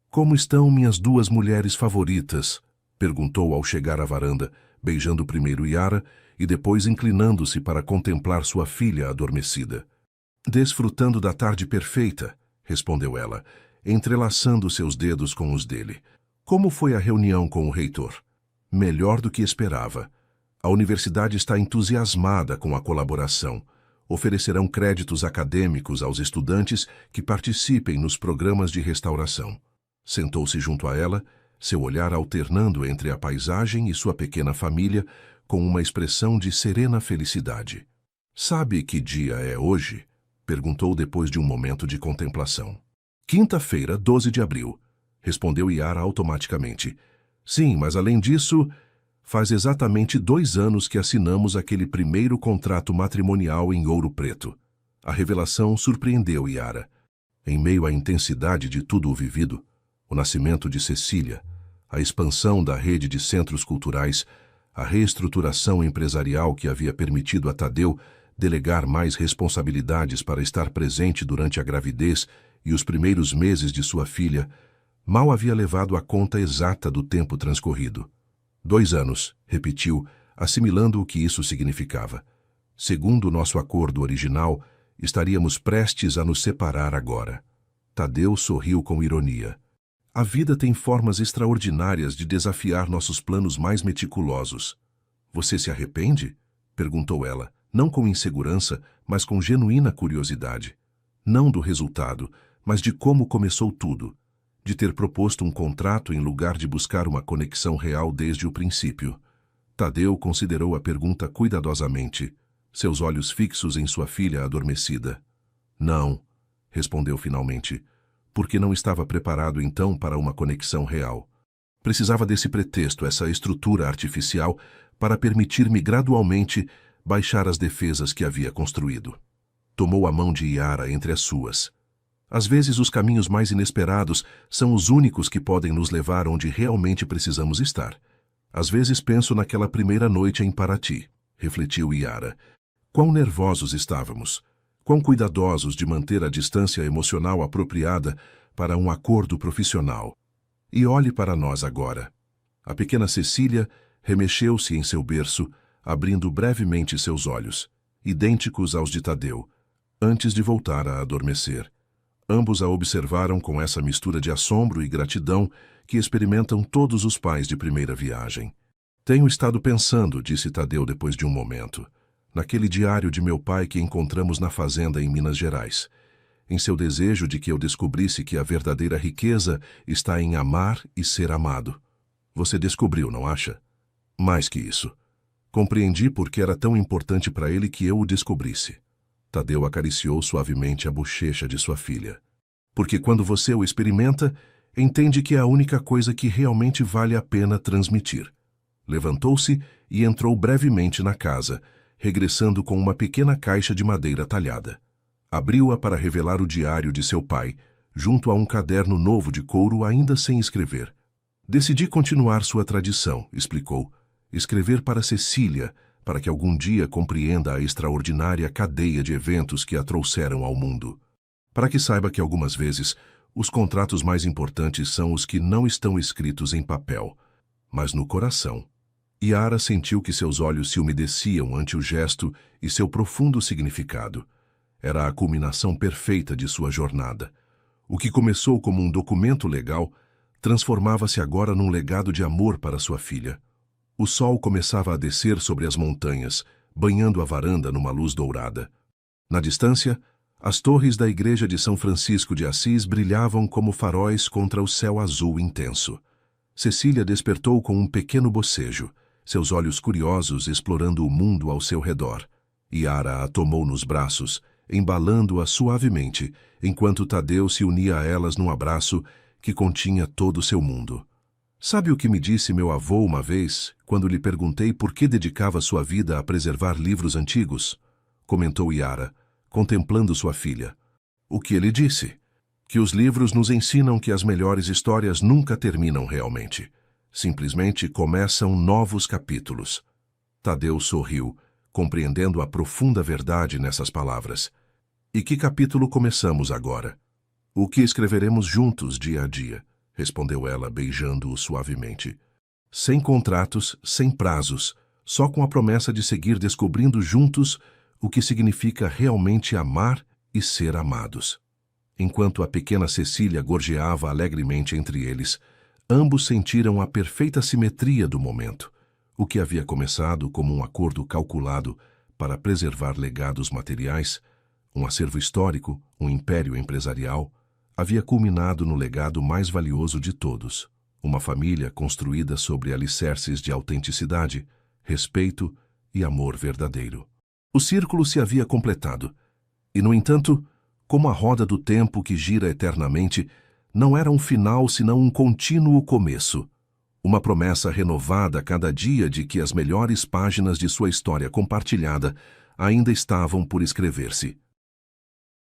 "Como estão minhas 2 mulheres favoritas?", perguntou ao chegar à varanda, beijando primeiro Yara e depois inclinando-se para contemplar sua filha adormecida. "Desfrutando da tarde perfeita", respondeu ela, entrelaçando seus dedos com os dele. "Como foi a reunião com o reitor?" "Melhor do que esperava. A universidade está entusiasmada com a colaboração. Oferecerão créditos acadêmicos aos estudantes que participem nos programas de restauração." Sentou-se junto a ela, seu olhar alternando entre a paisagem e sua pequena família, com uma expressão de serena felicidade. "Sabe que dia é hoje?", perguntou depois de um momento de contemplação. "Quinta-feira, 12 de abril", respondeu Yara automaticamente. "Sim, mas além disso, faz exatamente 2 anos que assinamos aquele primeiro contrato matrimonial em Ouro Preto." A revelação surpreendeu Yara. Em meio à intensidade de tudo o vivido, o nascimento de Cecília, a expansão da rede de centros culturais, a reestruturação empresarial que havia permitido a Tadeu delegar mais responsabilidades para estar presente durante a gravidez e os primeiros meses de sua filha, mal havia levado a conta exata do tempo transcorrido. 2 anos, repetiu, assimilando o que isso significava. Segundo nosso acordo original, estaríamos prestes a nos separar agora. Tadeu sorriu com ironia. "A vida tem formas extraordinárias de desafiar nossos planos mais meticulosos." "Você se arrepende?", perguntou ela, não com insegurança, mas com genuína curiosidade. Não do resultado, mas de como começou tudo, de ter proposto um contrato em lugar de buscar uma conexão real desde o princípio. Tadeu considerou a pergunta cuidadosamente, seus olhos fixos em sua filha adormecida. "Não", respondeu finalmente, porque não estava preparado então para uma conexão real. Precisava desse pretexto, essa estrutura artificial, para permitir-me gradualmente baixar as defesas que havia construído. Tomou a mão de Yara entre as suas. "Às vezes os caminhos mais inesperados são os únicos que podem nos levar onde realmente precisamos estar. Às vezes penso naquela primeira noite em Paraty", refletiu Yara. "Quão nervosos estávamos. Quão cuidadosos de manter a distância emocional apropriada para um acordo profissional. E olhe para nós agora." A pequena Cecília remexeu-se em seu berço, abrindo brevemente seus olhos, idênticos aos de Tadeu, antes de voltar a adormecer. Ambos a observaram com essa mistura de assombro e gratidão que experimentam todos os pais de primeira viagem. "Tenho estado pensando", disse Tadeu depois de um momento, "naquele diário de meu pai que encontramos na fazenda em Minas Gerais, em seu desejo de que eu descobrisse que a verdadeira riqueza está em amar e ser amado. Você descobriu, não acha? Mais que isso. Compreendi por que era tão importante para ele que eu o descobrisse." Tadeu acariciou suavemente a bochecha de sua filha. "Porque quando você o experimenta, entende que é a única coisa que realmente vale a pena transmitir." Levantou-se e entrou brevemente na casa, regressando com uma pequena caixa de madeira talhada. Abriu-a para revelar o diário de seu pai, junto a um caderno novo de couro ainda sem escrever. "Decidi continuar sua tradição", explicou. "Escrever para Cecília, para que algum dia compreenda a extraordinária cadeia de eventos que a trouxeram ao mundo. Para que saiba que algumas vezes os contratos mais importantes são os que não estão escritos em papel, mas no coração." Yara sentiu que seus olhos se umedeciam ante o gesto e seu profundo significado. Era a culminação perfeita de sua jornada. O que começou como um documento legal transformava-se agora num legado de amor para sua filha. O sol começava a descer sobre as montanhas, banhando a varanda numa luz dourada. Na distância, as torres da igreja de São Francisco de Assis brilhavam como faróis contra o céu azul intenso. Cecília despertou com um pequeno bocejo, seus olhos curiosos explorando o mundo ao seu redor. Yara a tomou nos braços, embalando-a suavemente, enquanto Tadeu se unia a elas num abraço que continha todo o seu mundo. Sabe o que me disse meu avô uma vez, quando lhe perguntei por que dedicava sua vida a preservar livros antigos? Comentou Yara, contemplando sua filha. O que ele disse? Que os livros nos ensinam que as melhores histórias nunca terminam realmente. Simplesmente começam novos capítulos. Tadeu sorriu, compreendendo a profunda verdade nessas palavras. E que capítulo começamos agora? O que escreveremos juntos dia a dia, respondeu ela, beijando-o suavemente. Sem contratos, sem prazos, só com a promessa de seguir descobrindo juntos o que significa realmente amar e ser amados. Enquanto a pequena Cecília gorjeava alegremente entre eles, ambos sentiram a perfeita simetria do momento. O que havia começado como um acordo calculado para preservar legados materiais, um acervo histórico, um império empresarial, havia culminado no legado mais valioso de todos, uma família construída sobre alicerces de autenticidade, respeito e amor verdadeiro. O círculo se havia completado, e, no entanto, como a roda do tempo que gira eternamente, não era um final senão um contínuo começo, uma promessa renovada a cada dia de que as melhores páginas de sua história compartilhada ainda estavam por escrever-se.